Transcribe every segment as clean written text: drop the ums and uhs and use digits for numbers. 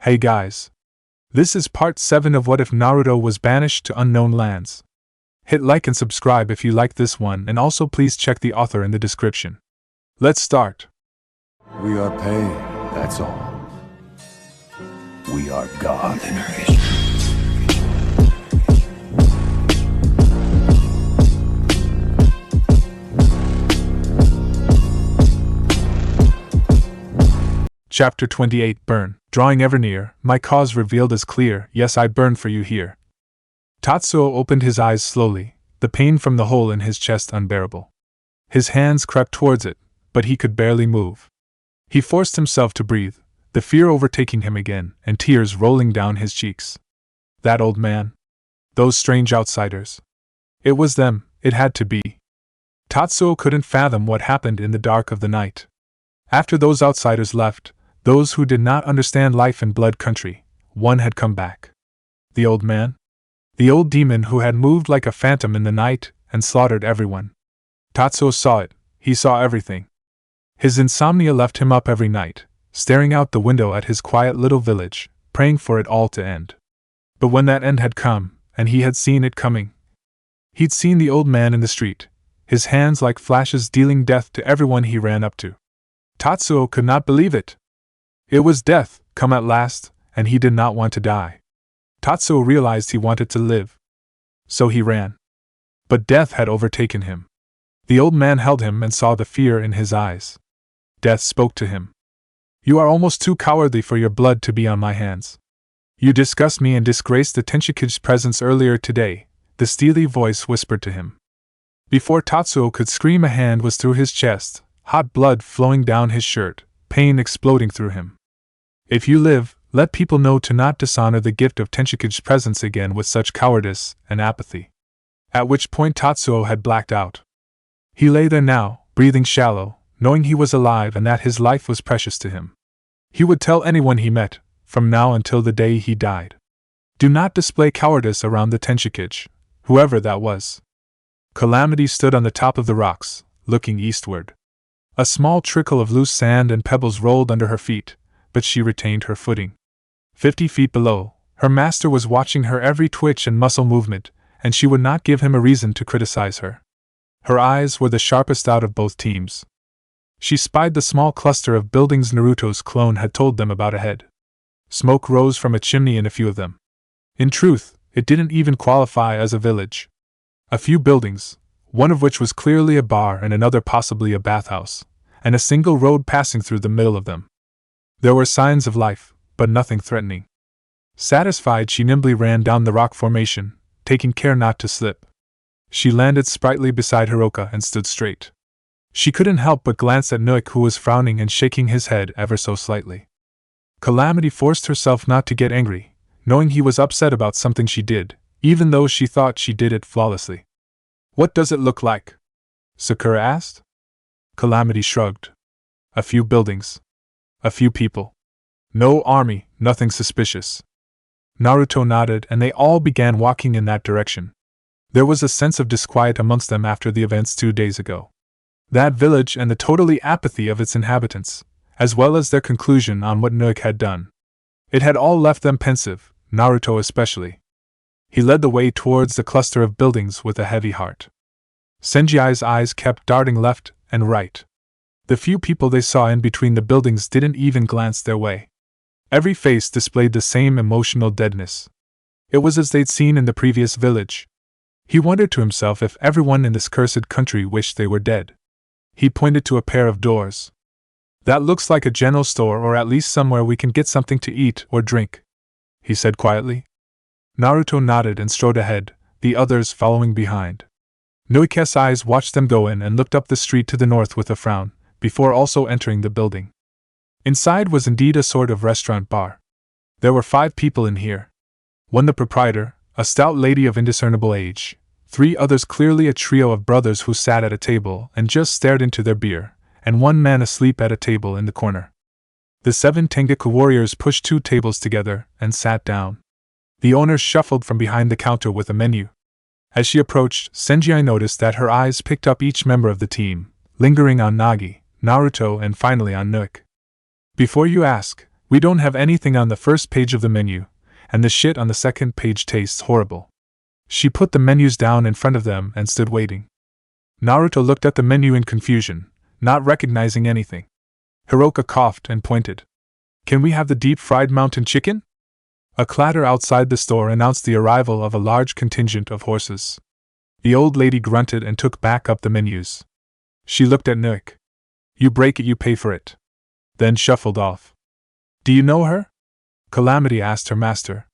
Hey guys. This is part 7 of What If Naruto Was Banished to Unknown Lands. Hit like and subscribe if you like this one, and also please check the author in the description. Let's start. We are pain, that's all. We are God. Chapter 28 Burn. Drawing ever near, my cause revealed as clear, yes I burn for you here. Tatsuo opened his eyes slowly, the pain from the hole in his chest unbearable. His hands crept towards it, but he could barely move. He forced himself to breathe, the fear overtaking him again, and tears rolling down his cheeks. That old man. Those strange outsiders. It was them, it had to be. Tatsuo couldn't fathom what happened in the dark of the night. After those outsiders left, those who did not understand life in Blood Country, one had come back. The old man? The old demon who had moved like a phantom in the night and slaughtered everyone. Tatsuo saw it, he saw everything. His insomnia left him up every night, staring out the window at his quiet little village, praying for it all to end. But when that end had come, and he had seen it coming, he'd seen the old man in the street, his hands like flashes dealing death to everyone he ran up to. Tatsuo could not believe it. It was death, come at last, and he did not want to die. Tatsuo realized he wanted to live. So he ran. But death had overtaken him. The old man held him and saw the fear in his eyes. Death spoke to him. You are almost too cowardly for your blood to be on my hands. You disgust me and disgraced the Tenchiki's presence earlier today, the steely voice whispered to him. Before Tatsuo could scream, a hand was through his chest, hot blood flowing down his shirt, pain exploding through him. If you live, let people know to not dishonor the gift of Tenchiki's presence again with such cowardice and apathy. At which point Tatsuo had blacked out. He lay there now, breathing shallow, knowing he was alive and that his life was precious to him. He would tell anyone he met, from now until the day he died. Do not display cowardice around the Tenchiki, whoever that was. Calamity stood on the top of the rocks, looking eastward. A small trickle of loose sand and pebbles rolled under her feet, but she retained her footing. 50 feet below, her master was watching her every twitch and muscle movement, and she would not give him a reason to criticize her. Her eyes were the sharpest out of both teams. She spied the small cluster of buildings Naruto's clone had told them about ahead. Smoke rose from a chimney in a few of them. In truth, it didn't even qualify as a village. A few buildings, one of which was clearly a bar and another possibly a bathhouse, and a single road passing through the middle of them. There were signs of life, but nothing threatening. Satisfied, she nimbly ran down the rock formation, taking care not to slip. She landed sprightly beside Hiroka and stood straight. She couldn't help but glance at Noik, who was frowning and shaking his head ever so slightly. Calamity forced herself not to get angry, knowing he was upset about something she did, even though she thought she did it flawlessly. What does it look like? Sakura asked. Calamity shrugged. A few buildings. A few people. No army, nothing suspicious. Naruto nodded and they all began walking in that direction. There was a sense of disquiet amongst them after the events 2 days ago. That village and the totally apathy of its inhabitants, as well as their conclusion on what Noik had done. It had all left them pensive, Naruto especially. He led the way towards the cluster of buildings with a heavy heart. Senji's eyes kept darting left and right. The few people they saw in between the buildings didn't even glance their way. Every face displayed the same emotional deadness. It was as they'd seen in the previous village. He wondered to himself if everyone in this cursed country wished they were dead. He pointed to a pair of doors. That looks like a general store, or at least somewhere we can get something to eat or drink, he said quietly. Naruto nodded and strode ahead, the others following behind. Noike's eyes watched them go in and looked up the street to the north with a frown, before also entering the building. Inside was indeed a sort of restaurant bar. There were 5 people in here. One the proprietor, a stout lady of indiscernible age, 3 others clearly a trio of brothers who sat at a table and just stared into their beer, and 1 man asleep at a table in the corner. The 7 Tengaku warriors pushed 2 tables together and sat down. The owner shuffled from behind the counter with a menu. As she approached, Senji noticed that her eyes picked up each member of the team, lingering on Nagi, Naruto, and finally on Noik. Before you ask, We don't have anything on the first page of the menu, and the shit on the second page tastes horrible. She put the menus down in front of them and stood waiting. Naruto looked at the menu in confusion, not recognizing anything. Hiroka coughed and pointed. Can we have the deep-fried mountain chicken? A clatter outside the store announced the arrival of a large contingent of horses. The old lady grunted and took back up the menus. She looked at Nook. You break it, you pay for it. Then shuffled off. Do you know her? Calamity asked her master.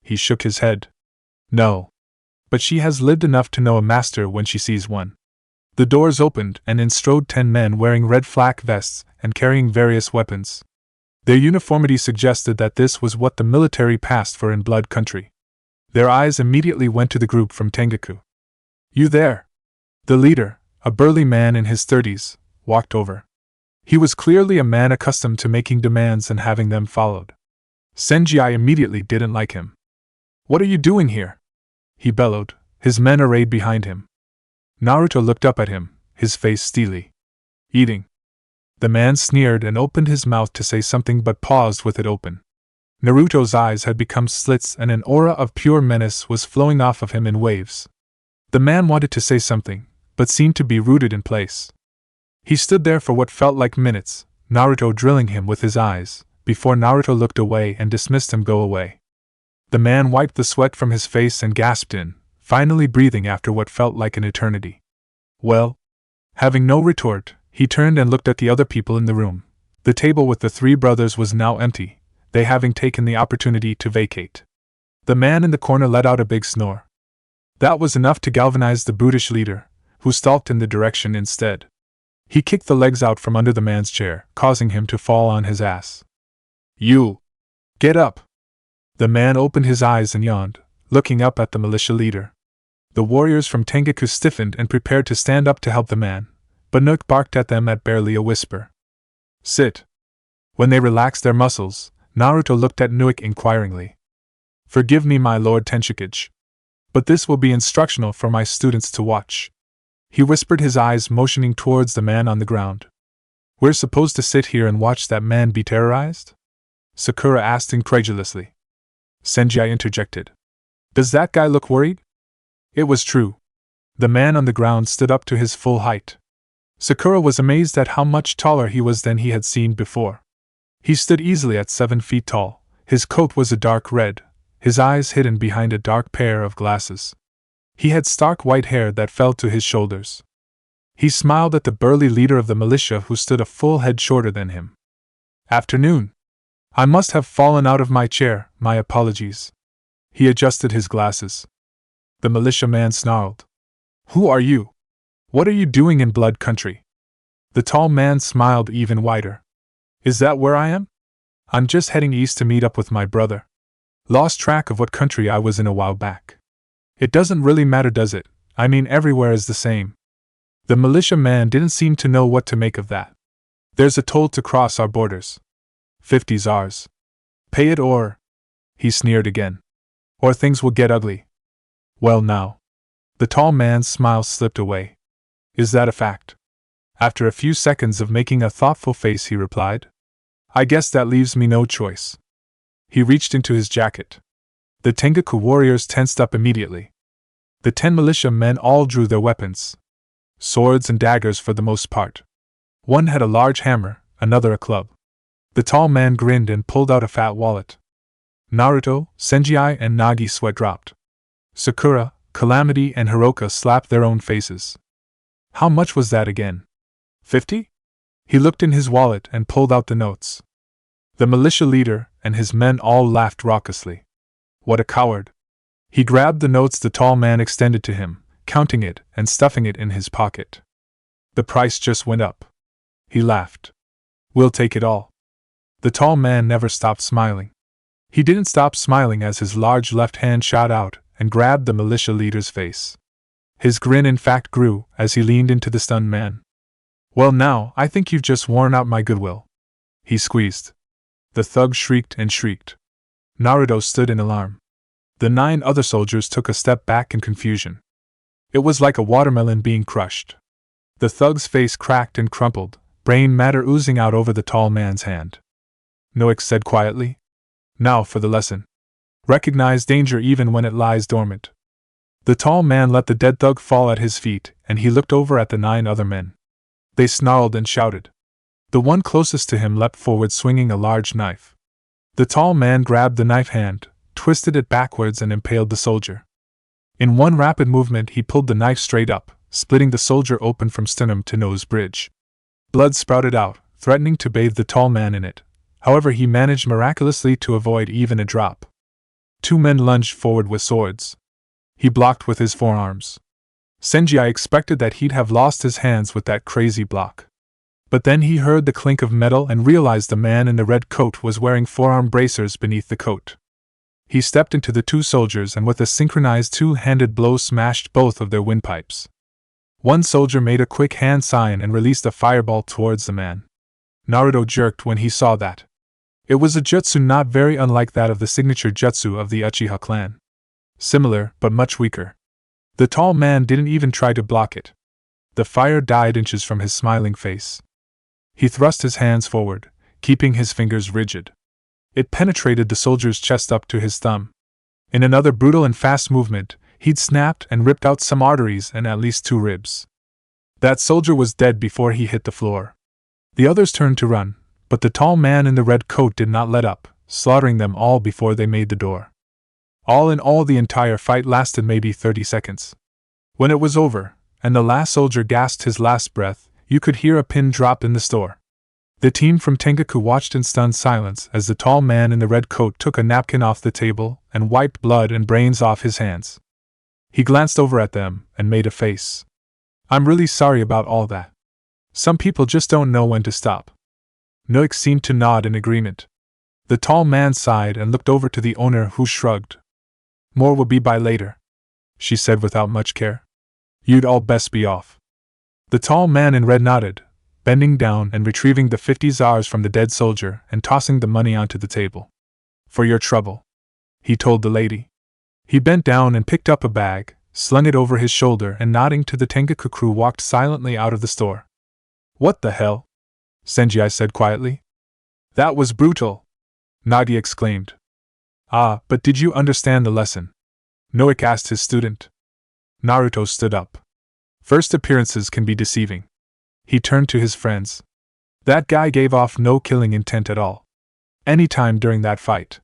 He shook his head. No. But she has lived enough to know a master when she sees one. The doors opened and in strode 10 men wearing red flak vests and carrying various weapons. Their uniformity suggested that this was what the military passed for in Blood Country. Their eyes immediately went to the group from Tengaku. You there? The leader, a burly man in his 30s, walked over. He was clearly a man accustomed to making demands and having them followed. Senji immediately didn't like him. What are you doing here? He bellowed, his men arrayed behind him. Naruto looked up at him, his face steely. Eating. The man sneered and opened his mouth to say something but paused with it open. Naruto's eyes had become slits and an aura of pure menace was flowing off of him in waves. The man wanted to say something, but seemed to be rooted in place. He stood there for what felt like minutes, Naruto drilling him with his eyes, before Naruto looked away and dismissed him go away. The man wiped the sweat from his face and gasped in, finally breathing after what felt like an eternity. Well? Having no retort, he turned and looked at the other people in the room. The table with the 3 brothers was now empty, they having taken the opportunity to vacate. The man in the corner let out a big snore. That was enough to galvanize the brutish leader, who stalked in the direction instead. He kicked the legs out from under the man's chair, causing him to fall on his ass. You! Get up! The man opened his eyes and yawned, looking up at the militia leader. The warriors from Tengaku stiffened and prepared to stand up to help the man, but Nook barked at them at barely a whisper. Sit! When they relaxed their muscles, Naruto looked at Nook inquiringly. Forgive me, my lord Tenshikage, but this will be instructional for my students to watch. He whispered, his eyes motioning towards the man on the ground. We're supposed to sit here and watch that man be terrorized? Sakura asked incredulously. Senji interjected. Does that guy look worried? It was true. The man on the ground stood up to his full height. Sakura was amazed at how much taller he was than he had seen before. He stood easily at 7 feet tall, his coat was a dark red, his eyes hidden behind a dark pair of glasses. He had stark white hair that fell to his shoulders. He smiled at the burly leader of the militia who stood a full head shorter than him. Afternoon. I must have fallen out of my chair, my apologies. He adjusted his glasses. The militiaman snarled. Who are you? What are you doing in Blood Country? The tall man smiled even wider. Is that where I am? I'm just heading east to meet up with my brother. Lost track of what country I was in a while back. It doesn't really matter, does it? I mean, everywhere is the same. The militiaman didn't seem to know what to make of that. There's a toll to cross our borders. 50's ours. Pay it or... He sneered again. Or things will get ugly. Well now. The tall man's smile slipped away. Is that a fact? After a few seconds of making a thoughtful face, he replied. I guess that leaves me no choice. He reached into his jacket. The Tengaku warriors tensed up immediately. The 10 militia men all drew their weapons. Swords and daggers for the most part. One had a large hammer, another a club. The tall man grinned and pulled out a fat wallet. Naruto, Senji, and Nagi sweat dropped. Sakura, Calamity, and Hiroka slapped their own faces. How much was that again? 50? He looked in his wallet and pulled out the notes. The militia leader and his men all laughed raucously. What a coward! He grabbed the notes the tall man extended to him, counting it and stuffing it in his pocket. The price just went up. He laughed. We'll take it all. The tall man never stopped smiling. He didn't stop smiling as his large left hand shot out and grabbed the militia leader's face. His grin in fact grew as he leaned into the stunned man. Well now, I think you've just worn out my goodwill. He squeezed. The thug shrieked and shrieked. Naruto stood in alarm. The 9 other soldiers took a step back in confusion. It was like a watermelon being crushed. The thug's face cracked and crumpled, brain matter oozing out over the tall man's hand. Noik said quietly. Now for the lesson. Recognize danger even when it lies dormant. The tall man let the dead thug fall at his feet, and he looked over at the 9 other men. They snarled and shouted. The one closest to him leapt forward swinging a large knife. The tall man grabbed the knife hand, twisted it backwards and impaled the soldier. In one rapid movement he pulled the knife straight up, splitting the soldier open from sternum to nose bridge. Blood sprouted out, threatening to bathe the tall man in it. However, he managed miraculously to avoid even a drop. 2 men lunged forward with swords. He blocked with his forearms. Senji expected that he'd have lost his hands with that crazy block. But then he heard the clink of metal and realized the man in the red coat was wearing forearm bracers beneath the coat. He stepped into the 2 soldiers and with a synchronized 2-handed blow smashed both of their windpipes. One soldier made a quick hand sign and released a fireball towards the man. Naruto jerked when he saw that. It was a jutsu not very unlike that of the signature jutsu of the Uchiha clan. Similar, but much weaker. The tall man didn't even try to block it. The fire died inches from his smiling face. He thrust his hands forward, keeping his fingers rigid. It penetrated the soldier's chest up to his thumb. In another brutal and fast movement, he'd snapped and ripped out some arteries and at least 2 ribs. That soldier was dead before he hit the floor. The others turned to run, but the tall man in the red coat did not let up, slaughtering them all before they made the door. All in all, the entire fight lasted maybe 30 seconds. When it was over, and the last soldier gasped his last breath, you could hear a pin drop in the store. The team from Tengaku watched in stunned silence as the tall man in the red coat took a napkin off the table and wiped blood and brains off his hands. He glanced over at them and made a face. I'm really sorry about all that. Some people just don't know when to stop. Noik seemed to nod in agreement. The tall man sighed and looked over to the owner, who shrugged. More will be by later, she said without much care. You'd all best be off. The tall man in red nodded, bending down and retrieving the 50 zars from the dead soldier and tossing the money onto the table. For your trouble, he told the lady. He bent down and picked up a bag, slung it over his shoulder, and nodding to the Tengaku crew walked silently out of the store. What the hell? Senji said quietly. That was brutal, Nagi exclaimed. Ah, but did you understand the lesson? Noik asked his student. Naruto stood up. First appearances can be deceiving. He turned to his friends. That guy gave off no killing intent at all. Any time during that fight.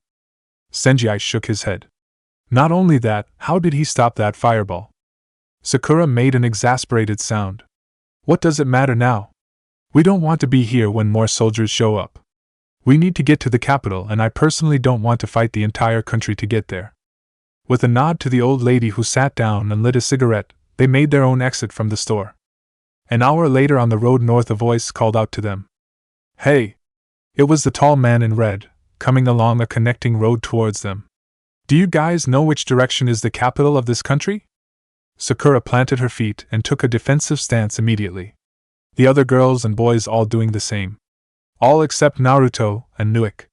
Senji shook his head. Not only that, how did he stop that fireball? Sakura made an exasperated sound. What does it matter now? We don't want to be here when more soldiers show up. We need to get to the capital, and I personally don't want to fight the entire country to get there. With a nod to the old lady who sat down and lit a cigarette, they made their own exit from the store. An hour later on the road north, a voice called out to them. Hey! It was the tall man in red, coming along a connecting road towards them. Do you guys know which direction is the capital of this country? Sakura planted her feet and took a defensive stance immediately. The other girls and boys all doing the same. All except Naruto and Noik.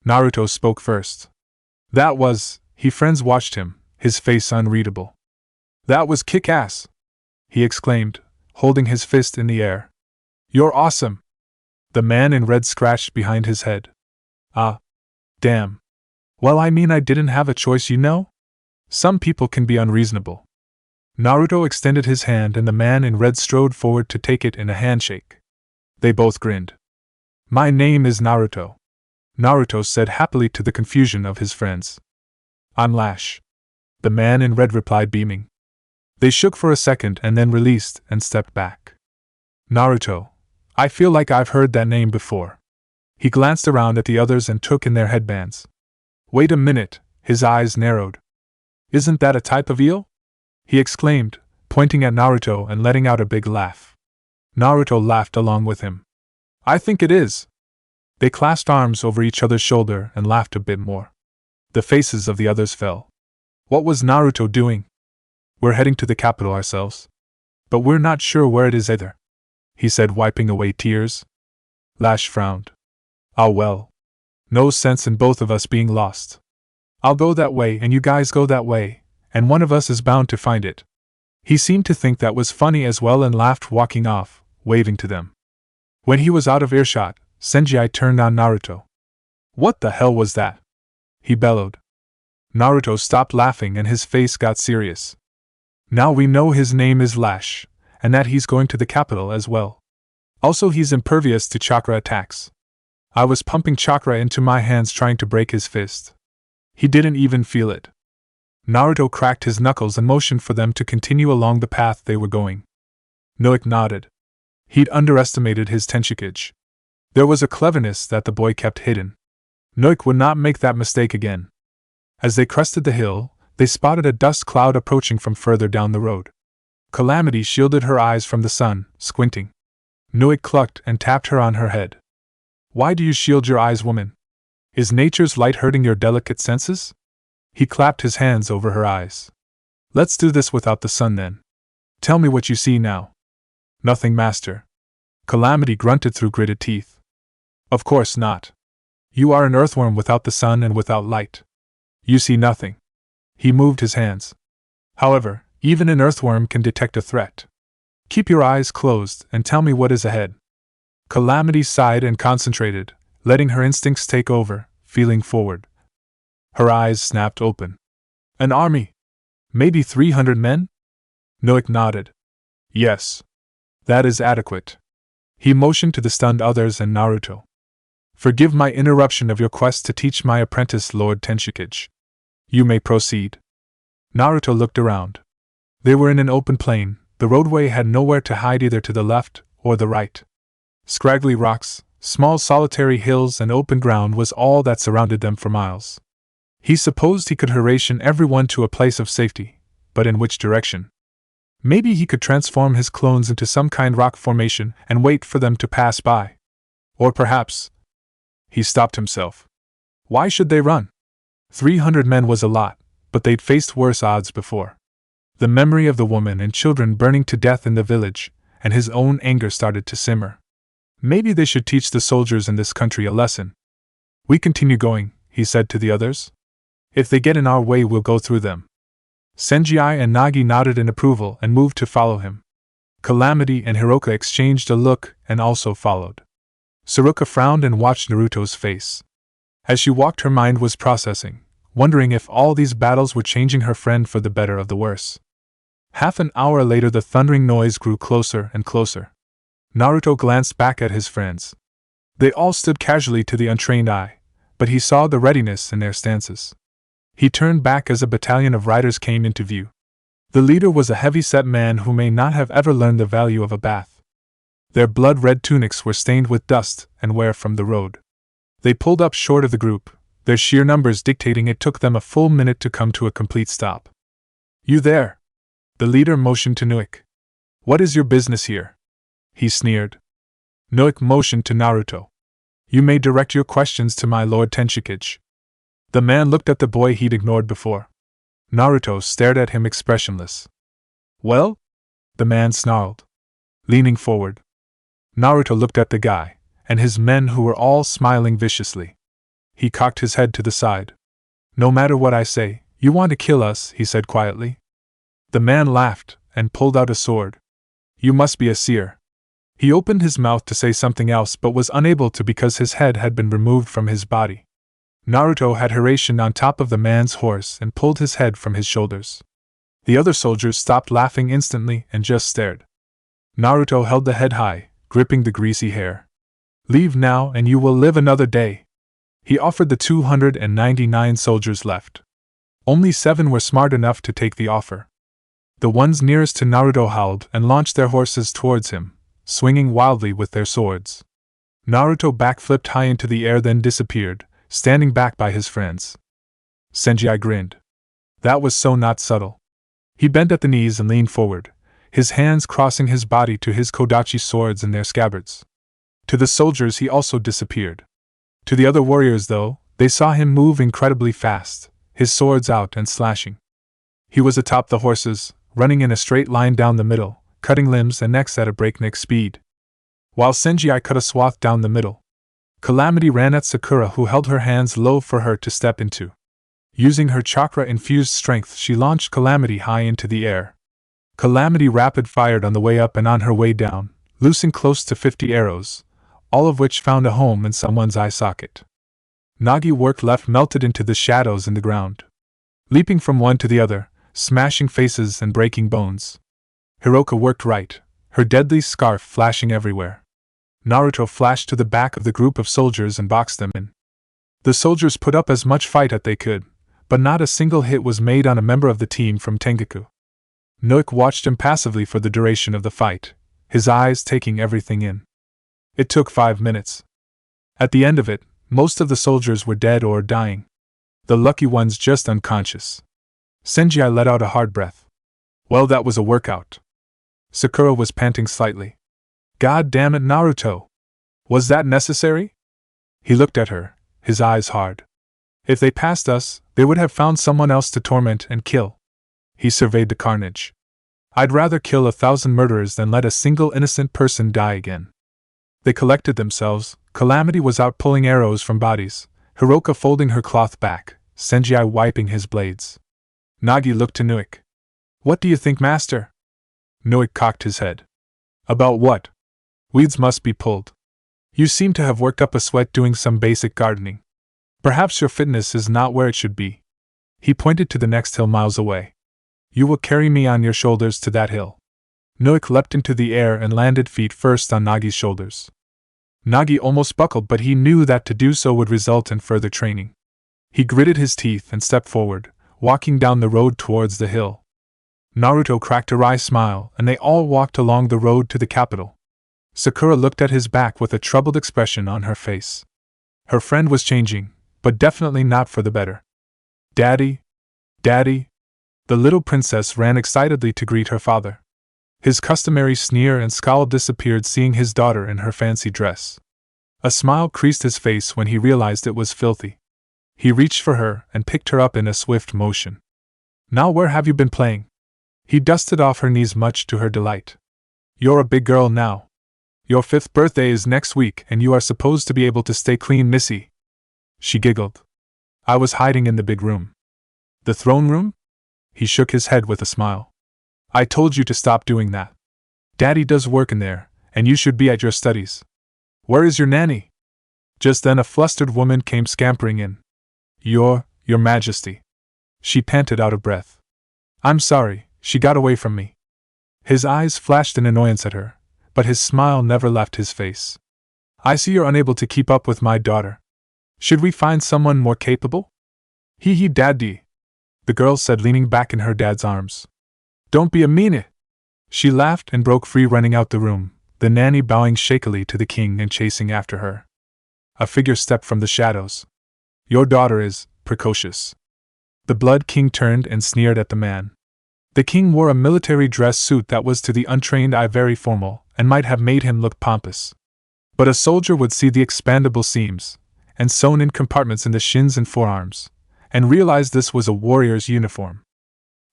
Naruto spoke first. That was, friends watched him, his face unreadable. That was kick-ass, he exclaimed, holding his fist in the air. You're awesome. The man in red scratched behind his head. Ah. Damn. Well, I mean, I didn't have a choice, you know? Some people can be unreasonable. Naruto extended his hand and the man in red strode forward to take it in a handshake. They both grinned. My name is Naruto, Naruto said happily to the confusion of his friends. I'm Lash, the man in red replied, beaming. They shook for a second and then released and stepped back. Naruto, I feel like I've heard that name before. He glanced around at the others and took in their headbands. Wait a minute, his eyes narrowed. Isn't that a type of eel? He exclaimed, pointing at Naruto and letting out a big laugh. Naruto laughed along with him. I think it is. They clasped arms over each other's shoulder and laughed a bit more. The faces of the others fell. What was Naruto doing? We're heading to the capital ourselves. But we're not sure where it is either, he said, wiping away tears. Lash frowned. Ah well. No sense in both of us being lost. I'll go that way and you guys go that way, and one of us is bound to find it. He seemed to think that was funny as well and laughed, walking off, waving to them. When he was out of earshot, Senji turned on Naruto. What the hell was that? He bellowed. Naruto stopped laughing and his face got serious. Now we know his name is Lash, and that he's going to the capital as well. Also, he's impervious to chakra attacks. I was pumping chakra into my hands trying to break his fist. He didn't even feel it. Naruto cracked his knuckles and motioned for them to continue along the path they were going. Noik nodded. He'd underestimated his tenshikage. There was a cleverness that the boy kept hidden. Noik would not make that mistake again. As they crested the hill, they spotted a dust cloud approaching from further down the road. Calamity shielded her eyes from the sun, squinting. Noik clucked and tapped her on her head. Why do you shield your eyes, woman? Is nature's light hurting your delicate senses? He clapped his hands over her eyes. Let's do this without the sun then. Tell me what you see now. Nothing, master. Calamity grunted through gritted teeth. Of course not. You are an earthworm without the sun and without light. You see nothing. He moved his hands. However, even an earthworm can detect a threat. Keep your eyes closed and tell me what is ahead. Calamity sighed and concentrated, letting her instincts take over, feeling forward. Her eyes snapped open. An army? Maybe 300 men? Noik nodded. Yes. That is adequate. He motioned to the stunned others and Naruto. Forgive my interruption of your quest to teach my apprentice Lord Tenshikage. You may proceed. Naruto looked around. They were in an open plain, the roadway had nowhere to hide either to the left or the right. Scraggly rocks, small solitary hills and open ground was all that surrounded them for miles. He supposed he could haration everyone to a place of safety, but in which direction? Maybe he could transform his clones into some kind of rock formation and wait for them to pass by. Or perhaps... He stopped himself. Why should they run? 300 men was a lot, but they'd faced worse odds before. The memory of the woman and children burning to death in the village, and his own anger started to simmer. Maybe they should teach the soldiers in this country a lesson. We continue going, he said to the others. If they get in our way, we'll go through them. Senjai and Nagi nodded in approval and moved to follow him. Calamity and Hiroka exchanged a look and also followed. Sakura frowned and watched Naruto's face. As she walked, her mind was processing, wondering if all these battles were changing her friend for the better or the worse. Half an hour later, the thundering noise grew closer and closer. Naruto glanced back at his friends. They all stood casually to the untrained eye, but he saw the readiness in their stances. He turned back as a battalion of riders came into view. The leader was a heavy-set man who may not have ever learned the value of a bath. Their blood-red tunics were stained with dust and wear from the road. They pulled up short of the group, their sheer numbers dictating it took them a full minute to come to a complete stop. You there? The leader motioned to Noik. What is your business here? He sneered. Noik motioned to Naruto. You may direct your questions to my Lord Tenshikage. The man looked at the boy he'd ignored before. Naruto stared at him expressionless. Well? The man snarled, leaning forward. Naruto looked at the guy, and his men who were all smiling viciously. He cocked his head to the side. No matter what I say, you want to kill us, he said quietly. The man laughed and pulled out a sword. You must be a seer. He opened his mouth to say something else but was unable to because his head had been removed from his body. Naruto had haration on top of the man's horse and pulled his head from his shoulders. The other soldiers stopped laughing instantly and just stared. Naruto held the head high, gripping the greasy hair. Leave now and you will live another day. He offered the 299 soldiers left. Only 7 were smart enough to take the offer. The ones nearest to Naruto howled and launched their horses towards him, swinging wildly with their swords. Naruto backflipped high into the air, then disappeared, standing back by his friends. Senjai grinned. That was so not subtle. He bent at the knees and leaned forward, his hands crossing his body to his kodachi swords in their scabbards. To the soldiers he also disappeared. To the other warriors, though, they saw him move incredibly fast, his swords out and slashing. He was atop the horses, running in a straight line down the middle, cutting limbs and necks at a breakneck speed. While Senjai cut a swath down the middle, Calamity ran at Sakura, who held her hands low for her to step into. Using her chakra-infused strength, she launched Calamity high into the air. Calamity rapid-fired on the way up and on her way down, loosing close to 50 arrows, all of which found a home in someone's eye socket. Nagi work left melted into the shadows in the ground, leaping from one to the other, smashing faces and breaking bones. Hiroka worked right, her deadly scarf flashing everywhere. Naruto flashed to the back of the group of soldiers and boxed them in. The soldiers put up as much fight as they could, but not a single hit was made on a member of the team from Tengaku. Noik watched impassively for the duration of the fight, his eyes taking everything in. It took 5 minutes. At the end of it, most of the soldiers were dead or dying. The lucky ones just unconscious. Senji let out a hard breath. Well, that was a workout. Sakura was panting slightly. God damn it, Naruto! Was that necessary? He looked at her, his eyes hard. If they passed us, they would have found someone else to torment and kill. He surveyed the carnage. I'd rather kill 1,000 murderers than let a single innocent person die again. They collected themselves. Calamity was out pulling arrows from bodies, Hiroka folding her cloth back, Senji wiping his blades. Nagi looked to Noik. What do you think, master? Noik cocked his head. About what? Weeds must be pulled. You seem to have worked up a sweat doing some basic gardening. Perhaps your fitness is not where it should be. He pointed to the next hill miles away. You will carry me on your shoulders to that hill. Noik leapt into the air and landed feet first on Nagi's shoulders. Nagi almost buckled, but he knew that to do so would result in further training. He gritted his teeth and stepped forward, walking down the road towards the hill. Naruto cracked a wry smile, and they all walked along the road to the capital. Sakura looked at his back with a troubled expression on her face. Her friend was changing, but definitely not for the better. Daddy? Daddy? The little princess ran excitedly to greet her father. His customary sneer and scowl disappeared seeing his daughter in her fancy dress. A smile creased his face when he realized it was filthy. He reached for her and picked her up in a swift motion. Now where have you been playing? He dusted off her knees much to her delight. You're a big girl now. Your 5th birthday is next week and you are supposed to be able to stay clean, missy. She giggled. I was hiding in the big room. The throne room? He shook his head with a smile. I told you to stop doing that. Daddy does work in there, and you should be at your studies. Where is your nanny? Just then a flustered woman came scampering in. Your Majesty. She panted out of breath. I'm sorry, she got away from me. His eyes flashed in annoyance at her, but his smile never left his face. I see you're unable to keep up with my daughter. Should we find someone more capable? Hee daddy, the girl said leaning back in her dad's arms. Don't be a meanie. She laughed and broke free running out the room, the nanny bowing shakily to the king and chasing after her. A figure stepped from the shadows. Your daughter is precocious. The Blood King turned and sneered at the man. The king wore a military dress suit that was to the untrained eye very formal, and might have made him look pompous. But a soldier would see the expandable seams, and sewn-in compartments in the shins and forearms, and realize this was a warrior's uniform.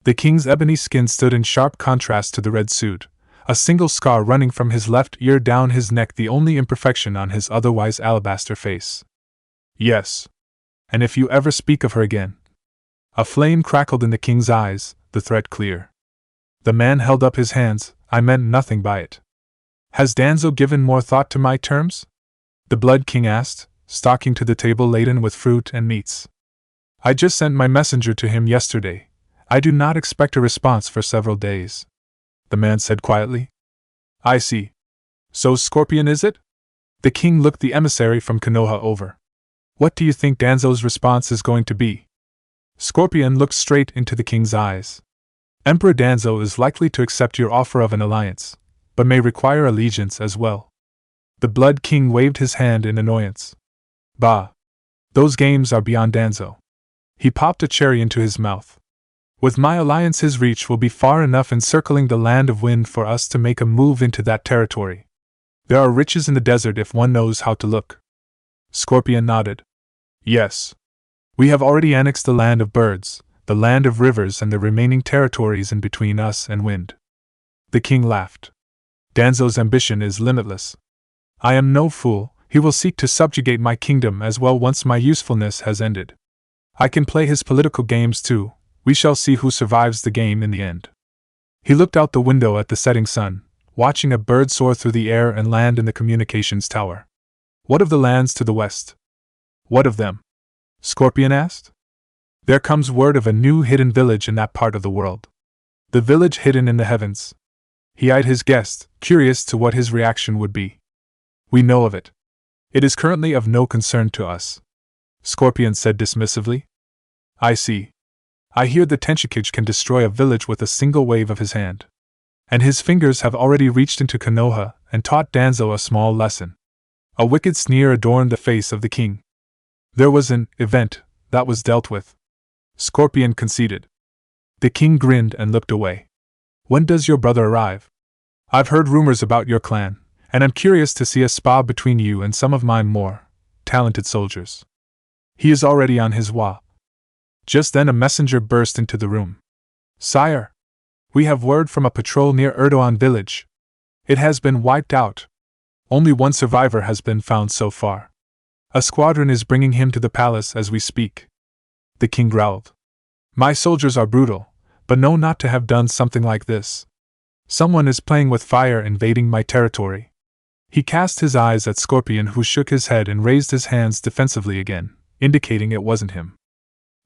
The king's ebony skin stood in sharp contrast to the red suit, a single scar running from his left ear down his neck the only imperfection on his otherwise alabaster face. Yes. And if you ever speak of her again. A flame crackled in the king's eyes, the threat clear. The man held up his hands. I meant nothing by it. Has Danzo given more thought to my terms? The Blood King asked, stalking to the table laden with fruit and meats. I just sent my messenger to him yesterday. I do not expect a response for several days. The man said quietly. I see. So Scorpion is it? The king looked the emissary from Konoha over. What do you think Danzo's response is going to be? Scorpion looked straight into the king's eyes. Emperor Danzo is likely to accept your offer of an alliance, but may require allegiance as well. The Blood King waved his hand in annoyance. Bah! Those games are beyond Danzo. He popped a cherry into his mouth. With my alliance his reach will be far enough encircling the land of wind for us to make a move into that territory. There are riches in the desert if one knows how to look. Scorpion nodded. Yes. We have already annexed the land of birds, the land of rivers and the remaining territories in between us and wind. The king laughed. Danzo's ambition is limitless. I am no fool, he will seek to subjugate my kingdom as well once my usefulness has ended. I can play his political games too. We shall see who survives the game in the end. He looked out the window at the setting sun, watching a bird soar through the air and land in the communications tower. What of the lands to the west? What of them? Scorpion asked. There comes word of a new hidden village in that part of the world. The village hidden in the heavens. He eyed his guest, curious to what his reaction would be. We know of it. It is currently of no concern to us. Scorpion said dismissively. I see. I hear the Tenshikage can destroy a village with a single wave of his hand. And his fingers have already reached into Konoha and taught Danzo a small lesson. A wicked sneer adorned the face of the king. There was an event that was dealt with. Scorpion conceded. The king grinned and looked away. When does your brother arrive? I've heard rumors about your clan, and I'm curious to see a spa between you and some of my more talented soldiers. He is already on his way. Just then a messenger burst into the room. Sire! We have word from a patrol near Erdogan village. It has been wiped out. Only one survivor has been found so far. A squadron is bringing him to the palace as we speak. The king growled. My soldiers are brutal, but know not to have done something like this. Someone is playing with fire, invading my territory. He cast his eyes at Scorpion, who shook his head and raised his hands defensively again, indicating it wasn't him.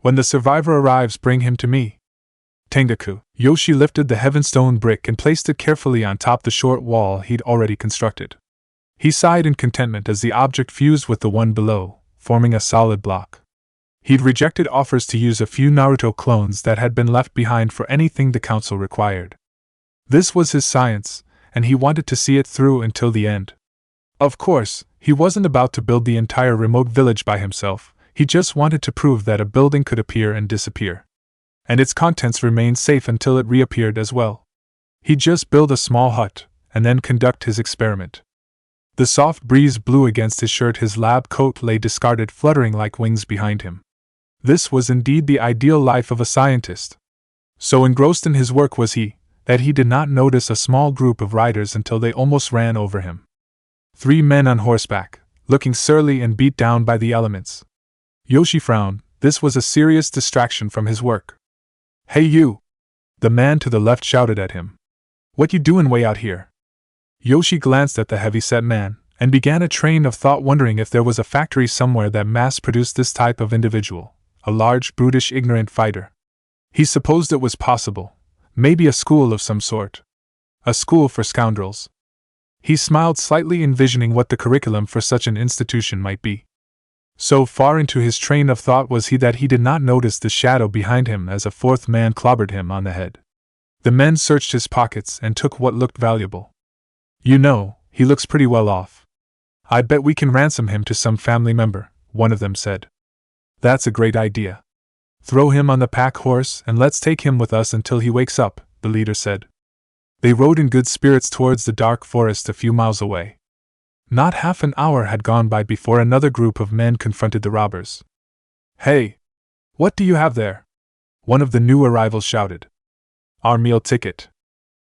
When the survivor arrives, bring him to me. Tengaku. Yoshi lifted the heavenstone brick and placed it carefully on top the short wall he'd already constructed. He sighed in contentment as the object fused with the one below, forming a solid block. He'd rejected offers to use a few Naruto clones that had been left behind for anything the council required. This was his science, and he wanted to see it through until the end. Of course, he wasn't about to build the entire remote village by himself, he just wanted to prove that a building could appear and disappear. And its contents remained safe until it reappeared as well. He'd just build a small hut, and then conduct his experiment. The soft breeze blew against his shirt, his lab coat lay discarded, fluttering like wings behind him. This was indeed the ideal life of a scientist. So engrossed in his work was he, that he did not notice a small group of riders until they almost ran over him. 3 men on horseback, looking surly and beat down by the elements. Yoshi frowned. This was a serious distraction from his work. Hey you! The man to the left shouted at him. What you doing way out here? Yoshi glanced at the heavy-set man, and began a train of thought, wondering if there was a factory somewhere that mass-produced this type of individual, a large, brutish, ignorant fighter. He supposed it was possible. Maybe a school of some sort. A school for scoundrels. He smiled slightly, envisioning what the curriculum for such an institution might be. So far into his train of thought was he that he did not notice the shadow behind him as a 4th man clobbered him on the head. The men searched his pockets and took what looked valuable. You know, he looks pretty well off. I bet we can ransom him to some family member, one of them said. That's a great idea. Throw him on the pack horse and let's take him with us until he wakes up, the leader said. They rode in good spirits towards the dark forest a few miles away. Not half an hour had gone by before another group of men confronted the robbers. Hey! What do you have there? One of the new arrivals shouted. Our meal ticket.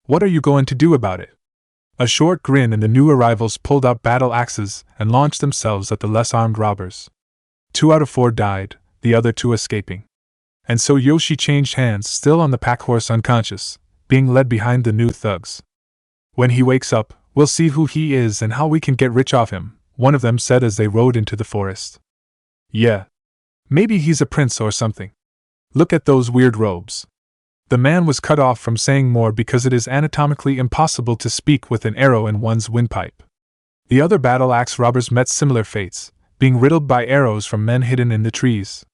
What are you going to do about it? A short grin, and the new arrivals pulled out battle axes and launched themselves at the less armed robbers. 2 out of 4 died, the other 2 escaping. And so Yoshi changed hands, still on the pack horse, unconscious, being led behind the new thugs. When he wakes up, we'll see who he is and how we can get rich off him, one of them said as they rode into the forest. Yeah. Maybe he's a prince or something. Look at those weird robes. The man was cut off from saying more because it is anatomically impossible to speak with an arrow in one's windpipe. The other battle axe robbers met similar fates, being riddled by arrows from men hidden in the trees.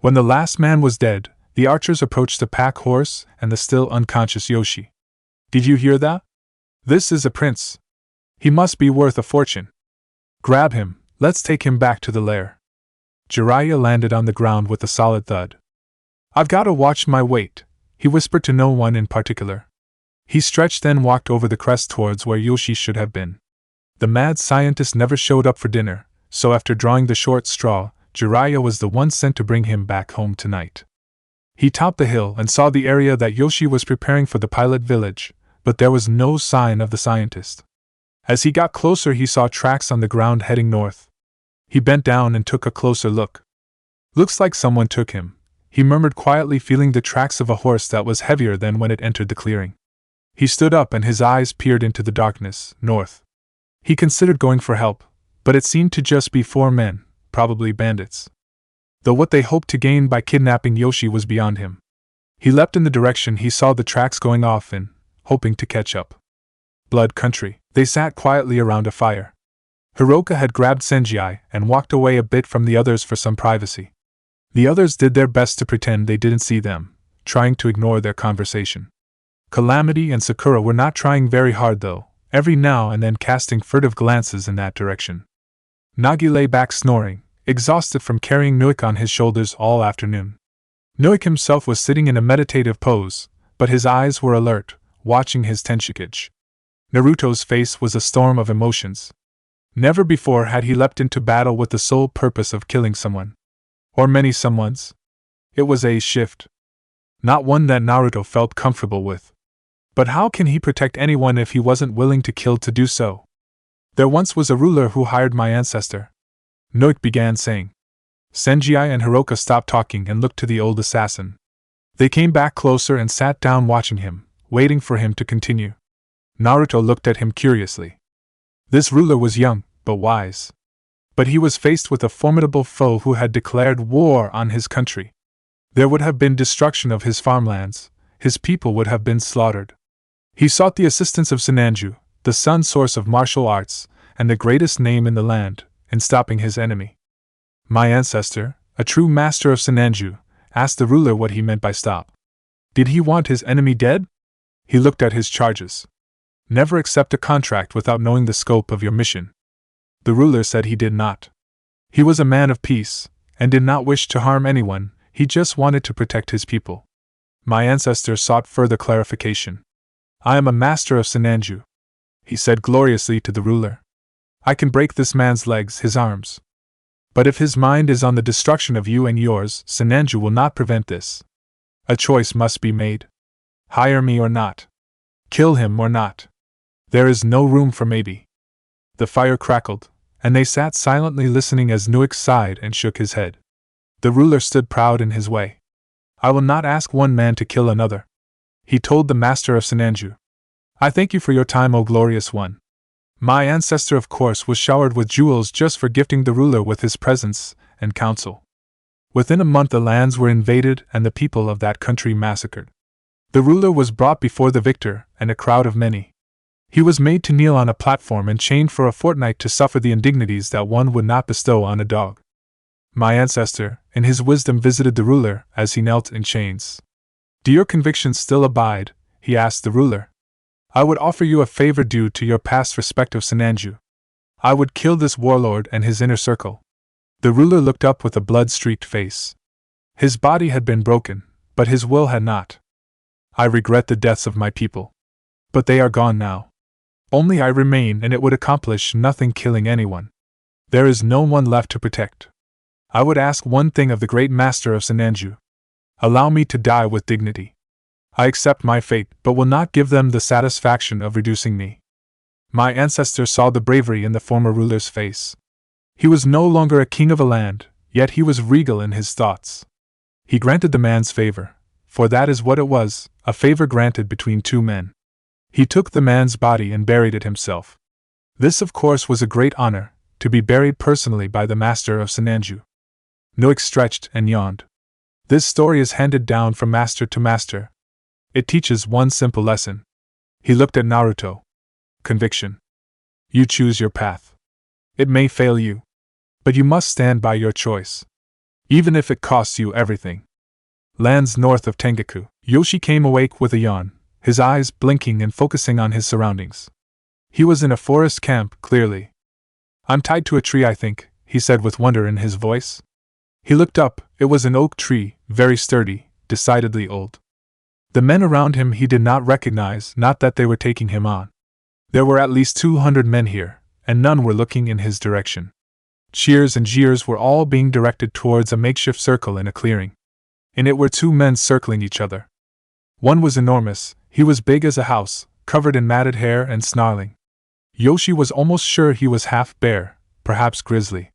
When the last man was dead, the archers approached the pack horse and the still unconscious Yoshi. Did you hear that? This is a prince. He must be worth a fortune. Grab him, let's take him back to the lair. Jiraiya landed on the ground with a solid thud. I've got to watch my weight, he whispered to no one in particular. He stretched, then walked over the crest towards where Yoshi should have been. The mad scientist never showed up for dinner, so after drawing the short straw, Jiraiya was the one sent to bring him back home tonight. He topped the hill and saw the area that Yoshi was preparing for the pilot village, but there was no sign of the scientist. As he got closer, he saw tracks on the ground heading north. He bent down and took a closer look. Looks like someone took him, he murmured quietly, feeling the tracks of a horse that was heavier than when it entered the clearing. He stood up and his eyes peered into the darkness, north. He considered going for help, but it seemed to just be 4 men, probably bandits. though what they hoped to gain by kidnapping Yoshi was beyond him. He leapt in the direction he saw the tracks going off in, hoping to catch up. Blood Country. They sat quietly around a fire. Hiroka had grabbed Senji and walked away a bit from the others for some privacy. The others did their best to pretend they didn't see them, trying to ignore their conversation. Calamity and Sakura were not trying very hard though, every now and then casting furtive glances in that direction. Nagi lay back snoring, exhausted from carrying Nuik on his shoulders all afternoon. Nuik himself was sitting in a meditative pose, but his eyes were alert, watching his Tenshikage. Naruto's face was a storm of emotions. Never before had he leapt into battle with the sole purpose of killing someone. Or many someones. It was a shift. Not one that Naruto felt comfortable with. But how can he protect anyone if he wasn't willing to kill to do so? There once was a ruler who hired my ancestor. Nuik began saying. Senji and Hiroka stopped talking and looked to the old assassin. They came back closer and sat down watching him, waiting for him to continue. Naruto looked at him curiously. This ruler was young, but wise. But he was faced with a formidable foe who had declared war on his country. There would have been destruction of his farmlands, his people would have been slaughtered. He sought the assistance of Senanju, the sun source of martial arts, and the greatest name in the land, in stopping his enemy. My ancestor, a true master of Senanju, asked the ruler what he meant by stop. Did he want his enemy dead? He looked at his charges. Never accept a contract without knowing the scope of your mission. The ruler said he did not. He was a man of peace, and did not wish to harm anyone, he just wanted to protect his people. My ancestor sought further clarification. I am a master of Senanju, he said gloriously to the ruler. I can break this man's legs, his arms. But if his mind is on the destruction of you and yours, Senanju will not prevent this. A choice must be made. Hire me or not. Kill him or not. There is no room for maybe. The fire crackled, and they sat silently listening as Nuik sighed and shook his head. The ruler stood proud in his way. I will not ask one man to kill another, he told the master of Senanju. I thank you for your time, O glorious one. My ancestor, of course, was showered with jewels just for gifting the ruler with his presence and counsel. Within a month the lands were invaded and the people of that country massacred. The ruler was brought before the victor and a crowd of many. He was made to kneel on a platform and chained for a fortnight to suffer the indignities that one would not bestow on a dog. My ancestor, in his wisdom, visited the ruler as he knelt in chains. Do your convictions still abide? He asked the ruler. I would offer you a favor due to your past respect of Senanju. I would kill this warlord and his inner circle. The ruler looked up with a blood-streaked face. His body had been broken, but his will had not. I regret the deaths of my people. But they are gone now. Only I remain, and it would accomplish nothing killing anyone. There is no one left to protect. I would ask one thing of the great master of Senanju. Allow me to die with dignity. I accept my fate, but will not give them the satisfaction of reducing me. My ancestor saw the bravery in the former ruler's face. He was no longer a king of a land, yet he was regal in his thoughts. He granted the man's favor, for that is what it was, a favor granted between two men. He took the man's body and buried it himself. This, of course, was a great honor, to be buried personally by the master of Senanju. Nuik stretched and yawned. This story is handed down from master to master. It teaches one simple lesson. He looked at Naruto. Conviction. You choose your path. It may fail you, but you must stand by your choice, even if it costs you everything. Lands north of Tengaku. Yoshi came awake with a yawn, his eyes blinking and focusing on his surroundings. He was in a forest camp, clearly. I'm tied to a tree, I think, he said with wonder in his voice. He looked up. It was an oak tree, very sturdy, decidedly old. The men around him he did not recognize, not that they were taking him on. There were at least 200 men here, and none were looking in his direction. Cheers and jeers were all being directed towards a makeshift circle in a clearing. In it were two men circling each other. One was enormous, he was big as a house, covered in matted hair and snarling. Yoshi was almost sure he was half bear, perhaps grizzly.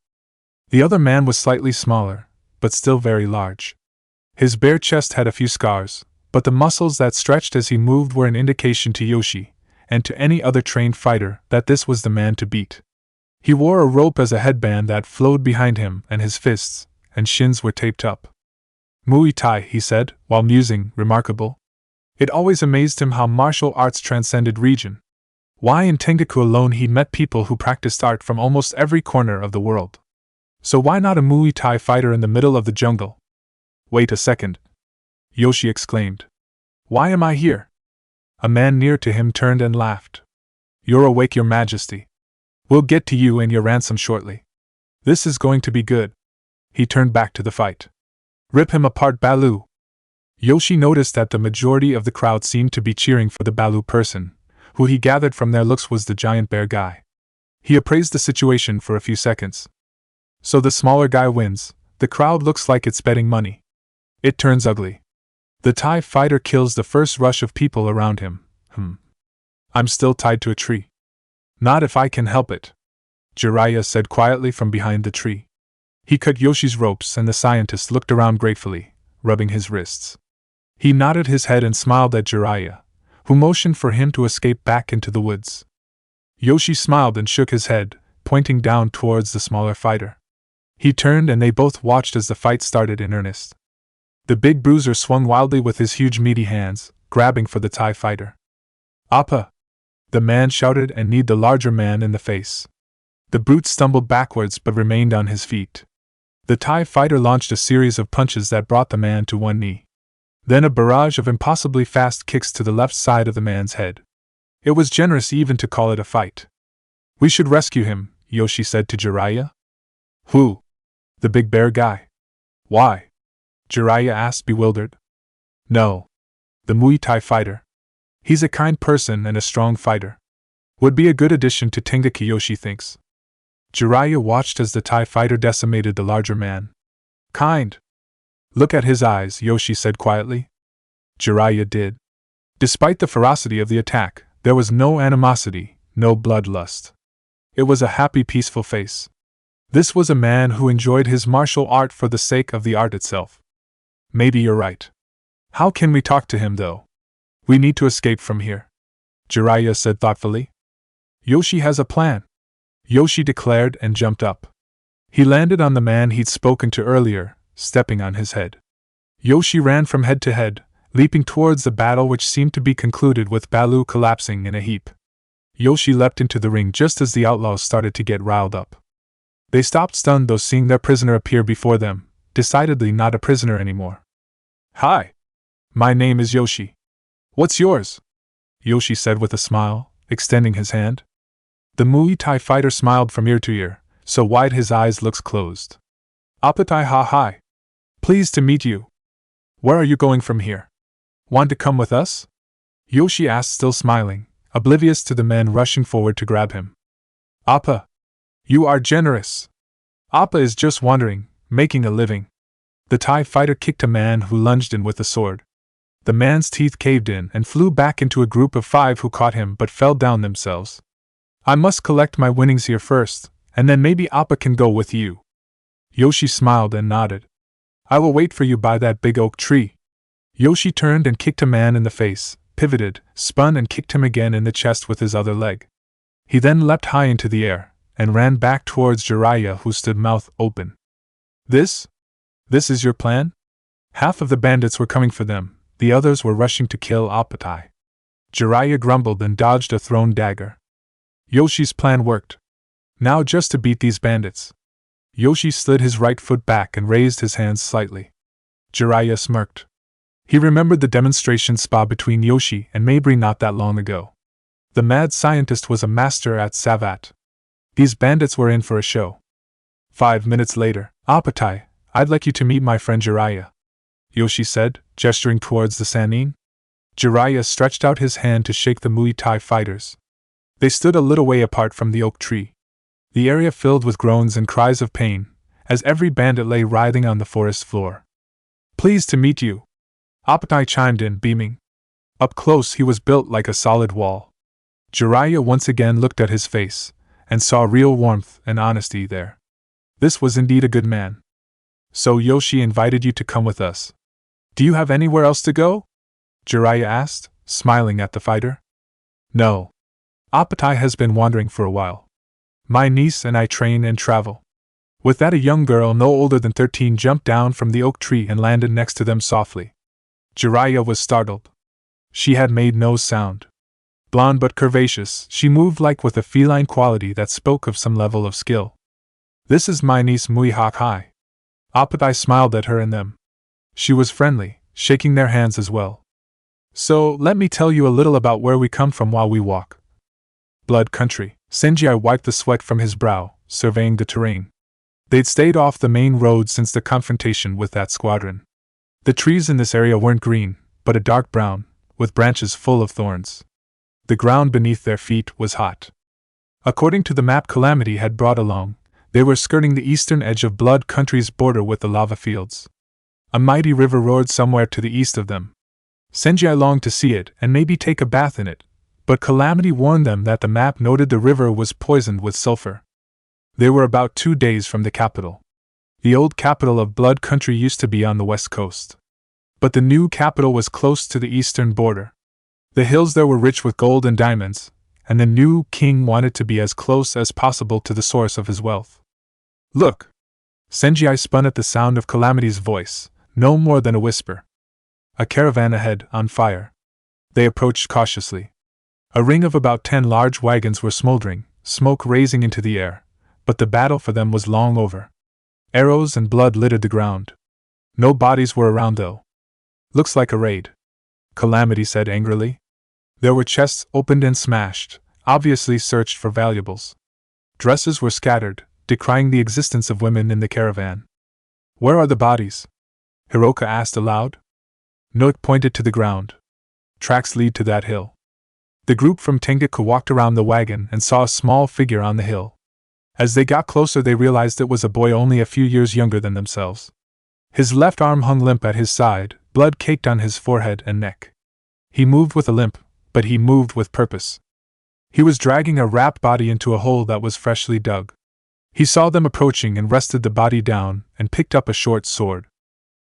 The other man was slightly smaller, but still very large. His bare chest had a few scars, but the muscles that stretched as he moved were an indication to Yoshi, and to any other trained fighter, that this was the man to beat. He wore a rope as a headband that flowed behind him, and his fists, and shins were taped up. Muay Thai, he said, while musing, remarkable. It always amazed him how martial arts transcended region. Why in Tengaku alone he'd met people who practiced art from almost every corner of the world. So why not a Muay Thai fighter in the middle of the jungle? Wait a second, Yoshi exclaimed. Why am I here? A man near to him turned and laughed. You're awake, Your Majesty. We'll get to you and your ransom shortly. This is going to be good. He turned back to the fight. Rip him apart, Baloo. Yoshi noticed that the majority of the crowd seemed to be cheering for the Baloo person, who he gathered from their looks was the giant bear guy. He appraised the situation for a few seconds. So the smaller guy wins. The crowd looks like it's betting money. It turns ugly. The Thai fighter kills the first rush of people around him. I'm still tied to a tree. Not if I can help it, Jiraiya said quietly from behind the tree. He cut Yoshi's ropes and the scientist looked around gratefully, rubbing his wrists. He nodded his head and smiled at Jiraiya, who motioned for him to escape back into the woods. Yoshi smiled and shook his head, pointing down towards the smaller fighter. He turned and they both watched as the fight started in earnest. The big bruiser swung wildly with his huge meaty hands, grabbing for the Thai fighter. Appa! The man shouted and kneed the larger man in the face. The brute stumbled backwards but remained on his feet. The Thai fighter launched a series of punches that brought the man to one knee. Then a barrage of impossibly fast kicks to the left side of the man's head. It was generous even to call it a fight. We should rescue him, Yoshi said to Jiraiya. Who? The big bear guy. Why? Jiraiya asked, bewildered. No. The Muay Thai fighter. He's a kind person and a strong fighter. Would be a good addition to Tengaku, Yoshi thinks. Jiraiya watched as the Thai fighter decimated the larger man. Kind. Look at his eyes, Yoshi said quietly. Jiraiya did. Despite the ferocity of the attack, there was no animosity, no bloodlust. It was a happy, peaceful face. This was a man who enjoyed his martial art for the sake of the art itself. Maybe you're right. How can we talk to him, though? We need to escape from here, Jiraiya said thoughtfully. Yoshi has a plan, Yoshi declared and jumped up. He landed on the man he'd spoken to earlier, stepping on his head. Yoshi ran from head to head, leaping towards the battle which seemed to be concluded with Baloo collapsing in a heap. Yoshi leapt into the ring just as the outlaws started to get riled up. They stopped stunned though seeing their prisoner appear before them, decidedly not a prisoner anymore. Hi! My name is Yoshi. What's yours? Yoshi said with a smile, extending his hand. The Muay Thai fighter smiled from ear to ear, so wide his eyes looked closed. Apai ha hi. Pleased to meet you. Where are you going from here? Want to come with us? Yoshi asked, still smiling, oblivious to the men rushing forward to grab him. Appa! You are generous. Appa is just wandering, making a living. The Thai fighter kicked a man who lunged in with a sword. The man's teeth caved in and flew back into a group of 5 who caught him but fell down themselves. I must collect my winnings here first, and then maybe Appa can go with you. Yoshi smiled and nodded. I will wait for you by that big oak tree. Yoshi turned and kicked a man in the face, pivoted, spun and kicked him again in the chest with his other leg. He then leapt high into the air, and ran back towards Jiraiya who stood mouth open. This is your plan? Half of the bandits were coming for them, the others were rushing to kill Apai. Jiraiya grumbled and dodged a thrown dagger. Yoshi's plan worked. Now just to beat these bandits. Yoshi slid his right foot back and raised his hands slightly. Jiraiya smirked. He remembered the demonstration spa between Yoshi and Mabry not that long ago. The mad scientist was a master at savate. These bandits were in for a show. 5 minutes later, Apai, I'd like you to meet my friend Jiraiya, Yoshi said, gesturing towards the Sannin. Jiraiya stretched out his hand to shake the Muay Thai fighters. They stood a little way apart from the oak tree. The area filled with groans and cries of pain, as every bandit lay writhing on the forest floor. Pleased to meet you, Apai chimed in, beaming. Up close he was built like a solid wall. Jiraiya once again looked at his face, and saw real warmth and honesty there. This was indeed a good man. So Yoshi invited you to come with us. Do you have anywhere else to go? Jiraiya asked, smiling at the fighter. No. Apai has been wandering for a while. My niece and I train and travel. With that, a young girl no older than 13 jumped down from the oak tree and landed next to them softly. Jiraiya was startled. She had made no sound. Blonde but curvaceous, she moved like with a feline quality that spoke of some level of skill. "This is my niece Muihakai." Apai smiled at her and them. She was friendly, shaking their hands as well. "So, let me tell you a little about where we come from while we walk." Blood country. Senji wiped the sweat from his brow, surveying the terrain. They'd stayed off the main road since the confrontation with that squadron. The trees in this area weren't green, but a dark brown, with branches full of thorns. The ground beneath their feet was hot. According to the map Calamity had brought along, they were skirting the eastern edge of Blood Country's border with the lava fields. A mighty river roared somewhere to the east of them. Senji longed to see it and maybe take a bath in it, but Calamity warned them that the map noted the river was poisoned with sulfur. They were about 2 days from the capital. The old capital of Blood Country used to be on the west coast. But the new capital was close to the eastern border. The hills there were rich with gold and diamonds, and the new king wanted to be as close as possible to the source of his wealth. "Look!" Senji spun at the sound of Calamity's voice, no more than a whisper. A caravan ahead, on fire. They approached cautiously. A ring of about 10 large wagons were smoldering, smoke raising into the air, but the battle for them was long over. Arrows and blood littered the ground. No bodies were around though. "Looks like a raid," Calamity said angrily. There were chests opened and smashed, obviously searched for valuables. Dresses were scattered, decrying the existence of women in the caravan. "Where are the bodies?" Hiroka asked aloud. Nook pointed to the ground. "Tracks lead to that hill." The group from Tengaku walked around the wagon and saw a small figure on the hill. As they got closer, they realized it was a boy only a few years younger than themselves. His left arm hung limp at his side, blood caked on his forehead and neck. He moved with a limp, but he moved with purpose. He was dragging a wrapped body into a hole that was freshly dug. He saw them approaching and rested the body down and picked up a short sword.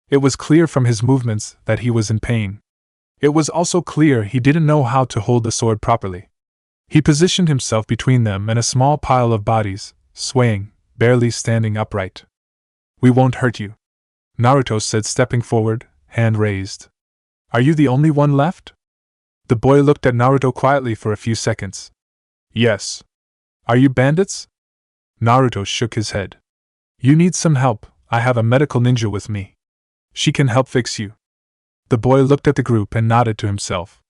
It was clear from his movements that he was in pain. It was also clear he didn't know how to hold the sword properly. He positioned himself between them and a small pile of bodies, swaying, barely standing upright. "We won't hurt you," Naruto said, stepping forward, hand raised. "Are you the only one left?" The boy looked at Naruto quietly for a few seconds. "Yes." "Are you bandits?" Naruto shook his head. "You need some help. I have a medical ninja with me. She can help fix you." The boy looked at the group and nodded to himself.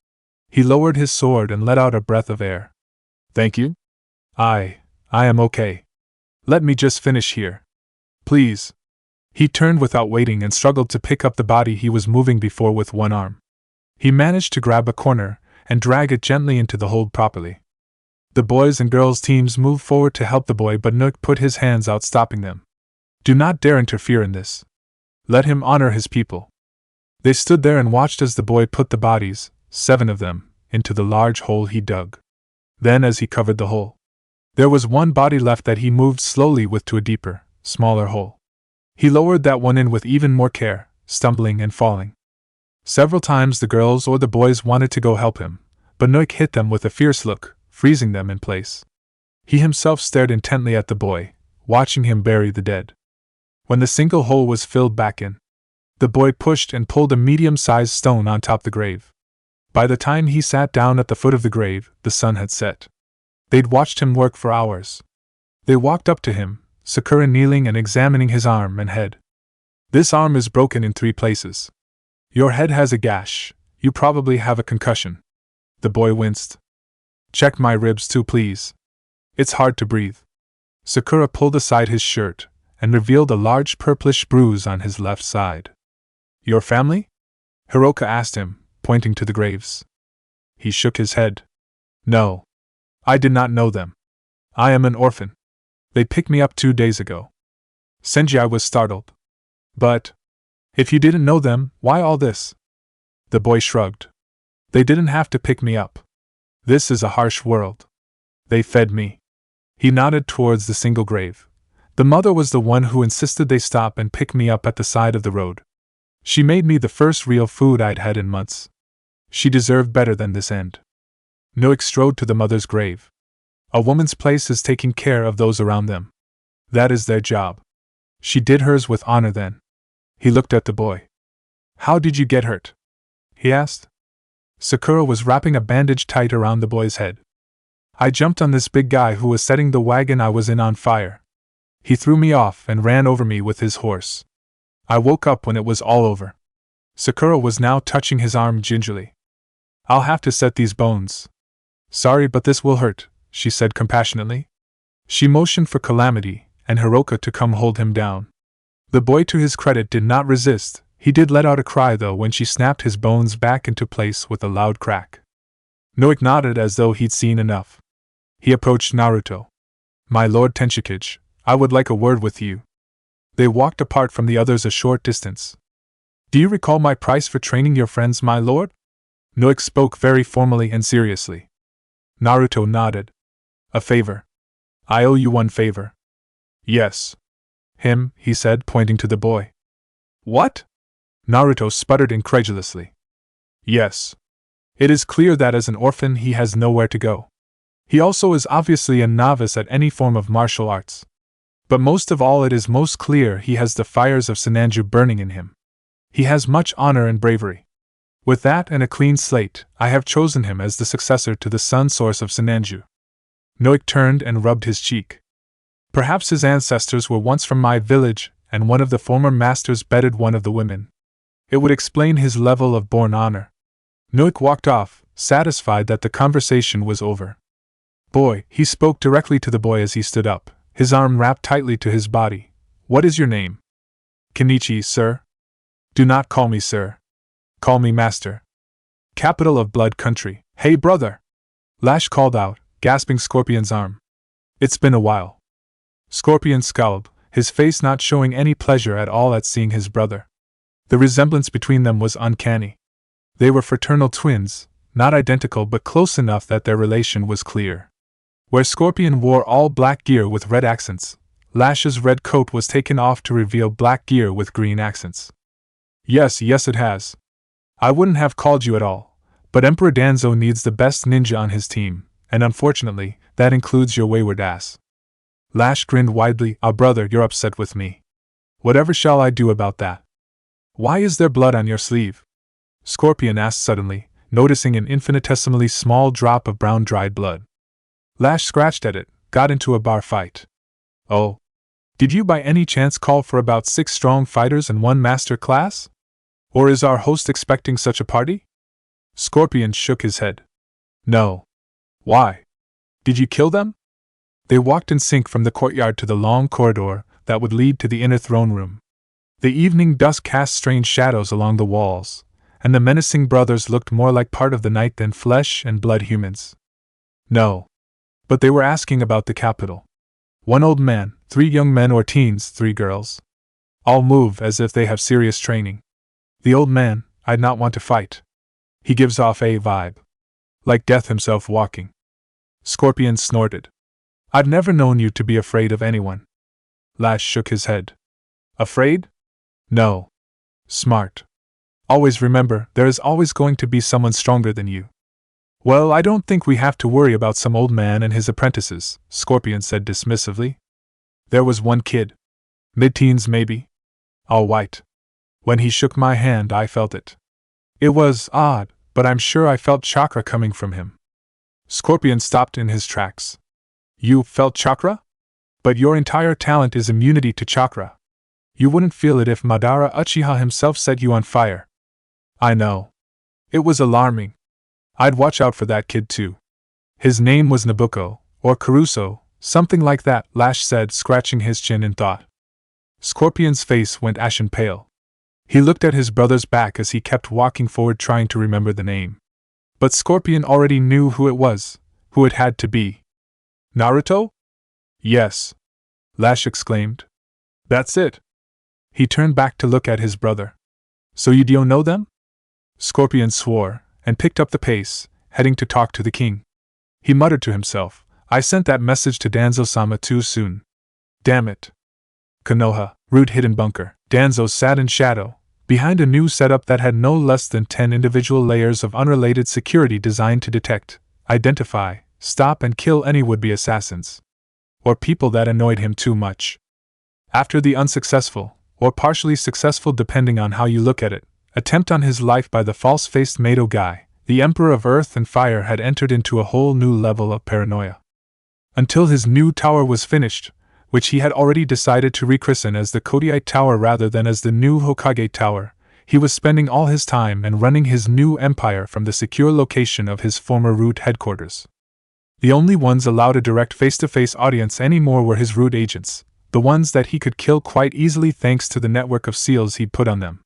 He lowered his sword and let out a breath of air. "Thank you. I am okay. Let me just finish here. Please." He turned without waiting and struggled to pick up the body he was moving before with one arm. He managed to grab a corner and drag it gently into the hold properly. The boys and girls teams moved forward to help the boy, but Nook put his hands out, stopping them. "Do not dare interfere in this. Let him honor his people." They stood there and watched as the boy put the bodies, 7 of them, into the large hole he dug. Then, as he covered the hole, there was one body left that he moved slowly with to a deeper, smaller hole. He lowered that one in with even more care, stumbling and falling. Several times the girls or the boys wanted to go help him, but Noik hit them with a fierce look, freezing them in place. He himself stared intently at the boy, watching him bury the dead. When the single hole was filled back in, the boy pushed and pulled a medium-sized stone on top the grave. By the time he sat down at the foot of the grave, the sun had set. They'd watched him work for hours. They walked up to him, Sakura kneeling and examining his arm and head. "This arm is broken in 3 places. Your head has a gash. You probably have a concussion." The boy winced. "Check my ribs too, please. It's hard to breathe." Sakura pulled aside his shirt and revealed a large purplish bruise on his left side. "Your family?" Hiroka asked him, pointing to the graves. He shook his head. "No. I did not know them. I am an orphan. They picked me up 2 days ago." Senji was startled. "But if you didn't know them, why all this?" The boy shrugged. "They didn't have to pick me up. This is a harsh world. They fed me." He nodded towards the single grave. "The mother was the one who insisted they stop and pick me up at the side of the road. She made me the first real food I'd had in months. She deserved better than this end." Noik strode to the mother's grave. "A woman's place is taking care of those around them. That is their job. She did hers with honor then. He looked at the boy. How did you get hurt? He asked. Sakura was wrapping a bandage tight around the boy's head. I jumped on this big guy who was setting the wagon I was in on fire. He threw me off and ran over me with his horse. I woke up when it was all over. Sakura was now touching his arm gingerly. I'll have to set these bones. Sorry, but this will hurt, she said compassionately. She motioned for Calamity and Hiroka to come hold him down. The boy, to his credit, did not resist. He did let out a cry though when she snapped his bones back into place with a loud crack. Noik nodded as though he'd seen enough. He approached Naruto. My Lord Tenshinkichi, I would like a word with you. They walked apart from the others a short distance. Do you recall my price for training your friends, my lord? Noik spoke very formally and seriously. Naruto nodded. A favor. I owe you one favor. Yes. Him, he said, pointing to the boy. What? Naruto sputtered incredulously. Yes. It is clear that as an orphan he has nowhere to go. He also is obviously a novice at any form of martial arts. But most of all, it is most clear he has the fires of Senanju burning in him. He has much honor and bravery. With that and a clean slate, I have chosen him as the successor to the sun source of Senanju. Noik turned and rubbed his cheek. Perhaps his ancestors were once from my village, and one of the former masters bedded one of the women. It would explain his level of born honor. Noik walked off, satisfied that the conversation was over. Boy, he spoke directly to the boy as he stood up, his arm wrapped tightly to his body. What is your name? Kenichi, sir. Do not call me sir. Call me master. Capital of Blood Country. Hey brother! Lash called out, grasping Scorpion's arm. It's been a while. Scorpion scowled, his face not showing any pleasure at all at seeing his brother. The resemblance between them was uncanny. They were fraternal twins, not identical but close enough that their relation was clear. Where Scorpion wore all black gear with red accents, Lash's red coat was taken off to reveal black gear with green accents. Yes, it has. I wouldn't have called you at all, but Emperor Danzo needs the best ninja on his team, and unfortunately, that includes your wayward ass. Lash grinned widely. Ah, brother, you're upset with me. Whatever shall I do about that? Why is there blood on your sleeve? Scorpion asked suddenly, noticing an infinitesimally small drop of brown dried blood. Lash scratched at it, got into a bar fight. Oh. Did you by any chance call for about 6 strong fighters and 1 master class? Or is our host expecting such a party? Scorpion shook his head. No. Why? Did you kill them? They walked in sync from the courtyard to the long corridor that would lead to the inner throne room. The evening dusk cast strange shadows along the walls, and the menacing brothers looked more like part of the night than flesh and blood humans. No. But they were asking about the capital. 1 old man, 3 young men or teens, 3 girls. All move as if they have serious training. The old man, I'd not want to fight. He gives off a vibe. Like death himself walking. Scorpion snorted. I've never known you to be afraid of anyone. Lash shook his head. Afraid? No. Smart. Always remember, there is always going to be someone stronger than you. Well, I don't think we have to worry about some old man and his apprentices, Scorpion said dismissively. There was 1 kid. Mid-teens maybe. All white. When he shook my hand I felt it. It was odd, but I'm sure I felt chakra coming from him. Scorpion stopped in his tracks. You felt chakra? But your entire talent is immunity to chakra. You wouldn't feel it if Madara Uchiha himself set you on fire. I know. It was alarming. I'd watch out for that kid too. His name was Nabucco, or Caruso, something like that, Lash said, scratching his chin in thought. Scorpion's face went ashen pale. He looked at his brother's back as he kept walking forward trying to remember the name. But Scorpion already knew who it was, who it had to be. Naruto? Yes. Lash exclaimed. That's it. He turned back to look at his brother. So you don't know them? Scorpion swore, and picked up the pace, heading to talk to the king. He muttered to himself, I sent that message to Danzo-sama too soon. Damn it. Konoha, root hidden bunker. Danzo sat in shadow, behind a new setup that had no less than 10 individual layers of unrelated security designed to detect, identify, stop and kill any would-be assassins. Or people that annoyed him too much. After the unsuccessful, or partially successful depending on how you look at it, attempt on his life by the false-faced Mado guy, the Emperor of Earth and Fire had entered into a whole new level of paranoia. Until his new tower was finished, which he had already decided to rechristen as the Kodiite Tower rather than as the new Hokage Tower, he was spending all his time and running his new empire from the secure location of his former root headquarters. The only ones allowed a direct face-to-face audience anymore were his root agents, the ones that he could kill quite easily thanks to the network of seals he'd put on them.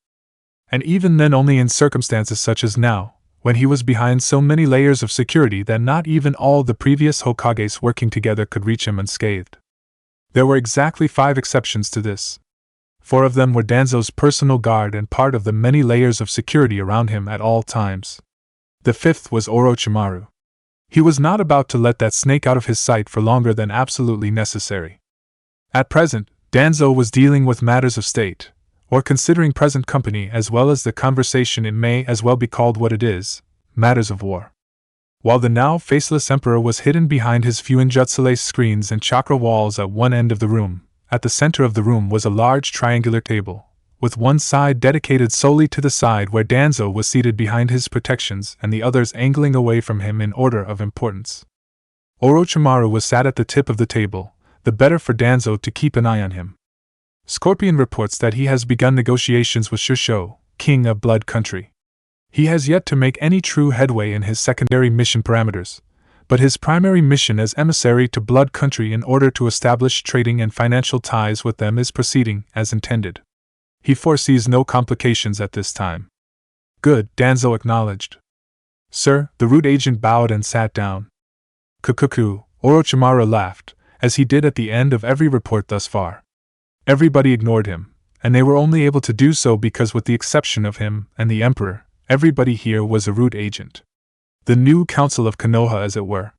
And even then only in circumstances such as now, when he was behind so many layers of security that not even all the previous Hokages working together could reach him unscathed. There were exactly 5 exceptions to this. 4 of them were Danzo's personal guard and part of the many layers of security around him at all times. The 5th was Orochimaru. He was not about to let that snake out of his sight for longer than absolutely necessary. At present, Danzo was dealing with matters of state, or considering present company as well as the conversation it may as well be called what it is, matters of war. While the now faceless emperor was hidden behind his Fuinjutsu screens and chakra walls at one end of the room, at the center of the room was a large triangular table, with one side dedicated solely to the side where Danzo was seated behind his protections and the others angling away from him in order of importance. Orochimaru was sat at the tip of the table, the better for Danzo to keep an eye on him. Scorpion reports that he has begun negotiations with Shusho, king of Blood Country. He has yet to make any true headway in his secondary mission parameters, but his primary mission as emissary to Blood Country in order to establish trading and financial ties with them is proceeding as intended. He foresees no complications at this time. Good, Danzo acknowledged. Sir, the root agent bowed and sat down. Kukuku, Orochimaru laughed, as he did at the end of every report thus far. Everybody ignored him, and they were only able to do so because with the exception of him and the Emperor, everybody here was a root agent. The new Council of Konoha, as it were.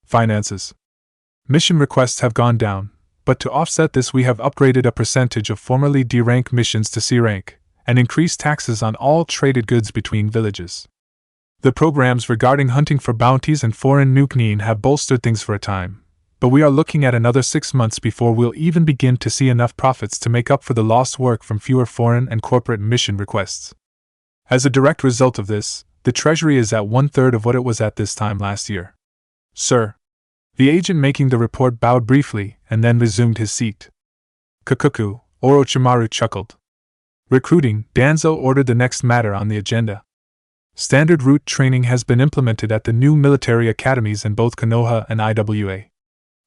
Finances. Mission requests have gone down, but to offset this we have upgraded a percentage of formerly D-rank missions to C-rank, and increased taxes on all traded goods between villages. The programs regarding hunting for bounties and foreign nuke have bolstered things for a time, but we are looking at another 6 months before we'll even begin to see enough profits to make up for the lost work from fewer foreign and corporate mission requests. As a direct result of this, the treasury is at 1/3 of what it was at this time last year. Sir. The agent making the report bowed briefly and then resumed his seat. Kukuku, Orochimaru chuckled. Recruiting, Danzo ordered the next matter on the agenda. Standard route training has been implemented at the new military academies in both Konoha and IWA.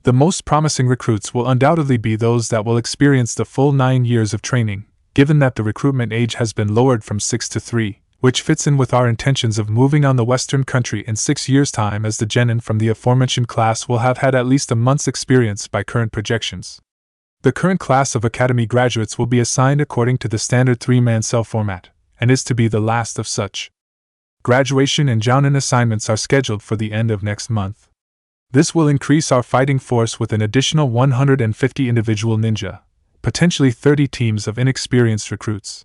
The most promising recruits will undoubtedly be those that will experience the full 9 years of training, given that the recruitment age has been lowered from 6 to 3, which fits in with our intentions of moving on the Western country in 6 years' time, as the genin from the aforementioned class will have had at least a month's experience by current projections. The current class of Academy graduates will be assigned according to the standard 3-man cell format, and is to be the last of such. Graduation and jounin assignments are scheduled for the end of next month. This will increase our fighting force with an additional 150 individual ninja, potentially 30 teams of inexperienced recruits.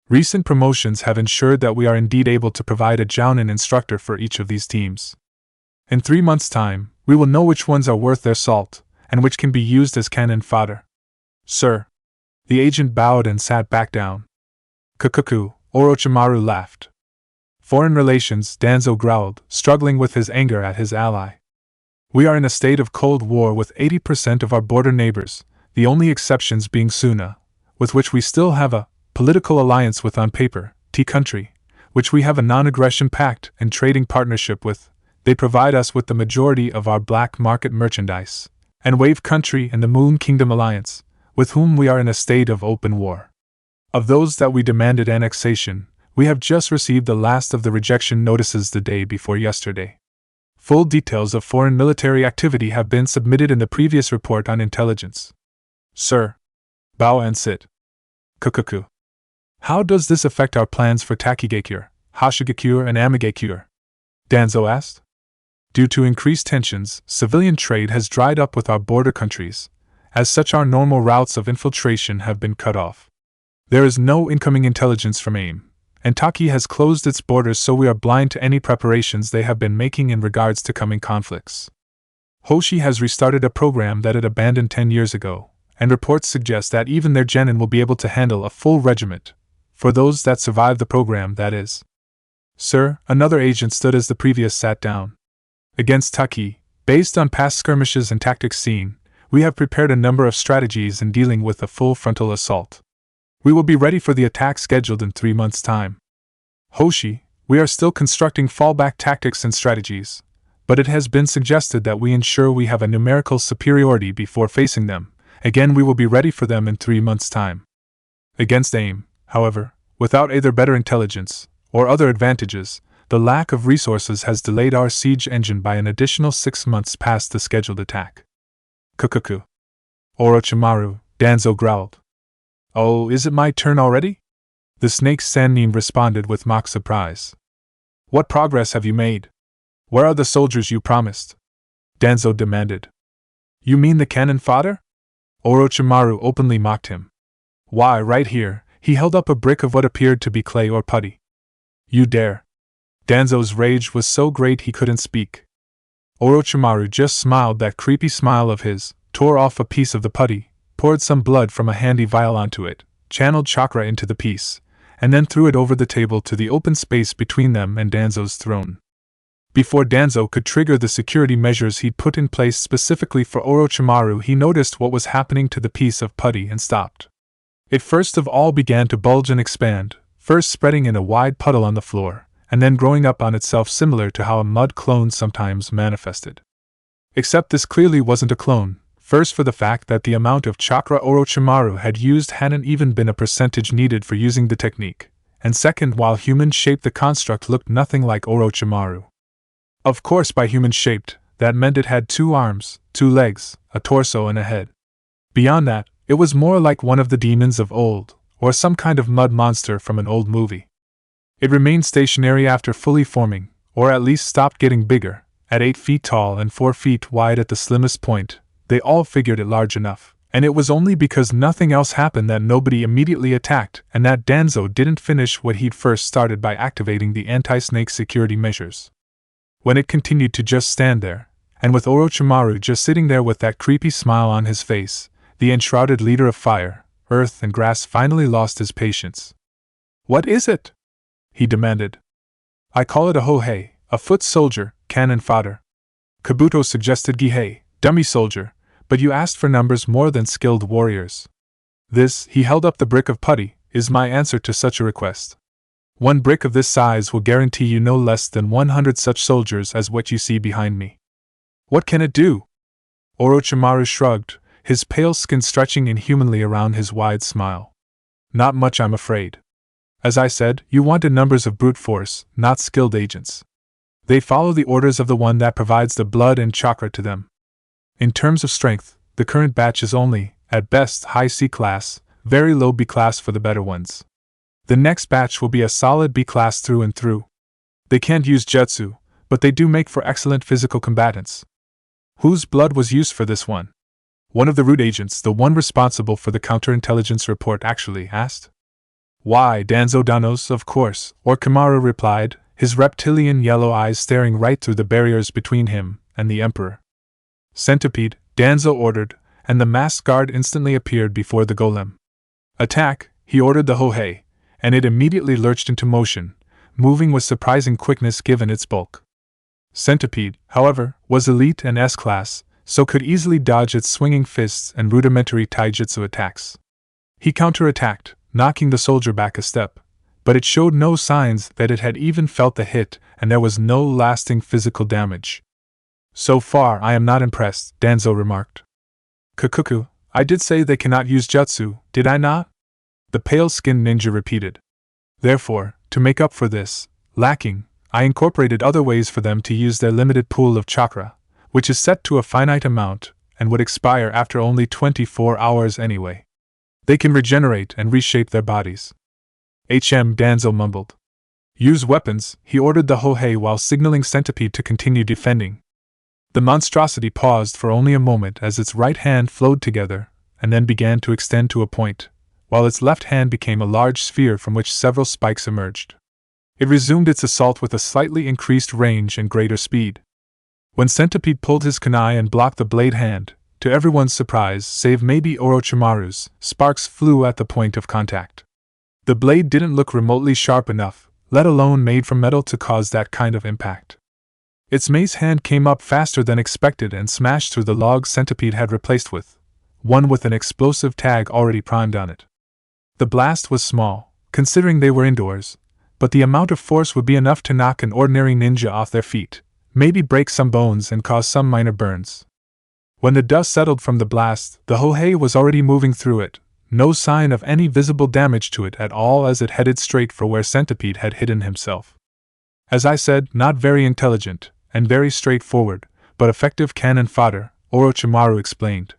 Recent promotions have ensured that we are indeed able to provide a jounin instructor for each of these teams. In 3 months' time, we will know which ones are worth their salt, and which can be used as cannon fodder. Sir. The agent bowed and sat back down. Kukuku, Orochimaru laughed. Foreign relations, Danzo growled, struggling with his anger at his ally. We are in a state of Cold War with 80% of our border neighbors, the only exceptions being Suna, with which we still have a political alliance with on paper, T-Country, which we have a non-aggression pact and trading partnership with. They provide us with the majority of our black market merchandise, and Wave Country and the Moon Kingdom Alliance, with whom we are in a state of open war. Of those that we demanded annexation, we have just received the last of the rejection notices the day before yesterday. Full details of foreign military activity have been submitted in the previous report on intelligence. Sir. Bow and sit. Kukuku. How does this affect our plans for Takigakure, Hashigakure and Amigakure? Danzo asked. Due to increased tensions, civilian trade has dried up with our border countries. As such, our normal routes of infiltration have been cut off. There is no incoming intelligence from AIM, and Taki has closed its borders, so we are blind to any preparations they have been making in regards to coming conflicts. Hoshi has restarted a program that it abandoned 10 years ago, and reports suggest that even their genin will be able to handle a full regiment. For those that survive the program, that is. Sir, another agent stood as the previous sat down. Against Taki, based on past skirmishes and tactics seen, we have prepared a number of strategies in dealing with a full frontal assault. We will be ready for the attack scheduled in 3 months' time. Hoshi, we are still constructing fallback tactics and strategies, but it has been suggested that we ensure we have a numerical superiority before facing them. Again, we will be ready for them in 3 months' time. Against AIM, however, without either better intelligence or other advantages, the lack of resources has delayed our siege engine by an additional 6 months past the scheduled attack. Kukuku. Orochimaru, Danzo growled. Oh, is it my turn already? The snake Sannin responded with mock surprise. What progress have you made? Where are the soldiers you promised? Danzo demanded. You mean the cannon fodder? Orochimaru openly mocked him. Why, right here, he held up a brick of what appeared to be clay or putty. You dare. Danzo's rage was so great he couldn't speak. Orochimaru just smiled that creepy smile of his, tore off a piece of the putty, poured some blood from a handy vial onto it, channeled chakra into the piece, and then threw it over the table to the open space between them and Danzo's throne. Before Danzo could trigger the security measures he'd put in place specifically for Orochimaru, he noticed what was happening to the piece of putty and stopped. It first of all began to bulge and expand, first spreading in a wide puddle on the floor, and then growing up on itself similar to how a mud clone sometimes manifested. Except this clearly wasn't a clone, first for the fact that the amount of chakra Orochimaru had used hadn't even been a percentage needed for using the technique, and second, while human-shaped, the construct looked nothing like Orochimaru. Of course, by human-shaped, that meant it had 2 arms, 2 legs, a torso and a head. Beyond that, it was more like one of the demons of old, or some kind of mud monster from an old movie. It remained stationary after fully forming, or at least stopped getting bigger, at 8 feet tall and 4 feet wide at the slimmest point. They all figured it large enough, and it was only because nothing else happened that nobody immediately attacked, and that Danzo didn't finish what he'd first started by activating the anti-snake security measures. When it continued to just stand there, and with Orochimaru just sitting there with that creepy smile on his face, the enshrouded leader of fire, earth and grass finally lost his patience. What is it? He demanded. I call it a Hohei, a foot soldier, cannon fodder. Kabuto suggested Gihei, dummy soldier, but you asked for numbers more than skilled warriors. This, he held up the brick of putty, is my answer to such a request. 1 brick of this size will guarantee you no less than 100 such soldiers as what you see behind me. What can it do? Orochimaru shrugged, his pale skin stretching inhumanly around his wide smile. Not much, I'm afraid. As I said, you wanted numbers of brute force, not skilled agents. They follow the orders of the one that provides the blood and chakra to them. In terms of strength, the current batch is only, at best, high C class, very low B class for the better ones. The next batch will be a solid B class through and through. They can't use jutsu, but they do make for excellent physical combatants. Whose blood was used for this one? One of the root agents, the one responsible for the counterintelligence report, actually asked. Why, Danzo Danos, of course, Orochimaru replied, his reptilian yellow eyes staring right through the barriers between him and the Emperor. Centipede, Danzo ordered, and the masked guard instantly appeared before the golem. Attack, he ordered the Hohei, and it immediately lurched into motion, moving with surprising quickness given its bulk. Centipede, however, was elite and S-class, so could easily dodge its swinging fists and rudimentary taijutsu attacks. He counterattacked, knocking the soldier back a step, but it showed no signs that it had even felt the hit, and there was no lasting physical damage. So far I am not impressed, Danzo remarked. Kukuku, I did say they cannot use jutsu, did I not? The pale-skinned ninja repeated. Therefore, to make up for this lacking, I incorporated other ways for them to use their limited pool of chakra, which is set to a finite amount and would expire after only 24 hours anyway. They can regenerate and reshape their bodies. Danzo mumbled. Use weapons, he ordered the Hohei while signaling Centipede to continue defending. The monstrosity paused for only a moment as its right hand flowed together, and then began to extend to a point, while its left hand became a large sphere from which several spikes emerged. It resumed its assault with a slightly increased range and greater speed. When Centipede pulled his kunai and blocked the blade hand, To everyone's surprise, save maybe Orochimaru's, sparks flew at the point of contact. The blade didn't look remotely sharp enough, let alone made from metal to cause that kind of impact. Its mace hand came up faster than expected and smashed through the log Centipede had replaced with, one with an explosive tag already primed on it. The blast was small, considering they were indoors, but the amount of force would be enough to knock an ordinary ninja off their feet, maybe break some bones and cause some minor burns. When the dust settled from the blast, the Hohei was already moving through it, no sign of any visible damage to it at all as it headed straight for where Centipede had hidden himself. As I said, not very intelligent, and very straightforward, but effective cannon fodder, Orochimaru explained.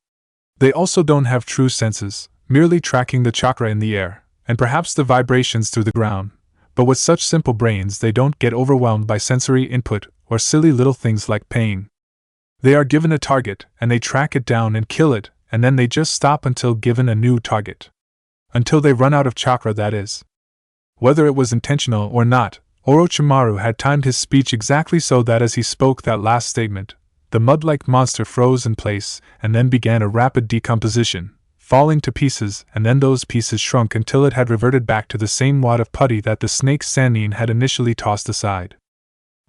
They also don't have true senses, merely tracking the chakra in the air, and perhaps the vibrations through the ground, but with such simple brains they don't get overwhelmed by sensory input or silly little things like pain. They are given a target, and they track it down and kill it, and then they just stop until given a new target. Until they run out of chakra, that is. Whether it was intentional or not, Orochimaru had timed his speech exactly so that as he spoke that last statement, the mud-like monster froze in place and then began a rapid decomposition, falling to pieces, and then those pieces shrunk until it had reverted back to the same wad of putty that the snake Sannin had initially tossed aside.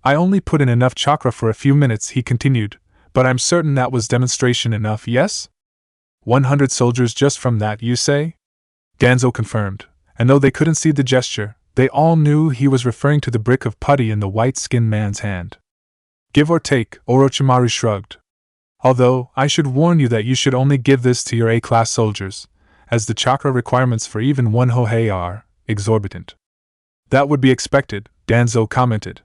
I only put in enough chakra for a few minutes, he continued, but I'm certain that was demonstration enough, yes? 100 soldiers just from that, you say? Danzo confirmed, and though they couldn't see the gesture, they all knew he was referring to the brick of putty in the white-skinned man's hand. Give or take, Orochimaru shrugged. Although, I should warn you that you should only give this to your A-class soldiers, as the chakra requirements for even one Hohei are exorbitant. That would be expected, Danzo commented.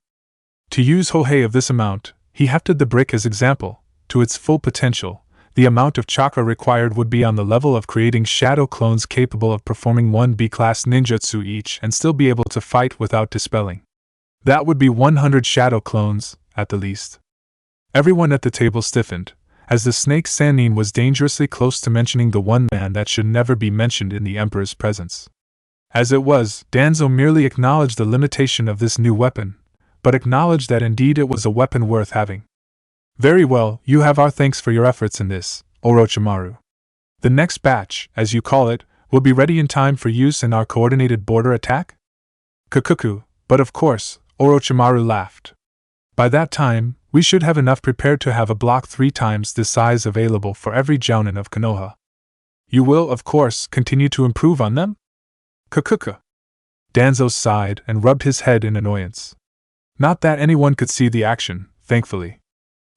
To use Hohei of this amount, he hefted the brick as example. To its full potential, the amount of chakra required would be on the level of creating shadow clones capable of performing one B-class ninjutsu each and still be able to fight without dispelling. That would be 100 shadow clones, at the least. Everyone at the table stiffened, as the snake Sannin was dangerously close to mentioning the one man that should never be mentioned in the Emperor's presence. As it was, Danzo merely acknowledged the limitation of this new weapon, but acknowledged that indeed it was a weapon worth having. Very well, you have our thanks for your efforts in this, Orochimaru. The next batch, as you call it, will be ready in time for use in our coordinated border attack? Kukuku, but of course, Orochimaru laughed. By that time, we should have enough prepared to have a block 3 times this size available for every jounin of Konoha. You will, of course, continue to improve on them? Kukuku. Danzo sighed and rubbed his head in annoyance. Not that anyone could see the action, thankfully.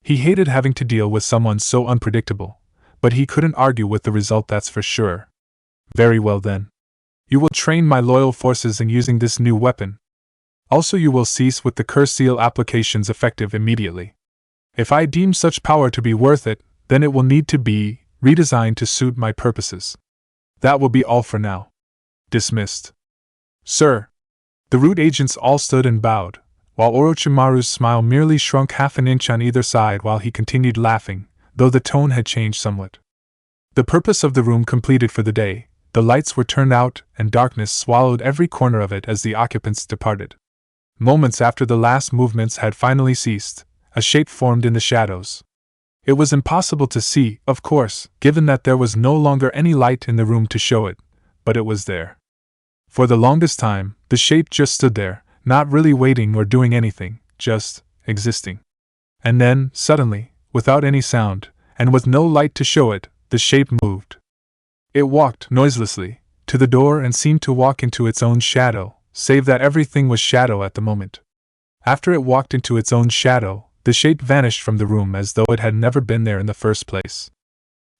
He hated having to deal with someone so unpredictable, but he couldn't argue with the result, that's for sure. Very well then. You will train my loyal forces in using this new weapon. Also, you will cease with the curse seal applications effective immediately. If I deem such power to be worth it, then it will need to be redesigned to suit my purposes. That will be all for now. Dismissed. Sir. The root agents all stood and bowed, while Orochimaru's smile merely shrunk half an inch on either side while he continued laughing, though the tone had changed somewhat. The purpose of the room completed for the day, the lights were turned out and darkness swallowed every corner of it as the occupants departed. Moments after the last movements had finally ceased, a shape formed in the shadows. It was impossible to see, of course, given that there was no longer any light in the room to show it, but it was there. For the longest time, the shape just stood there, not really waiting or doing anything, just existing. And then, suddenly, without any sound, and with no light to show it, the shape moved. It walked, noiselessly, to the door and seemed to walk into its own shadow, save that everything was shadow at the moment. After it walked into its own shadow, the shape vanished from the room as though it had never been there in the first place.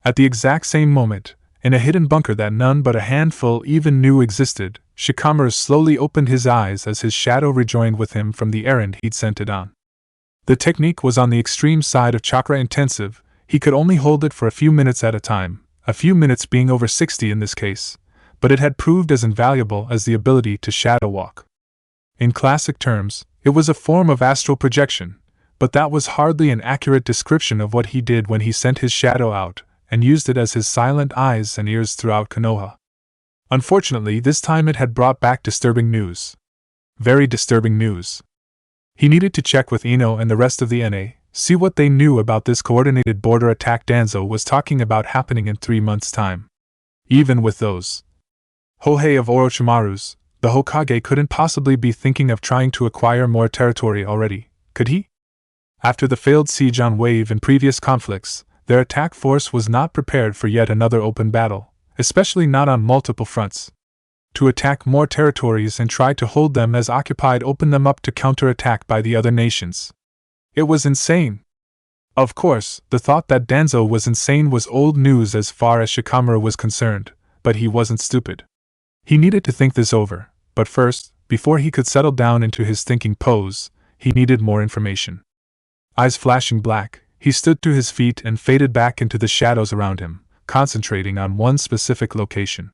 At the exact same moment, in a hidden bunker that none but a handful even knew existed, Shikamaru slowly opened his eyes as his shadow rejoined with him from the errand he'd sent it on. The technique was on the extreme side of chakra intensive, he could only hold it for a few minutes at a time, a few minutes being over 60 in this case, but it had proved as invaluable as the ability to shadow walk. In classic terms, it was a form of astral projection, but that was hardly an accurate description of what he did when he sent his shadow out, and used it as his silent eyes and ears throughout Konoha. Unfortunately, this time it had brought back disturbing news. Very disturbing news. He needed to check with Ino and the rest of the NA, See what they knew about this coordinated border attack Danzo was talking about happening in 3 months' time. Even with those Hohei of Orochimaru's, the Hokage couldn't possibly be thinking of trying to acquire more territory already, could he? After the failed siege on Wave in previous conflicts, their attack force was not prepared for yet another open battle, especially not on multiple fronts. To attack more territories and try to hold them as occupied opened them up to counterattack by the other nations. It was insane. Of course, the thought that Danzo was insane was old news as far as Shikamaru was concerned, but he wasn't stupid. He needed to think this over, but first, before he could settle down into his thinking pose, he needed more information. Eyes flashing black, he stood to his feet and faded back into the shadows around him, concentrating on one specific location.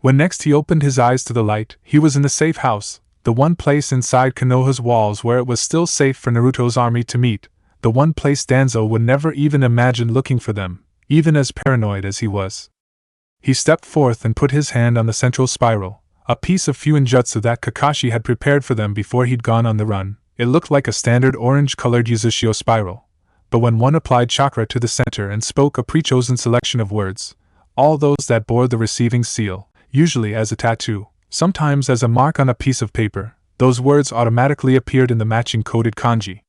When next he opened his eyes to the light, he was in the safe house, the one place inside Konoha's walls where it was still safe for Naruto's army to meet, the one place Danzo would never even imagine looking for them, even as paranoid as he was. He stepped forth and put his hand on the central spiral, a piece of Fuinjutsu that Kakashi had prepared for them before he'd gone on the run. It looked like a standard orange-colored Yuzushio spiral, but when one applied chakra to the center and spoke a pre-chosen selection of words, all those that bore the receiving seal, usually as a tattoo, sometimes as a mark on a piece of paper, those words automatically appeared in the matching coded kanji.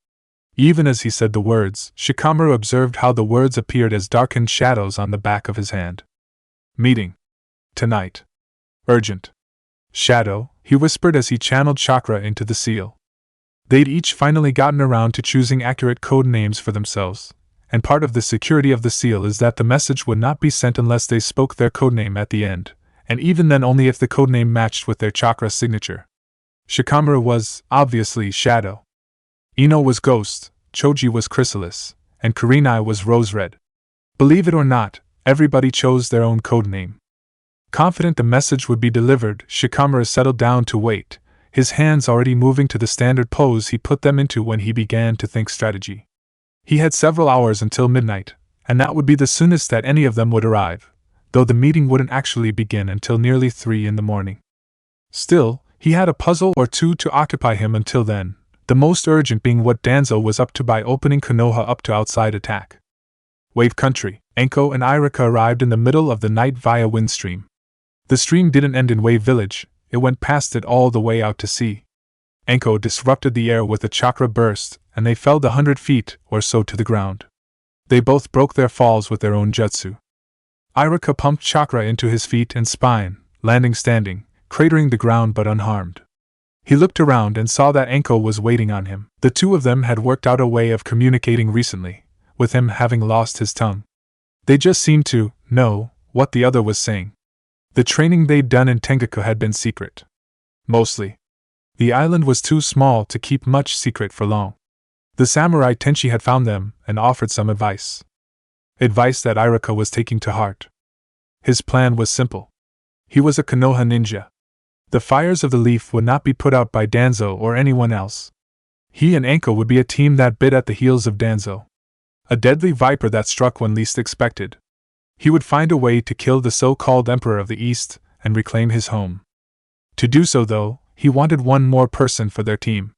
Even as he said the words, Shikamaru observed how the words appeared as darkened shadows on the back of his hand. Meeting. Tonight. Urgent. Shadow, he whispered as he channeled chakra into the seal. They'd each finally gotten around to choosing accurate code names for themselves, and part of the security of the seal is that the message would not be sent unless they spoke their codename at the end, and even then only if the codename matched with their chakra signature. Shikamaru was, obviously, Shadow. Ino was Ghost, Choji was Chrysalis, and Kurenai was Rose Red. Believe it or not, everybody chose their own codename. Confident the message would be delivered, Shikamaru settled down to wait, his hands already moving to the standard pose he put them into when he began to think strategy. He had several hours until midnight, and that would be the soonest that any of them would arrive, though the meeting wouldn't actually begin until nearly 3 in the morning. Still, he had a puzzle or two to occupy him until then, the most urgent being what Danzo was up to by opening Konoha up to outside attack. Wave Country, Enko and Irika arrived in the middle of the night via Windstream. The stream didn't end in Wave Village, it went past it all the way out to sea. Enko disrupted the air with a chakra burst, and they fell 100 feet or so to the ground. They both broke their falls with their own jutsu. Irika pumped chakra into his feet and spine, landing standing, cratering the ground but unharmed. He looked around and saw that Enko was waiting on him. The two of them had worked out a way of communicating recently, with him having lost his tongue. They just seemed to know what the other was saying. The training they'd done in Tengaku had been secret. Mostly. The island was too small to keep much secret for long. The samurai Tenchi had found them and offered some advice. Advice that Irika was taking to heart. His plan was simple. He was a Konoha ninja. The fires of the leaf would not be put out by Danzo or anyone else. He and Enko would be a team that bit at the heels of Danzo. A deadly viper that struck when least expected. He would find a way to kill the so-called Emperor of the East and reclaim his home. To do so, though, he wanted one more person for their team.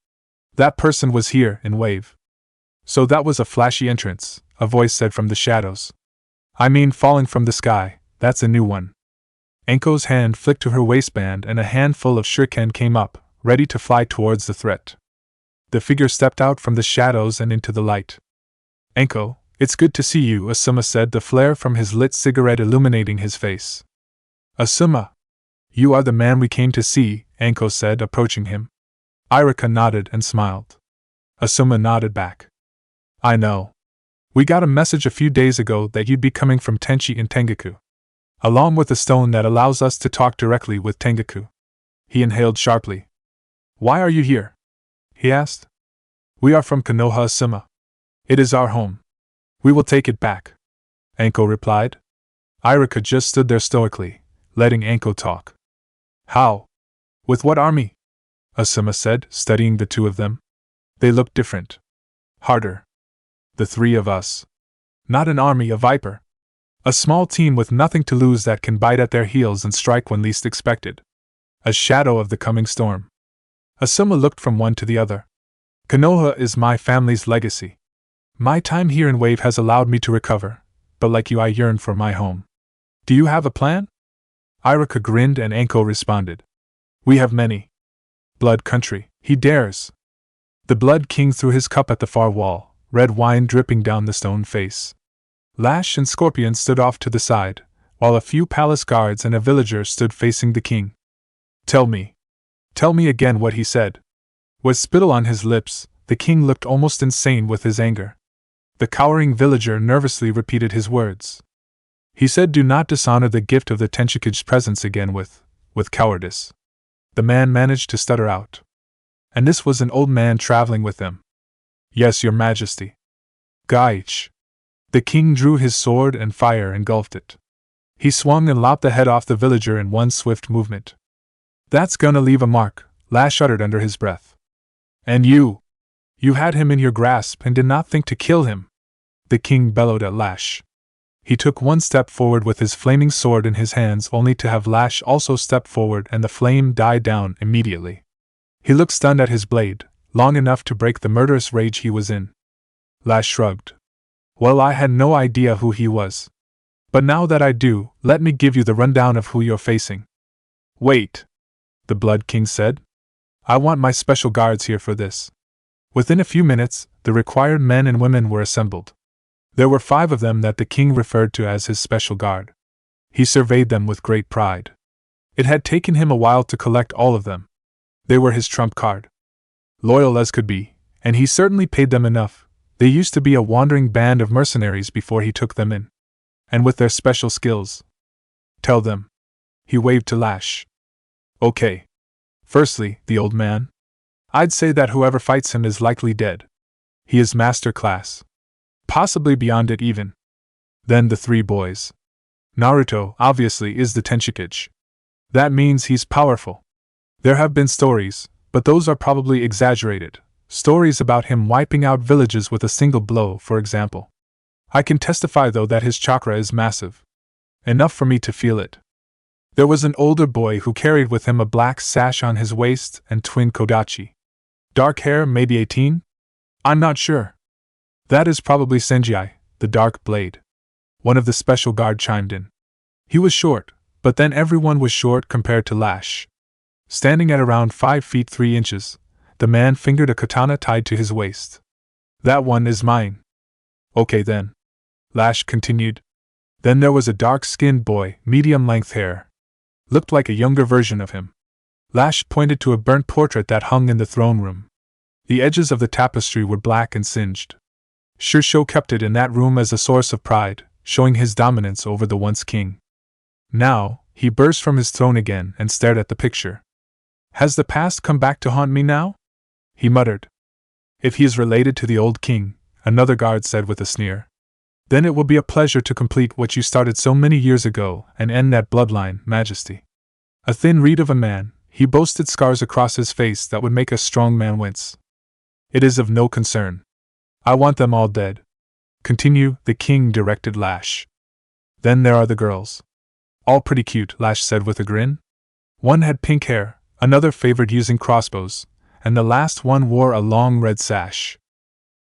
That person was here in Wave. So that was a flashy entrance, a voice said from the shadows. I mean, falling from the sky, that's a new one. Enko's hand flicked to her waistband and a handful of shuriken came up, ready to fly towards the threat. The figure stepped out from the shadows and into the light. Enko, it's good to see you, Asuma said, the flare from his lit cigarette illuminating his face. Asuma. You are the man we came to see, Enko said, approaching him. Irika nodded and smiled. Asuma nodded back. I know. We got a message a few days ago that you'd be coming from Tenchi in Tengaku. Along with a stone that allows us to talk directly with Tengaku. He inhaled sharply. Why are you here? He asked. We are from Konoha, Asuma. It is our home. We will take it back, Enko replied. Irika just stood there stoically, letting Enko talk. How? With what army? Asuma said, studying the two of them. They looked different. Harder. The three of us. Not an army, a viper. A small team with nothing to lose that can bite at their heels and strike when least expected. A shadow of the coming storm. Asuma looked from one to the other. Konoha is my family's legacy. My time here in Wave has allowed me to recover, but like you I yearn for my home. Do you have a plan? Iruka grinned and Anko responded. We have many. Blood country, he dares. The Blood King threw his cup at the far wall, red wine dripping down the stone face. Lash and Scorpion stood off to the side, while a few palace guards and a villager stood facing the king. Tell me again what he said. With spittle on his lips, the king looked almost insane with his anger. The cowering villager nervously repeated his words. He said, do not dishonor the gift of the Tenchikage's presence again with cowardice. The man managed to stutter out. And this was an old man traveling with them. Yes, your majesty. Gaich. The king drew his sword and fire engulfed it. He swung and lopped the head off the villager in one swift movement. That's gonna leave a mark, Lash uttered under his breath. And you had him in your grasp and did not think to kill him. The king bellowed at Lash. He took one step forward with his flaming sword in his hands only to have Lash also step forward and the flame die down immediately. He looked stunned at his blade, long enough to break the murderous rage he was in. Lash shrugged. Well, I had no idea who he was. But now that I do, let me give you the rundown of who you're facing. Wait, the Blood King said. I want my special guards here for this. Within a few minutes, the required men and women were assembled. There were 5 of them that the king referred to as his special guard. He surveyed them with great pride. It had taken him a while to collect all of them. They were his trump card. Loyal as could be, and he certainly paid them enough. They used to be a wandering band of mercenaries before he took them in. And with their special skills. Tell them. He waved to Lash. Okay. Firstly, the old man. I'd say that whoever fights him is likely dead. He is master class. Possibly beyond it even. Then the 3 boys. Naruto, obviously, is the Tenchikage. That means he's powerful. There have been stories, but those are probably exaggerated. Stories about him wiping out villages with a single blow, for example. I can testify though that his chakra is massive. Enough for me to feel it. There was an older boy who carried with him a black sash on his waist and twin kodachi. Dark hair, maybe 18? I'm not sure. That is probably Senjai, the Dark Blade. One of the special guard chimed in. He was short, but then everyone was short compared to Lash. Standing at around 5 feet 3 inches, the man fingered a katana tied to his waist. That one is mine. Okay then. Lash continued. Then there was a dark-skinned boy, medium-length hair. Looked like a younger version of him. Lash pointed to a burnt portrait that hung in the throne room. The edges of the tapestry were black and singed. Shursho kept it in that room as a source of pride, showing his dominance over the once king. Now, he burst from his throne again and stared at the picture. Has the past come back to haunt me now? He muttered. If he is related to the old king, another guard said with a sneer, then it will be a pleasure to complete what you started so many years ago and end that bloodline, Majesty. A thin reed of a man, he boasted scars across his face that would make a strong man wince. It is of no concern. I want them all dead. Continue, the king directed Lash. Then there are the girls. All pretty cute, Lash said with a grin. One had pink hair, another favored using crossbows, and the last one wore a long red sash.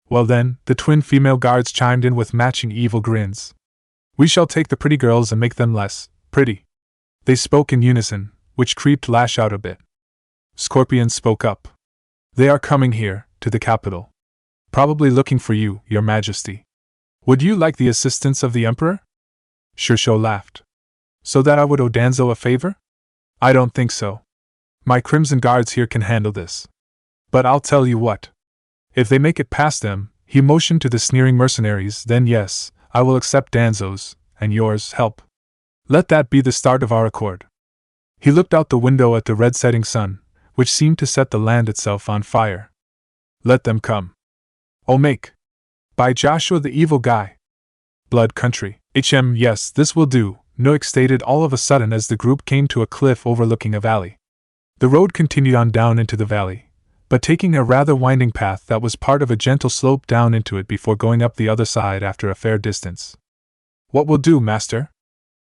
Well then, the twin female guards chimed in with matching evil grins. We shall take the pretty girls and make them less pretty. They spoke in unison, which creeped Lash out a bit. Scorpion spoke up. They are coming here, to the capital. Probably looking for you, your majesty. Would you like the assistance of the emperor? Shursho laughed. So that I would owe Danzo a favor? I don't think so. My crimson guards here can handle this. But I'll tell you what. If they make it past them, he motioned to the sneering mercenaries, then yes, I will accept Danzo's, and yours, help. Let that be the start of our accord. He looked out the window at the red setting sun, which seemed to set the land itself on fire. Let them come. Oh make. By Joshua the evil guy. Blood country. Yes, this will do, Noik stated all of a sudden as the group came to a cliff overlooking a valley. The road continued on down into the valley, but taking a rather winding path that was part of a gentle slope down into it before going up the other side after a fair distance. What will do, master?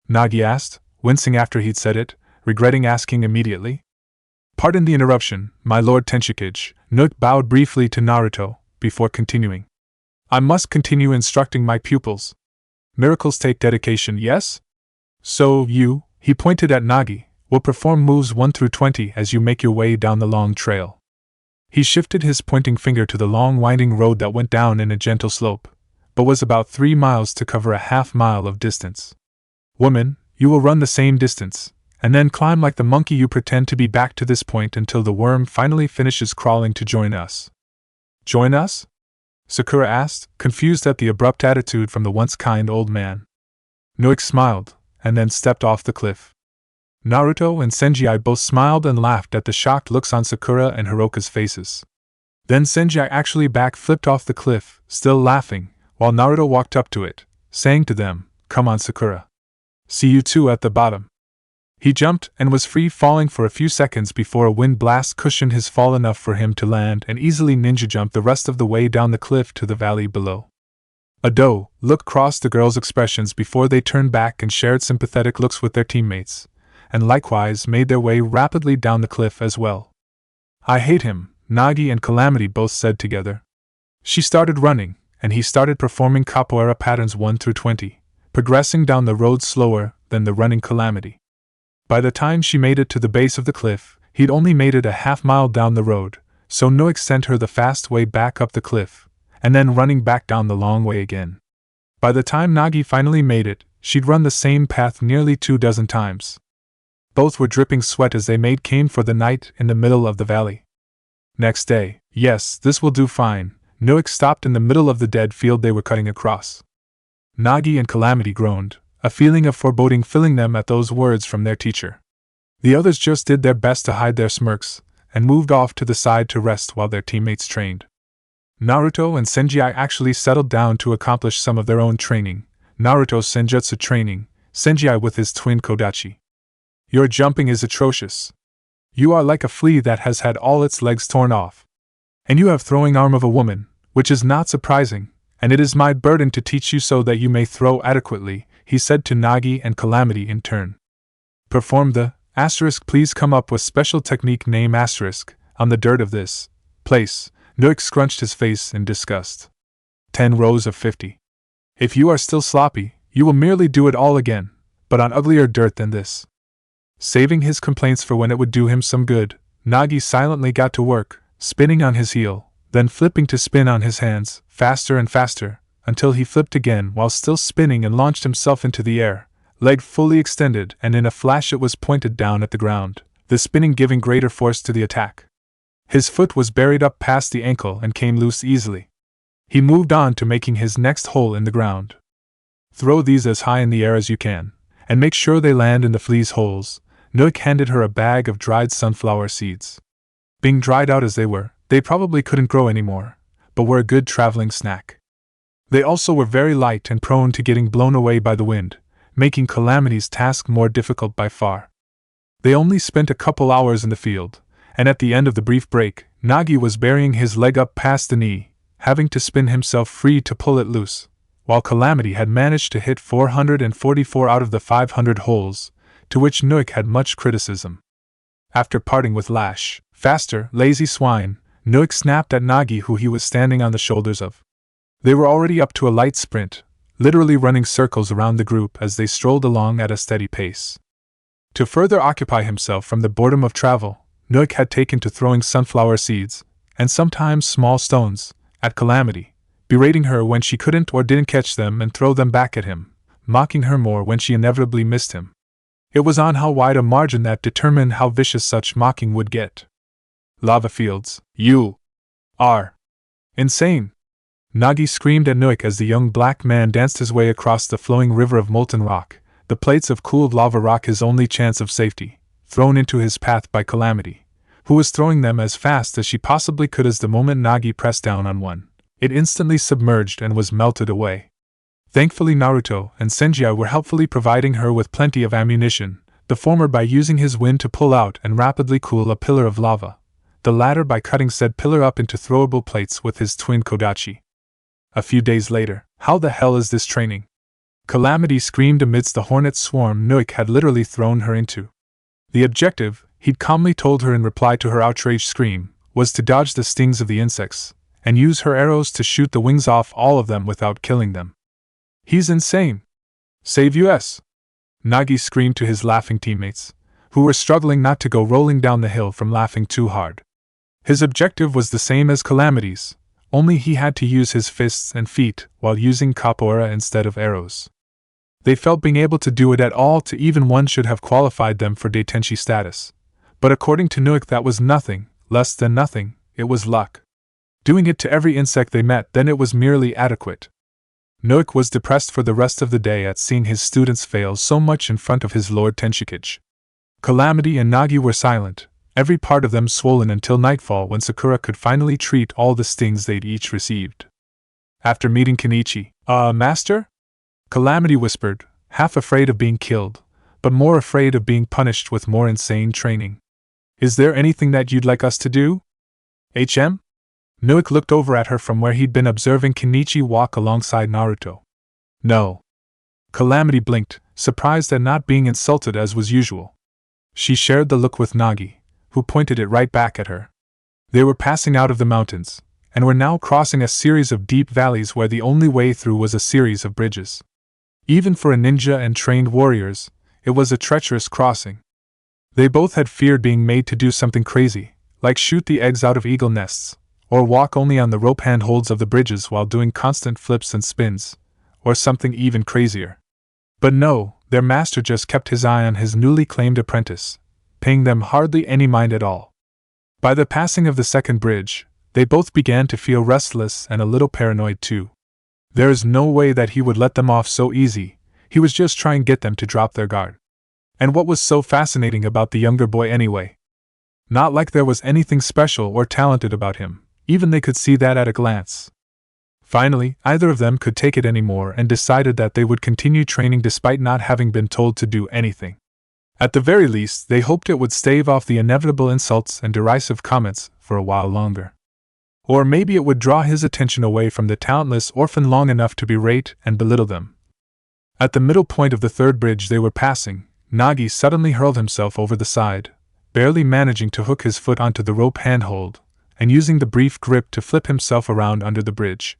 Nagi asked, wincing after he'd said it, regretting asking immediately. Pardon the interruption, my lord Tenchikage, Noik bowed briefly to Naruto, before continuing. I must continue instructing my pupils. Miracles take dedication, yes? So you, he pointed at Nagi, will perform moves 1 through 20 as you make your way down the long trail. He shifted his pointing finger to the long winding road that went down in a gentle slope, but was about 3 miles to cover a half-mile of distance. Woman, you will run the same distance, and then climb like the monkey you pretend to be back to this point until the worm finally finishes crawling to join us. Join us? Sakura asked, confused at the abrupt attitude from the once kind old man. Noik smiled, and then stepped off the cliff. Naruto and Senji both smiled and laughed at the shocked looks on Sakura and Hiroka's faces. Then Senji actually back-flipped off the cliff, still laughing, while Naruto walked up to it, saying to them, "Come on, Sakura. See you two at the bottom." He jumped and was free falling for a few seconds before a wind blast cushioned his fall enough for him to land and easily ninja jump the rest of the way down the cliff to the valley below. A doe look crossed the girls' expressions before they turned back and shared sympathetic looks with their teammates, and likewise made their way rapidly down the cliff as well. I hate him, Nagi and Calamity both said together. She started running, and he started performing capoeira patterns 1 through 20, progressing down the road slower than the running Calamity. By the time she made it to the base of the cliff, he'd only made it a half-mile down the road, so Noik sent her the fast way back up the cliff, and then running back down the long way again. By the time Nagi finally made it, she'd run the same path nearly 24 times. Both were dripping sweat as they made camp for the night in the middle of the valley. Next day, yes, this will do fine, Noik stopped in the middle of the dead field they were cutting across. Nagi and Calamity groaned, a feeling of foreboding filling them at those words from their teacher. The others just did their best to hide their smirks, and moved off to the side to rest while their teammates trained. Naruto and Senji actually settled down to accomplish some of their own training, Naruto's senjutsu training, Senji with his twin kodachi. Your jumping is atrocious. You are like a flea that has had all its legs torn off. And you have throwing arm of a woman, which is not surprising, and it is my burden to teach you so that you may throw adequately, he said to Nagi and Calamity in turn. Perform the *, please come up with special technique name *, on the dirt of this place. Noik scrunched his face in disgust. 10 rows of 50. If you are still sloppy, you will merely do it all again, but on uglier dirt than this. Saving his complaints for when it would do him some good, Nagi silently got to work, spinning on his heel, then flipping to spin on his hands, faster and faster, until he flipped again while still spinning and launched himself into the air, leg fully extended, and in a flash it was pointed down at the ground, the spinning giving greater force to the attack. His foot was buried up past the ankle and came loose easily. He moved on to making his next hole in the ground. Throw these as high in the air as you can, and make sure they land in the flea's holes. Noik handed her a bag of dried sunflower seeds. Being dried out as they were, they probably couldn't grow anymore, but were a good traveling snack. They also were very light and prone to getting blown away by the wind, making Calamity's task more difficult by far. They only spent a couple hours in the field, and at the end of the brief break, Nagi was burying his leg up past the knee, having to spin himself free to pull it loose, while Calamity had managed to hit 444 out of the 500 holes, to which Noik had much criticism. After parting with Lash, faster, lazy swine, Noik snapped at Nagi, who he was standing on the shoulders of. They were already up to a light sprint, literally running circles around the group as they strolled along at a steady pace. To further occupy himself from the boredom of travel, Noik had taken to throwing sunflower seeds, and sometimes small stones, at Calamity, berating her when she couldn't or didn't catch them and throw them back at him, mocking her more when she inevitably missed him. It was on how wide a margin that determined how vicious such mocking would get. Lava fields, you are insane! Nagi screamed at Noik as the young black man danced his way across the flowing river of molten rock, the plates of cooled lava rock his only chance of safety, thrown into his path by Calamity, who was throwing them as fast as she possibly could. As the moment Nagi pressed down on one, it instantly submerged and was melted away. Thankfully Naruto and Senji were helpfully providing her with plenty of ammunition, the former by using his wind to pull out and rapidly cool a pillar of lava, the latter by cutting said pillar up into throwable plates with his twin kodachi. A few days later, how the hell is this training? Calamity screamed amidst the hornet swarm Noik had literally thrown her into. The objective, he'd calmly told her in reply to her outraged scream, was to dodge the stings of the insects, and use her arrows to shoot the wings off all of them without killing them. He's insane! Save us! Nagi screamed to his laughing teammates, who were struggling not to go rolling down the hill from laughing too hard. His objective was the same as Calamity's, only he had to use his fists and feet while using capoeira instead of arrows. They felt being able to do it at all to even one should have qualified them for Daitenshi status. But according to Nuik, that was nothing, less than nothing, it was luck. Doing it to every insect they met, then it was merely adequate. Nuik was depressed for the rest of the day at seeing his students fail so much in front of his Lord Tenshikage. Calamity and Nagi were silent, every part of them swollen until nightfall when Sakura could finally treat all the stings they'd each received. After meeting Kenichi, Master? Calamity whispered, half afraid of being killed, but more afraid of being punished with more insane training. Is there anything that you'd like us to do? HM? Nuik looked over at her from where he'd been observing Kenichi walk alongside Naruto. No. Calamity blinked, surprised at not being insulted as was usual. She shared the look with Nagi, who pointed it right back at her. They were passing out of the mountains, and were now crossing a series of deep valleys where the only way through was a series of bridges. Even for a ninja and trained warriors, it was a treacherous crossing. They both had feared being made to do something crazy, like shoot the eggs out of eagle nests, or walk only on the rope handholds of the bridges while doing constant flips and spins, or something even crazier. But no, their master just kept his eye on his newly claimed apprentice, paying them hardly any mind at all. By the passing of the second bridge, they both began to feel restless and a little paranoid too. There is no way that he would let them off so easy, he was just trying to get them to drop their guard. And what was so fascinating about the younger boy anyway? Not like there was anything special or talented about him. Even they could see that at a glance. Finally, either of them could take it anymore and decided that they would continue training despite not having been told to do anything. At the very least, they hoped it would stave off the inevitable insults and derisive comments for a while longer. Or maybe it would draw his attention away from the talentless orphan long enough to berate and belittle them. At the middle point of the third bridge they were passing, Nagi suddenly hurled himself over the side, barely managing to hook his foot onto the rope handhold, and using the brief grip to flip himself around under the bridge.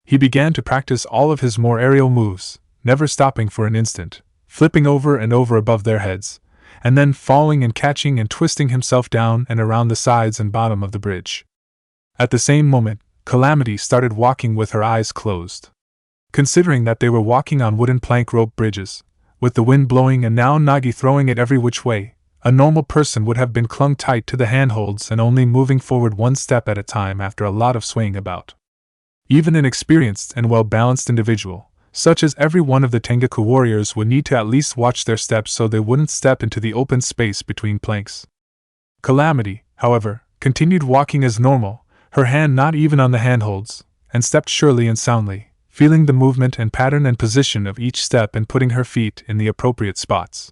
He began to practice all of his more aerial moves, never stopping for an instant, flipping over and over above their heads, and then falling and catching and twisting himself down and around the sides and bottom of the bridge. At the same moment, Calamity started walking with her eyes closed. Considering that they were walking on wooden plank rope bridges, with the wind blowing and now Nagi throwing it every which way, a normal person would have been clung tight to the handholds and only moving forward one step at a time after a lot of swaying about. Even an experienced and well-balanced individual, such as every one of the Tengaku warriors, would need to at least watch their steps so they wouldn't step into the open space between planks. Calamity, however, continued walking as normal, her hand not even on the handholds, and stepped surely and soundly, feeling the movement and pattern and position of each step and putting her feet in the appropriate spots.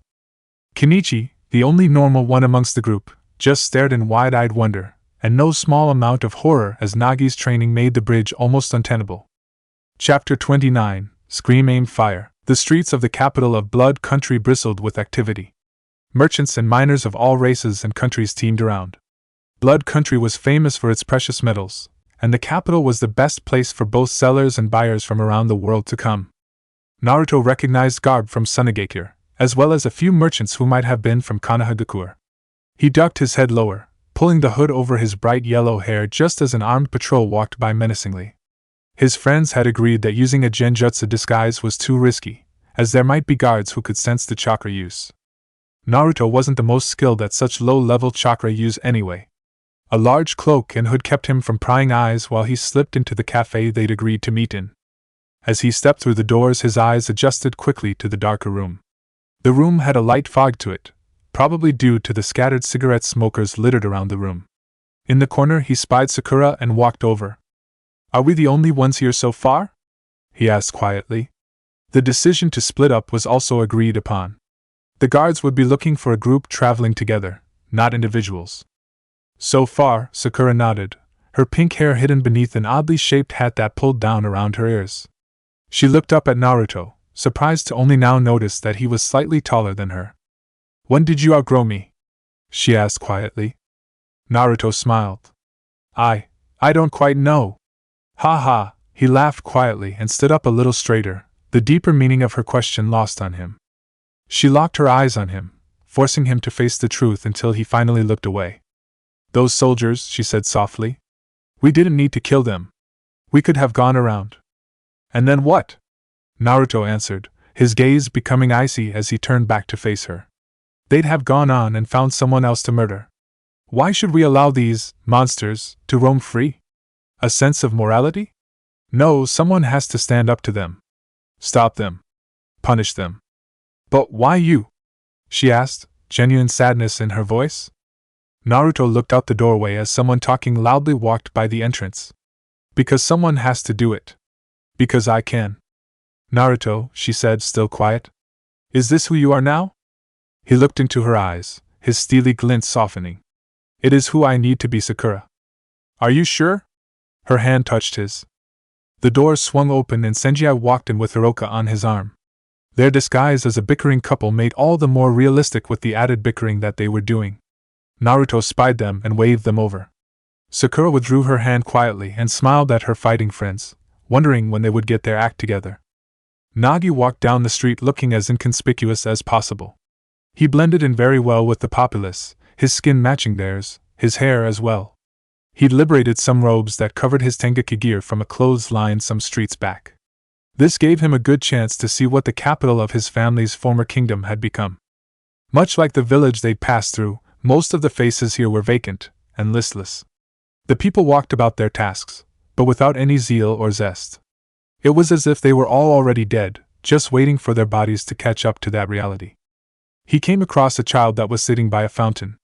Kenichi, the only normal one amongst the group, just stared in wide-eyed wonder, and no small amount of horror as Nagi's training made the bridge almost untenable. Chapter 29, Scream Aim Fire. The streets of the capital of Blood Country bristled with activity. Merchants and miners of all races and countries teemed around. Blood Country was famous for its precious metals, and the capital was the best place for both sellers and buyers from around the world to come. Naruto recognized Garb from Sunagakure, as well as a few merchants who might have been from Konoha. He ducked his head lower, pulling the hood over his bright yellow hair just as an armed patrol walked by menacingly. His friends had agreed that using a genjutsu disguise was too risky, as there might be guards who could sense the chakra use. Naruto wasn't the most skilled at such low-level chakra use anyway. A large cloak and hood kept him from prying eyes while he slipped into the cafe they'd agreed to meet in. As he stepped through the doors, his eyes adjusted quickly to the darker room. The room had a light fog to it, probably due to the scattered cigarette smokers littered around the room. In the corner he spied Sakura and walked over. "Are we the only ones here so far?" he asked quietly. The decision to split up was also agreed upon. The guards would be looking for a group traveling together, not individuals. So far, Sakura nodded, her pink hair hidden beneath an oddly shaped hat that pulled down around her ears. She looked up at Naruto, surprised to only now notice that he was slightly taller than her. "When did you outgrow me?" she asked quietly. Naruto smiled. I don't quite know," Ha ha, he laughed quietly and stood up a little straighter, the deeper meaning of her question lost on him. She locked her eyes on him, forcing him to face the truth until he finally looked away. Those soldiers, she said softly. We didn't need to kill them. We could have gone around. And then what? Naruto answered, his gaze becoming icy as he turned back to face her. They'd have gone on and found someone else to murder. Why should we allow these monsters to roam free? A sense of morality? No, someone has to stand up to them. Stop them. Punish them. But why you? She asked, genuine sadness in her voice. Naruto looked out the doorway as someone talking loudly walked by the entrance. Because someone has to do it. Because I can. Naruto, she said, still quiet. Is this who you are now? He looked into her eyes, his steely glint softening. It is who I need to be, Sakura. Are you sure? Her hand touched his. The doors swung open and Senji walked in with Hiroka on his arm. Their disguise as a bickering couple made all the more realistic with the added bickering that they were doing. Naruto spied them and waved them over. Sakura withdrew her hand quietly and smiled at her fighting friends, wondering when they would get their act together. Nagi walked down the street looking as inconspicuous as possible. He blended in very well with the populace, his skin matching theirs, his hair as well. He'd liberated some robes that covered his Tengeki gear from a clothesline some streets back. This gave him a good chance to see what the capital of his family's former kingdom had become. Much like the village they'd passed through, most of the faces here were vacant and listless. The people walked about their tasks, but without any zeal or zest. It was as if they were all already dead, just waiting for their bodies to catch up to that reality. He came across a child that was sitting by a fountain.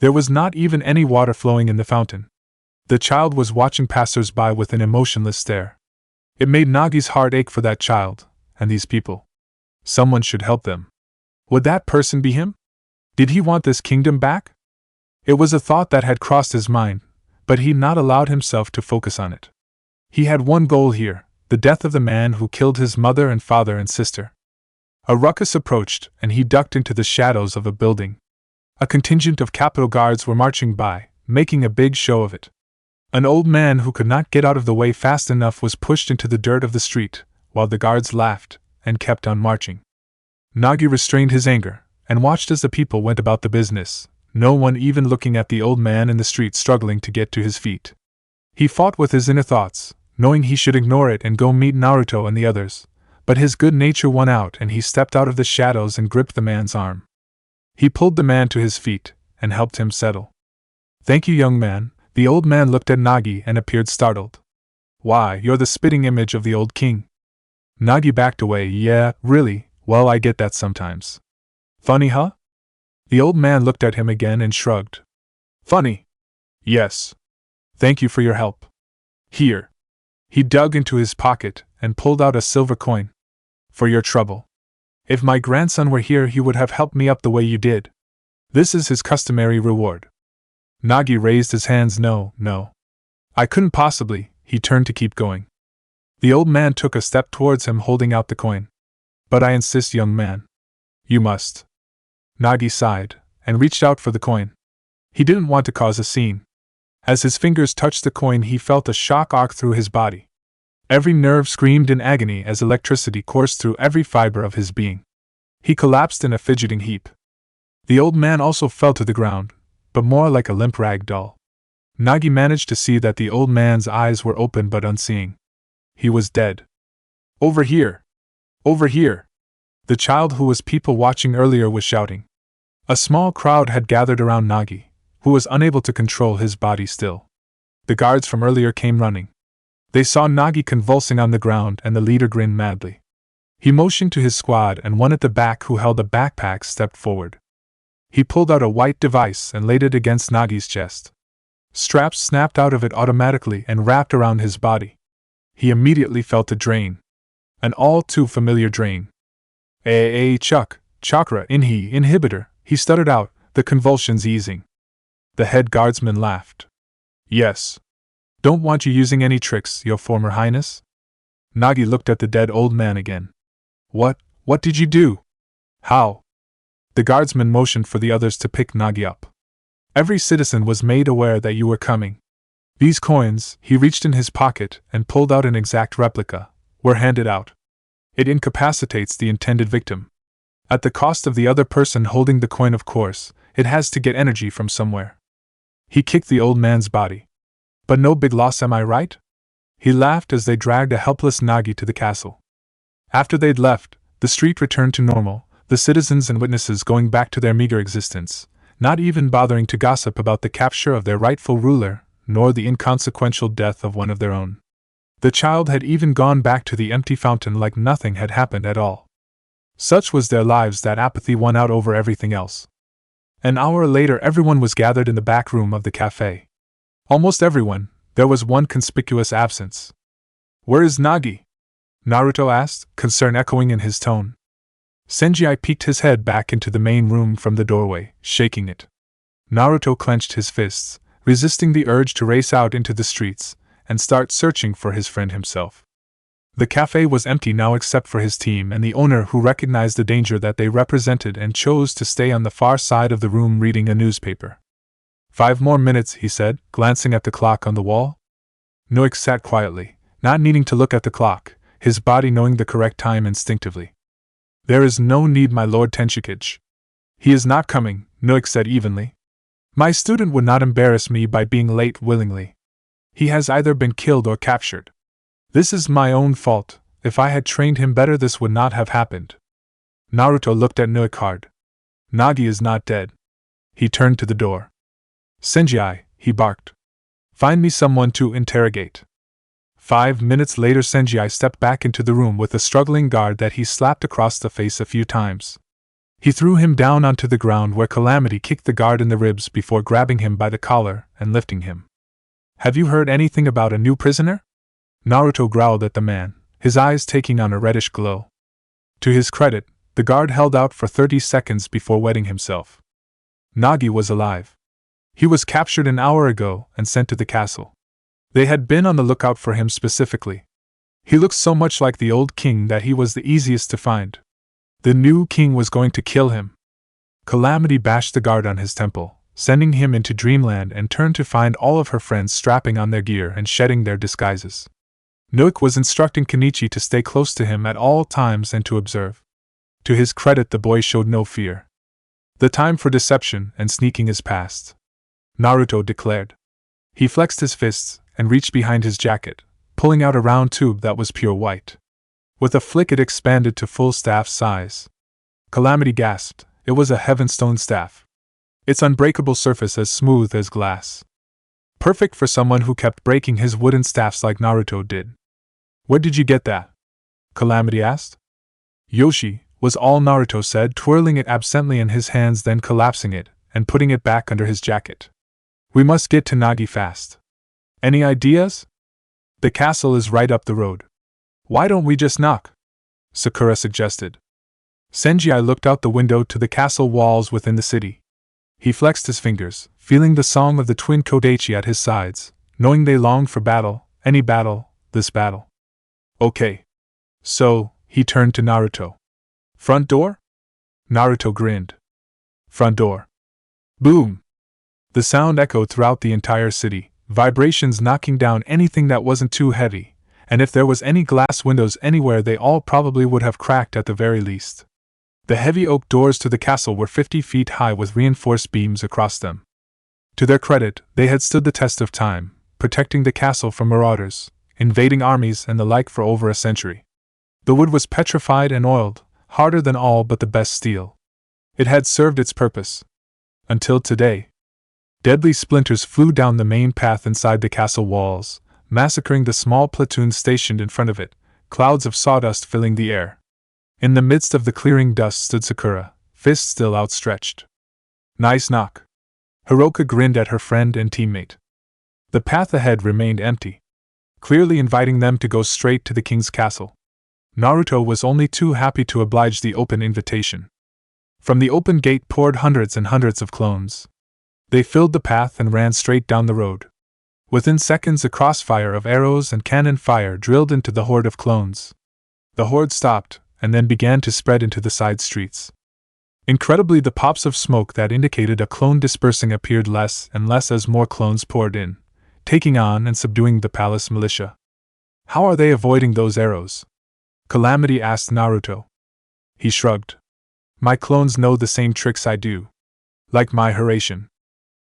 There was not even any water flowing in the fountain. The child was watching passers-by with an emotionless stare. It made Nagi's heart ache for that child, and these people. Someone should help them. Would that person be him? Did he want this kingdom back? It was a thought that had crossed his mind, but he'd not allowed himself to focus on it. He had one goal here, the death of the man who killed his mother and father and sister. A ruckus approached, and he ducked into the shadows of a building. A contingent of capital guards were marching by, making a big show of it. An old man who could not get out of the way fast enough was pushed into the dirt of the street, while the guards laughed and kept on marching. Nagi restrained his anger and watched as the people went about the business, no one even looking at the old man in the street struggling to get to his feet. He fought with his inner thoughts, knowing he should ignore it and go meet Naruto and the others, but his good nature won out and he stepped out of the shadows and gripped the man's arm. He pulled the man to his feet and helped him settle. Thank you, young man. The old man looked at Nagi and appeared startled. Why, you're the spitting image of the old king. Nagi backed away. Yeah, really, well, I get that sometimes. Funny, huh? The old man looked at him again and shrugged. Funny? Yes. Thank you for your help. Here. He dug into his pocket and pulled out a silver coin. For your trouble. If my grandson were here, he would have helped me up the way you did. This is his customary reward. Nagi raised his hands. No. I couldn't possibly. He turned to keep going. The old man took a step towards him holding out the coin. But I insist, young man. You must. Nagi sighed and reached out for the coin. He didn't want to cause a scene. As his fingers touched the coin, he felt a shock arc through his body. Every nerve screamed in agony as electricity coursed through every fiber of his being. He collapsed in a fidgeting heap. The old man also fell to the ground, but more like a limp rag doll. Nagi managed to see that the old man's eyes were open but unseeing. He was dead. Over here! Over here! The child who was people watching earlier was shouting. A small crowd had gathered around Nagi, who was unable to control his body still. The guards from earlier came running. They saw Nagi convulsing on the ground and the leader grinned madly. He motioned to his squad and one at the back who held a backpack stepped forward. He pulled out a white device and laid it against Nagi's chest. Straps snapped out of it automatically and wrapped around his body. He immediately felt a drain. An all too familiar drain. Chakra inhibitor, he stuttered out, the convulsions easing. The head guardsman laughed. Yes. Don't want you using any tricks, your former highness? Nagi looked at the dead old man again. What did you do? How? The guardsman motioned for the others to pick Nagi up. Every citizen was made aware that you were coming. These coins, he reached in his pocket and pulled out an exact replica, were handed out. It incapacitates the intended victim. At the cost of the other person holding the coin, of course, it has to get energy from somewhere. He kicked the old man's body. But no big loss, am I right? He laughed as they dragged a helpless Nagi to the castle. After they'd left, the street returned to normal, the citizens and witnesses going back to their meager existence, not even bothering to gossip about the capture of their rightful ruler, nor the inconsequential death of one of their own. The child had even gone back to the empty fountain like nothing had happened at all. Such was their lives that apathy won out over everything else. An hour later, everyone was gathered in the back room of the cafe. Almost everyone. There was one conspicuous absence. "Where is Nagi?" Naruto asked, concern echoing in his tone. Senji peeked his head back into the main room from the doorway, shaking it. Naruto clenched his fists, resisting the urge to race out into the streets and start searching for his friend himself. The cafe was empty now except for his team and the owner, who recognized the danger that they represented and chose to stay on the far side of the room reading a newspaper. 5 more minutes, he said, glancing at the clock on the wall. Noik sat quietly, not needing to look at the clock, his body knowing the correct time instinctively. "There is no need, my lord Tenshikage." "He is not coming," Noik said evenly. "My student would not embarrass me by being late willingly. He has either been killed or captured. This is my own fault. If I had trained him better, this would not have happened." Naruto looked at Noik hard. "Nagi is not dead." He turned to the door. "Senji," he barked. "Find me someone to interrogate." 5 minutes later, Senji stepped back into the room with a struggling guard that he slapped across the face a few times. He threw him down onto the ground, where Calamity kicked the guard in the ribs before grabbing him by the collar and lifting him. "Have you heard anything about a new prisoner?" Naruto growled at the man, his eyes taking on a reddish glow. To his credit, the guard held out for 30 seconds before wetting himself. Nagi was alive. He was captured an hour ago and sent to the castle. They had been on the lookout for him specifically. He looked so much like the old king that he was the easiest to find. The new king was going to kill him. Calamity bashed the guard on his temple, sending him into dreamland, and turned to find all of her friends strapping on their gear and shedding their disguises. Noik was instructing Kenichi to stay close to him at all times and to observe. To his credit, the boy showed no fear. "The time for deception and sneaking is past," Naruto declared. He flexed his fists and reached behind his jacket, pulling out a round tube that was pure white. With a flick, it expanded to full staff size. Calamity gasped. It was a heavenstone staff. Its unbreakable surface as smooth as glass. Perfect for someone who kept breaking his wooden staffs like Naruto did. "Where did you get that?" Calamity asked. "Yoshi," was all Naruto said, twirling it absently in his hands, then collapsing it and putting it back under his jacket. "We must get to Nagi fast. Any ideas?" "The castle is right up the road. Why don't we just knock?" Sakura suggested. Senji looked out the window to the castle walls within the city. He flexed his fingers, feeling the song of the twin Kodachi at his sides, knowing they longed for battle, any battle, this battle. "Okay. So," he turned to Naruto. "Front door?" Naruto grinned. "Front door." Boom! The sound echoed throughout the entire city, vibrations knocking down anything that wasn't too heavy, and if there was any glass windows anywhere, they all probably would have cracked at the very least. The heavy oak doors to the castle were 50 feet high with reinforced beams across them. To their credit, they had stood the test of time, protecting the castle from marauders, invading armies, and the like for over a century. The wood was petrified and oiled, harder than all but the best steel. It had served its purpose. Until today. Deadly splinters flew down the main path inside the castle walls, massacring the small platoons stationed in front of it, clouds of sawdust filling the air. In the midst of the clearing dust stood Sakura, fist still outstretched. "Nice knock." Hiroka grinned at her friend and teammate. The path ahead remained empty, clearly inviting them to go straight to the king's castle. Naruto was only too happy to oblige the open invitation. From the open gate poured hundreds and hundreds of clones. They filled the path and ran straight down the road. Within seconds, a crossfire of arrows and cannon fire drilled into the horde of clones. The horde stopped, and then began to spread into the side streets. Incredibly, the pops of smoke that indicated a clone dispersing appeared less and less as more clones poured in, taking on and subduing the palace militia. How are they avoiding those arrows? Calamity asked Naruto. He shrugged. My clones know the same tricks I do. Like my Hiraishin.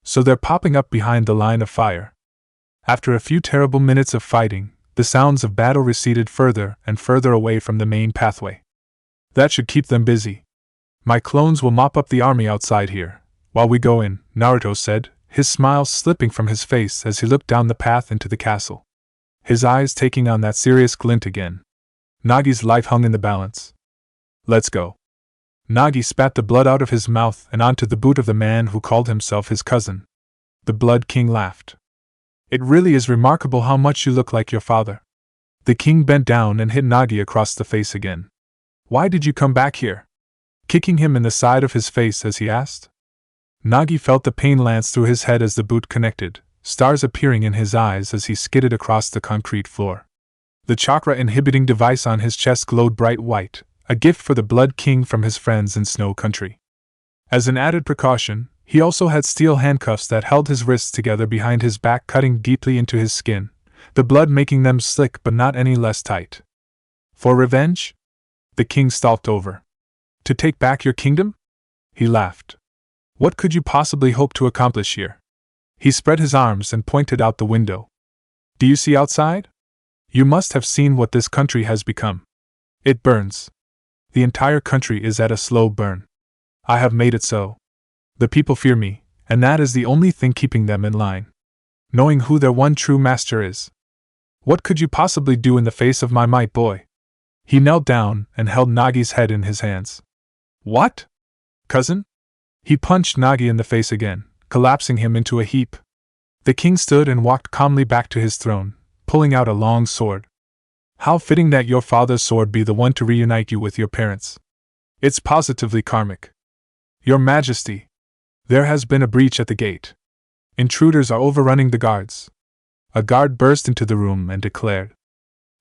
So they're popping up behind the line of fire. After a few terrible minutes of fighting, the sounds of battle receded further and further away from the main pathway. That should keep them busy. My clones will mop up the army outside here, while we go in, Naruto said, his smile slipping from his face as he looked down the path into the castle. His eyes taking on that serious glint again. Nagi's life hung in the balance. Let's go. Nagi spat the blood out of his mouth and onto the boot of the man who called himself his cousin. The Blood King laughed. It really is remarkable how much you look like your father. The king bent down and hit Nagi across the face again. Why did you come back here? Kicking him in the side of his face as he asked. Nagi felt the pain lance through his head as the boot connected, stars appearing in his eyes as he skidded across the concrete floor. The chakra-inhibiting device on his chest glowed bright white, a gift for the Blood King from his friends in Snow Country. As an added precaution, he also had steel handcuffs that held his wrists together behind his back, cutting deeply into his skin, the blood making them slick but not any less tight. For revenge? The king stalked over. To take back your kingdom? He laughed. What could you possibly hope to accomplish here? He spread his arms and pointed out the window. Do you see outside? You must have seen what this country has become. It burns. The entire country is at a slow burn. I have made it so. The people fear me, and that is the only thing keeping them in line. Knowing who their one true master is. What could you possibly do in the face of my might, boy? He knelt down and held Nagi's head in his hands. What? Cousin? He punched Nagi in the face again, collapsing him into a heap. The king stood and walked calmly back to his throne, pulling out a long sword. How fitting that your father's sword be the one to reunite you with your parents. It's positively karmic. Your Majesty. There has been a breach at the gate. Intruders are overrunning the guards. A guard burst into the room and declared.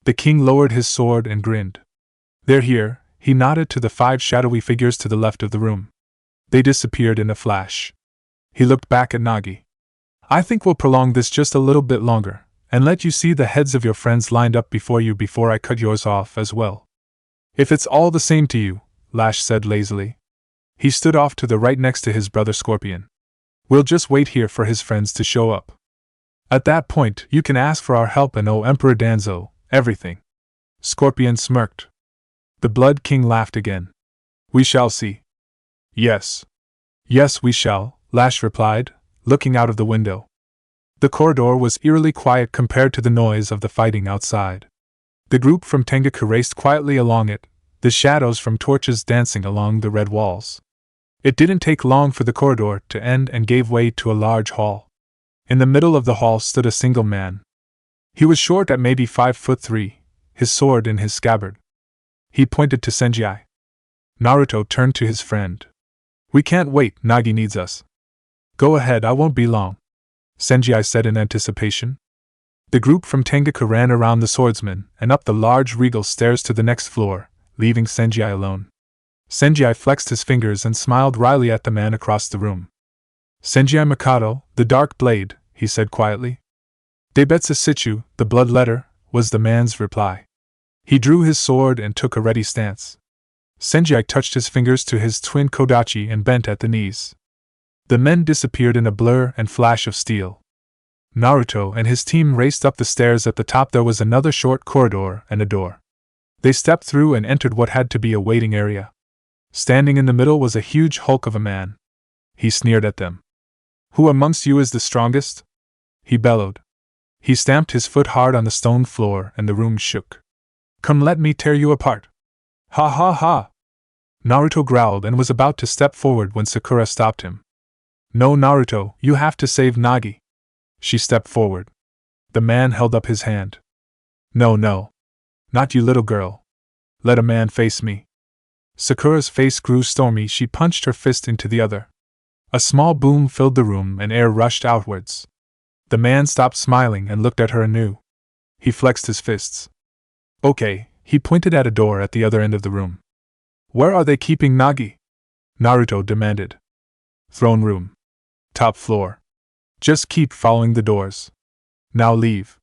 The king lowered his sword and grinned. They're here, he nodded to the 5 shadowy figures to the left of the room. They disappeared in a flash. He looked back at Nagi. I think we'll prolong this just a little bit longer, and let you see the heads of your friends lined up before you before I cut yours off as well. If it's all the same to you, Lash said lazily. He stood off to the right next to his brother Scorpion. We'll just wait here for his friends to show up. At that point, you can ask for our help and owe Emperor Danzo everything. Scorpion smirked. The Blood King laughed again. We shall see. Yes. Yes, we shall, Lash replied, looking out of the window. The corridor was eerily quiet compared to the noise of the fighting outside. The group from Tengaku raced quietly along it, the shadows from torches dancing along the red walls. It didn't take long for the corridor to end and gave way to a large hall. In the middle of the hall stood a single man. He was short at maybe 5'3", his sword in his scabbard. He pointed to Senjai. Naruto turned to his friend. We can't wait, Nagi needs us. Go ahead, I won't be long, Senjai said in anticipation. The group from Tengaku ran around the swordsman and up the large regal stairs to the next floor, leaving Senjai alone. Senjai flexed his fingers and smiled wryly at the man across the room. Senjai Mikado, the Dark Blade, he said quietly. Debetsu Sichu, the Blood Letter, was the man's reply. He drew his sword and took a ready stance. Senjai touched his fingers to his twin kodachi and bent at the knees. The men disappeared in a blur and flash of steel. Naruto and his team raced up the stairs. At the top there was another short corridor and a door. They stepped through and entered what had to be a waiting area. Standing in the middle was a huge hulk of a man. He sneered at them. Who amongst you is the strongest? He bellowed. He stamped his foot hard on the stone floor and the room shook. Come, let me tear you apart. Ha ha ha! Naruto growled and was about to step forward when Sakura stopped him. No, Naruto, you have to save Nagi. She stepped forward. The man held up his hand. No. Not you, little girl. Let a man face me. Sakura's face grew stormy. She punched her fist into the other. A small boom filled the room and air rushed outwards. The man stopped smiling and looked at her anew. He flexed his fists. Okay, he pointed at a door at the other end of the room. Where are they keeping Nagi? Naruto demanded. Throne room. Top floor. Just keep following the doors. Now leave.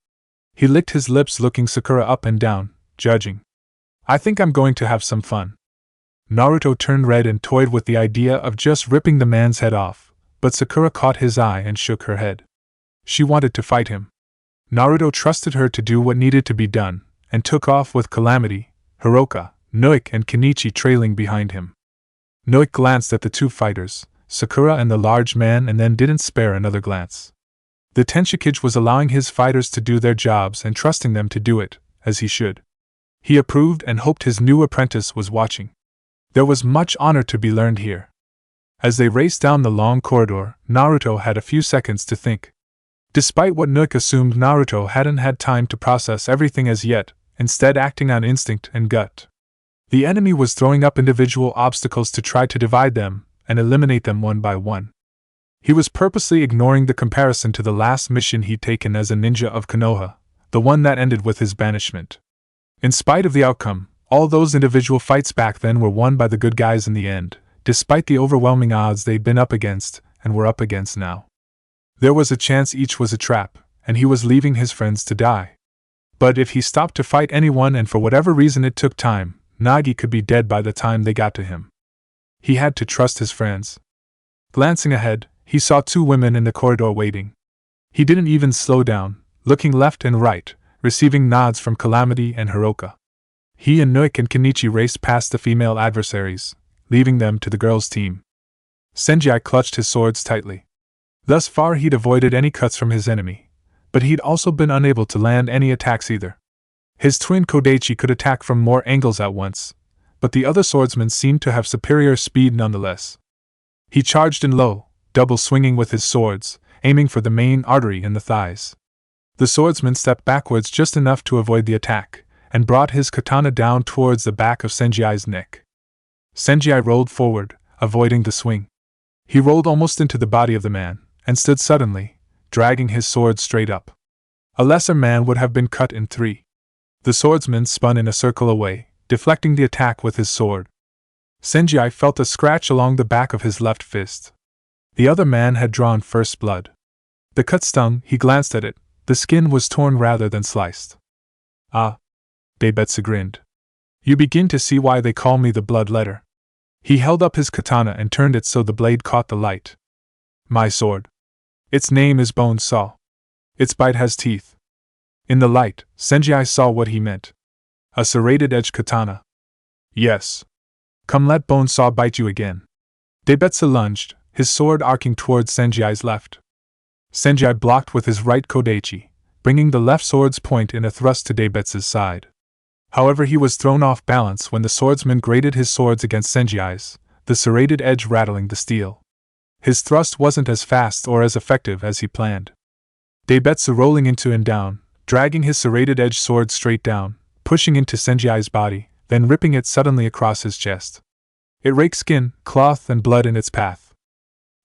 He licked his lips, looking Sakura up and down, judging. I think I'm going to have some fun. Naruto turned red and toyed with the idea of just ripping the man's head off, but Sakura caught his eye and shook her head. She wanted to fight him. Naruto trusted her to do what needed to be done, and took off with Calamity, Hiroka, Noik and Kenichi trailing behind him. Noik glanced at the two fighters, Sakura and the large man, and then didn't spare another glance. The Tenshikage was allowing his fighters to do their jobs and trusting them to do it, as he should. He approved and hoped his new apprentice was watching. There was much honor to be learned here. As they raced down the long corridor, Naruto had a few seconds to think. Despite what Noik assumed, Naruto hadn't had time to process everything as yet, instead acting on instinct and gut. The enemy was throwing up individual obstacles to try to divide them and eliminate them one by one. He was purposely ignoring the comparison to the last mission he'd taken as a ninja of Konoha, the one that ended with his banishment. In spite of the outcome, all those individual fights back then were won by the good guys in the end, despite the overwhelming odds they'd been up against and were up against now. There was a chance each was a trap, and he was leaving his friends to die. But if he stopped to fight anyone, and for whatever reason it took time, Nagi could be dead by the time they got to him. He had to trust his friends. Glancing ahead, he saw two women in the corridor waiting. He didn't even slow down, looking left and right, receiving nods from Calamity and Hiroka. He and Noik and Kenichi raced past the female adversaries, leaving them to the girls' team. Senjai clutched his swords tightly. Thus far he'd avoided any cuts from his enemy, but he'd also been unable to land any attacks either. His twin Kodachi could attack from more angles at once, but the other swordsmen seemed to have superior speed nonetheless. He charged in low, double swinging with his swords, aiming for the main artery in the thighs. The swordsman stepped backwards just enough to avoid the attack, and brought his katana down towards the back of Senjai's neck. Senjai rolled forward, avoiding the swing. He rolled almost into the body of the man, and stood suddenly, dragging his sword straight up. A lesser man would have been cut in three. The swordsman spun in a circle away, deflecting the attack with his sword. Senjai felt a scratch along the back of his left fist. The other man had drawn first blood. The cut stung. He glanced at it. The skin was torn rather than sliced. Ah. Daibetsu grinned. You begin to see why they call me the Bloodletter. He held up his katana and turned it so the blade caught the light. My sword. Its name is Bone Saw. Its bite has teeth. In the light, Senjai saw what he meant. A serrated-edge katana. Yes. Come, let Bone Saw bite you again. Daibetsu lunged, his sword arcing towards Senjai's left. Senjai blocked with his right Kodachi, bringing the left sword's point in a thrust to Daibetsu's side. However, he was thrown off balance when the swordsman grated his swords against Senjai's, the serrated edge rattling the steel. His thrust wasn't as fast or as effective as he planned. Daibetsu rolling into and down, dragging his serrated edge sword straight down, pushing into Senjai's body, then ripping it suddenly across his chest. It raked skin, cloth, and blood in its path.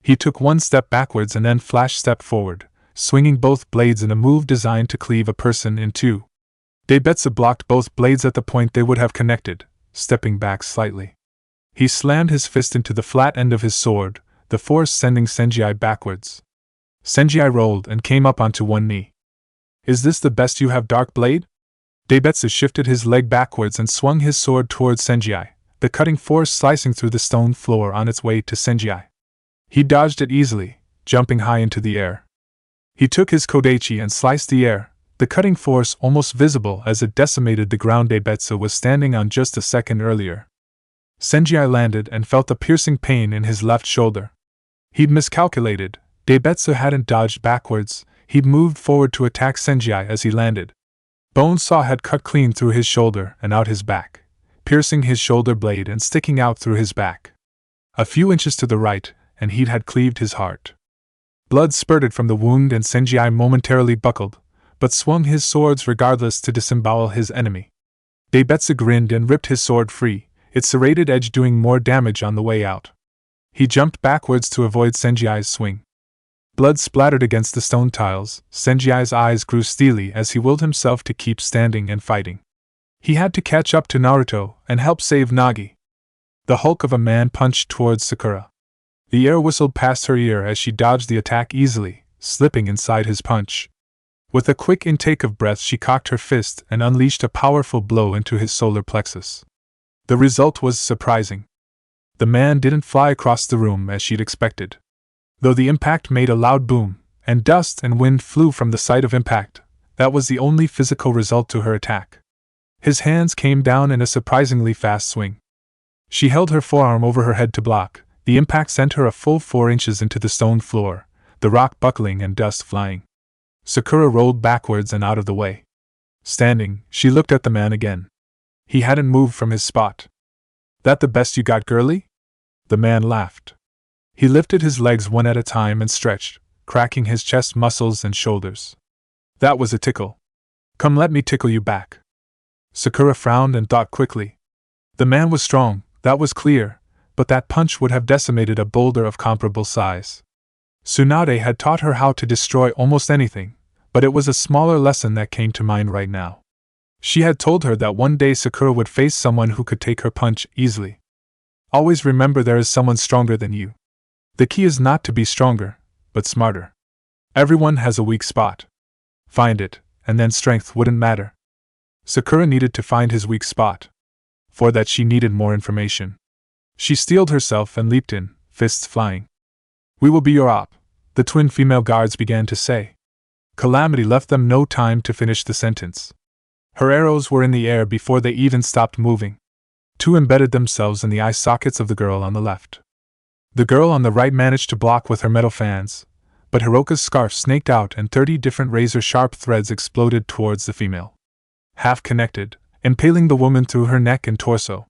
He took one step backwards and then flashed step forward, swinging both blades in a move designed to cleave a person in two. Daibetsu blocked both blades at the point they would have connected, stepping back slightly. He slammed his fist into the flat end of his sword, the force sending Senjai backwards. Senjai rolled and came up onto one knee. Is this the best you have, Dark Blade? Daibetsu shifted his leg backwards and swung his sword towards Senjai, the cutting force slicing through the stone floor on its way to Senjai. He dodged it easily, jumping high into the air. He took his Kodachi and sliced the air, the cutting force almost visible as it decimated the ground Daibetsu was standing on just a second earlier. Senjai landed and felt a piercing pain in his left shoulder. He'd miscalculated. Daibetsu hadn't dodged backwards, he'd moved forward to attack Senjai as he landed. Bone Saw had cut clean through his shoulder and out his back, piercing his shoulder blade and sticking out through his back. A few inches to the right, and he'd had cleaved his heart. Blood spurted from the wound and Senjai momentarily buckled, but swung his swords regardless to disembowel his enemy. Daibetsu grinned and ripped his sword free, its serrated edge doing more damage on the way out. He jumped backwards to avoid Senjai's swing. Blood splattered against the stone tiles. Senjai's eyes grew steely as he willed himself to keep standing and fighting. He had to catch up to Naruto and help save Nagi. The hulk of a man punched towards Sakura. The air whistled past her ear as she dodged the attack easily, slipping inside his punch. With a quick intake of breath, she cocked her fist and unleashed a powerful blow into his solar plexus. The result was surprising. The man didn't fly across the room as she'd expected. Though the impact made a loud boom, and dust and wind flew from the site of impact, that was the only physical result to her attack. His hands came down in a surprisingly fast swing. She held her forearm over her head to block. The impact sent her a full 4 inches into the stone floor, the rock buckling and dust flying. Sakura rolled backwards and out of the way. Standing, she looked at the man again. He hadn't moved from his spot. "That the best you got, girlie?" The man laughed. He lifted his legs one at a time and stretched, cracking his chest muscles and shoulders. "That was a tickle. Come, let me tickle you back." Sakura frowned and thought quickly. The man was strong, that was clear, but that punch would have decimated a boulder of comparable size. Tsunade had taught her how to destroy almost anything, but it was a smaller lesson that came to mind right now. She had told her that one day Sakura would face someone who could take her punch easily. Always remember there is someone stronger than you. The key is not to be stronger, but smarter. Everyone has a weak spot. Find it, and then strength wouldn't matter. Sakura needed to find his weak spot. For that she needed more information. She steeled herself and leaped in, fists flying. "We will be your op," the twin female guards began to say. Calamity left them no time to finish the sentence. Her arrows were in the air before they even stopped moving. 2 embedded themselves in the eye sockets of the girl on the left. The girl on the right managed to block with her metal fans, but Hiroka's scarf snaked out and 30 different razor-sharp threads exploded towards the female. Half connected, impaling the woman through her neck and torso.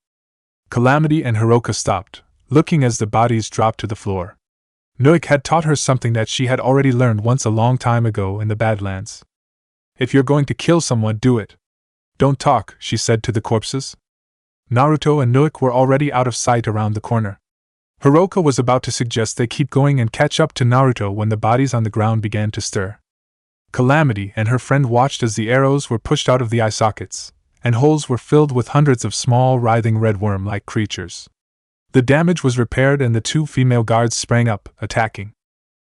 Calamity and Hiroka stopped, looking as the bodies dropped to the floor. Noik had taught her something that she had already learned once a long time ago in the Badlands. "If you're going to kill someone, do it. Don't talk," she said to the corpses. Naruto and Noik were already out of sight around the corner. Hiroka was about to suggest they keep going and catch up to Naruto when the bodies on the ground began to stir. Calamity and her friend watched as the arrows were pushed out of the eye sockets, and holes were filled with hundreds of small, writhing red worm-like creatures. The damage was repaired and the 2 female guards sprang up, attacking.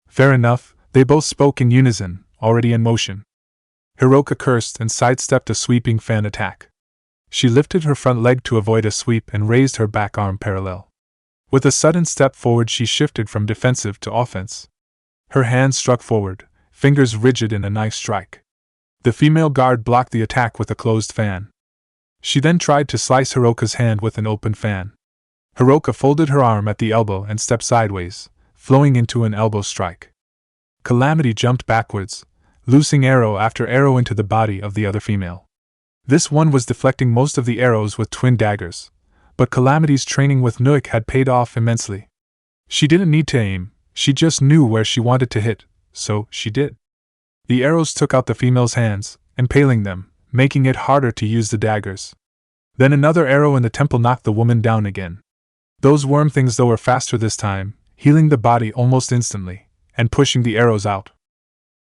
"Fair enough," they both spoke in unison, already in motion. Hiroka cursed and sidestepped a sweeping fan attack. She lifted her front leg to avoid a sweep and raised her back arm parallel. With a sudden step forward, she shifted from defensive to offense. Her hand struck forward, fingers rigid in a knife strike. The female guard blocked the attack with a closed fan. She then tried to slice Hiroka's hand with an open fan. Hiroka folded her arm at the elbow and stepped sideways, flowing into an elbow strike. Calamity jumped backwards, loosing arrow after arrow into the body of the other female. This one was deflecting most of the arrows with twin daggers, but Calamity's training with Noik had paid off immensely. She didn't need to aim, she just knew where she wanted to hit, so she did. The arrows took out the female's hands, impaling them, making it harder to use the daggers. Then another arrow in the temple knocked the woman down again. Those worm things though were faster this time, healing the body almost instantly, and pushing the arrows out.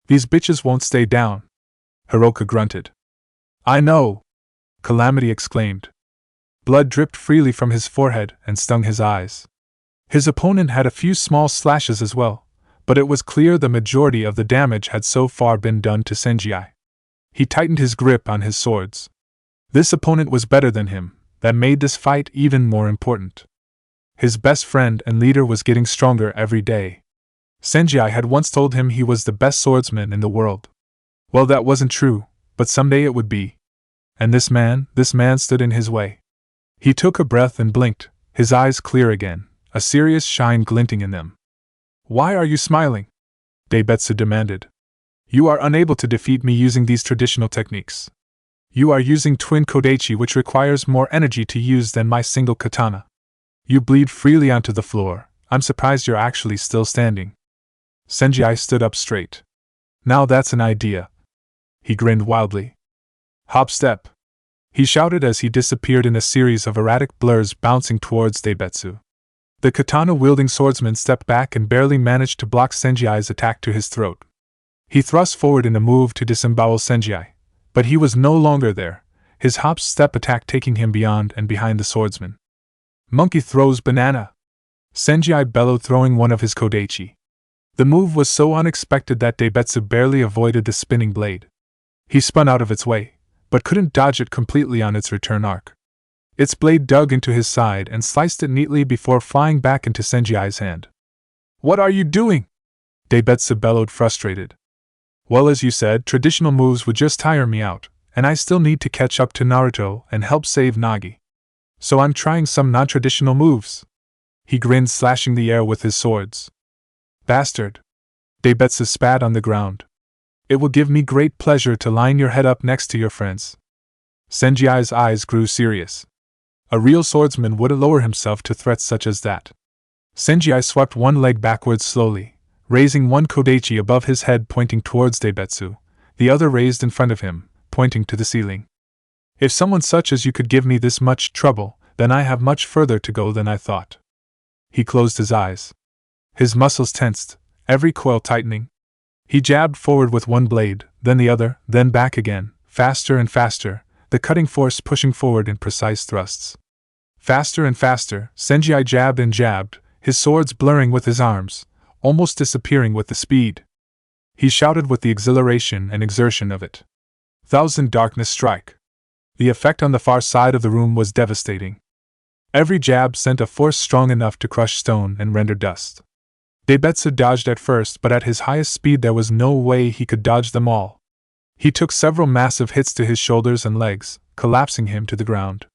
"These bitches won't stay down," Hiroka grunted. "I know!" Calamity exclaimed. Blood dripped freely from his forehead and stung his eyes. His opponent had a few small slashes as well, but it was clear the majority of the damage had so far been done to Senji. He tightened his grip on his swords. This opponent was better than him, that made this fight even more important. His best friend and leader was getting stronger every day. Senji had once told him he was the best swordsman in the world. Well, that wasn't true, but someday it would be. And this man stood in his way. He took a breath and blinked, his eyes clear again, a serious shine glinting in them. "Why are you smiling?" Daibetsu demanded. "You are unable to defeat me using these traditional techniques. You are using twin kodachi, which requires more energy to use than my single katana. You bleed freely onto the floor. I'm surprised you're actually still standing." Senji stood up straight. "Now that's an idea." He grinned wildly. "Hop step!" he shouted as he disappeared in a series of erratic blurs bouncing towards Daibetsu. The katana-wielding swordsman stepped back and barely managed to block Senji's attack to his throat. He thrust forward in a move to disembowel Senji, but he was no longer there, his hop step attack taking him beyond and behind the swordsman. "Monkey throws banana!" Senji bellowed, throwing one of his kodachi. The move was so unexpected that Daibetsu barely avoided the spinning blade. He spun out of its way, but couldn't dodge it completely on its return arc. Its blade dug into his side and sliced it neatly before flying back into Senji's hand. "What are you doing?" Daibetsu bellowed, frustrated. "Well, as you said, traditional moves would just tire me out, and I still need to catch up to Naruto and help save Nagi. So I'm trying some non-traditional moves." He grinned, slashing the air with his swords. "Bastard!" Daibetsu spat on the ground. "It will give me great pleasure to line your head up next to your friend's." Senji's eyes grew serious. A real swordsman would lower himself to threats such as that. Senji swept one leg backwards slowly, raising one kodachi above his head pointing towards Daibetsu, the other raised in front of him, pointing to the ceiling. "If someone such as you could give me this much trouble, then I have much further to go than I thought." He closed his eyes. His muscles tensed, every coil tightening. He jabbed forward with one blade, then the other, then back again, faster and faster, the cutting force pushing forward in precise thrusts. Faster and faster, Senji jabbed and jabbed, his swords blurring with his arms, almost disappearing with the speed. He shouted with the exhilaration and exertion of it. "Thousand darkness strike!" The effect on the far side of the room was devastating. Every jab sent a force strong enough to crush stone and render dust. Daibetsu dodged at first, but at his highest speed there was no way he could dodge them all. He took several massive hits to his shoulders and legs, collapsing him to the ground.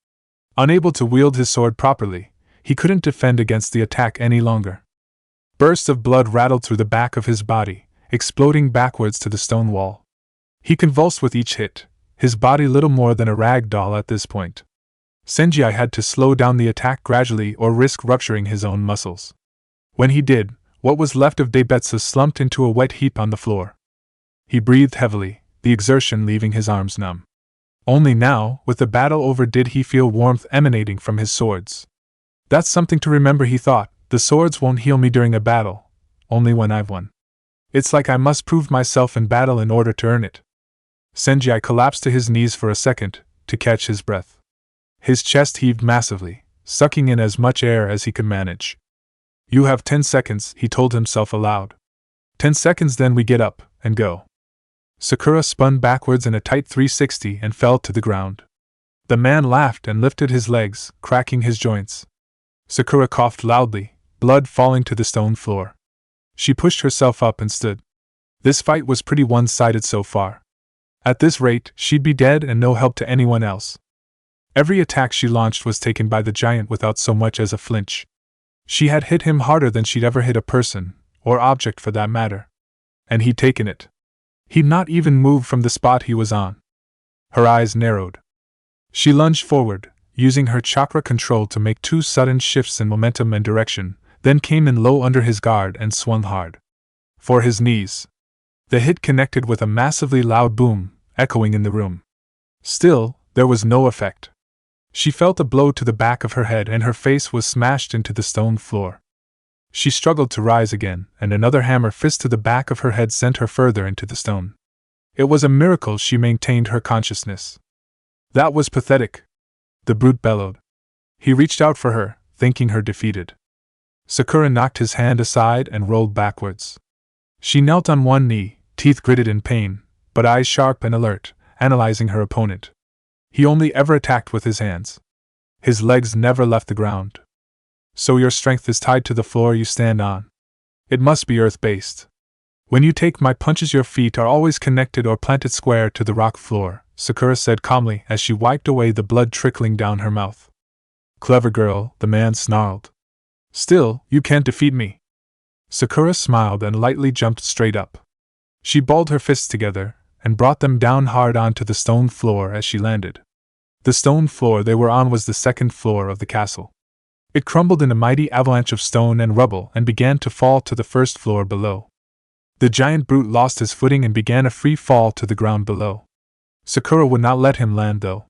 Unable to wield his sword properly, he couldn't defend against the attack any longer. Bursts of blood rattled through the back of his body, exploding backwards to the stone wall. He convulsed with each hit, his body little more than a rag doll at this point. Senji had to slow down the attack gradually or risk rupturing his own muscles. When he did, what was left of Daibetsu slumped into a wet heap on the floor. He breathed heavily, the exertion leaving his arms numb. Only now, with the battle over, did he feel warmth emanating from his swords. "That's something to remember," he thought. "The swords won't heal me during a battle, only when I've won. It's like I must prove myself in battle in order to earn it." Senji collapsed to his knees for a second, to catch his breath. His chest heaved massively, sucking in as much air as he could manage. "You have 10 seconds, he told himself aloud. 10 seconds, then we get up and go." Sakura spun backwards in a tight 360 and fell to the ground. The man laughed and lifted his legs, cracking his joints. Sakura coughed loudly, blood falling to the stone floor. She pushed herself up and stood. This fight was pretty one-sided so far. At this rate, she'd be dead and no help to anyone else. Every attack she launched was taken by the giant without so much as a flinch. She had hit him harder than she'd ever hit a person, or object for that matter. And he'd taken it. He'd not even moved from the spot he was on. Her eyes narrowed. She lunged forward, using her chakra control to make 2 sudden shifts in momentum and direction, then came in low under his guard and swung hard for his knees. The hit connected with a massively loud boom, echoing in the room. Still, there was no effect. She felt a blow to the back of her head and her face was smashed into the stone floor. She struggled to rise again, and another hammer fist to the back of her head sent her further into the stone. It was a miracle she maintained her consciousness. "That was pathetic," the brute bellowed. He reached out for her, thinking her defeated. Sakura knocked his hand aside and rolled backwards. She knelt on one knee, teeth gritted in pain, but eyes sharp and alert, analyzing her opponent. He only ever attacked with his hands. His legs never left the ground. "So your strength is tied to the floor you stand on. It must be earth-based. When you take my punches, your feet are always connected or planted square to the rock floor," Sakura said calmly as she wiped away the blood trickling down her mouth. "Clever girl," the man snarled. "Still, you can't defeat me." Sakura smiled and lightly jumped straight up. She balled her fists together and brought them down hard onto the stone floor as she landed. The stone floor they were on was the second floor of the castle. It crumbled in a mighty avalanche of stone and rubble and began to fall to the first floor below. The giant brute lost his footing and began a free fall to the ground below. Sakura would not let him land though.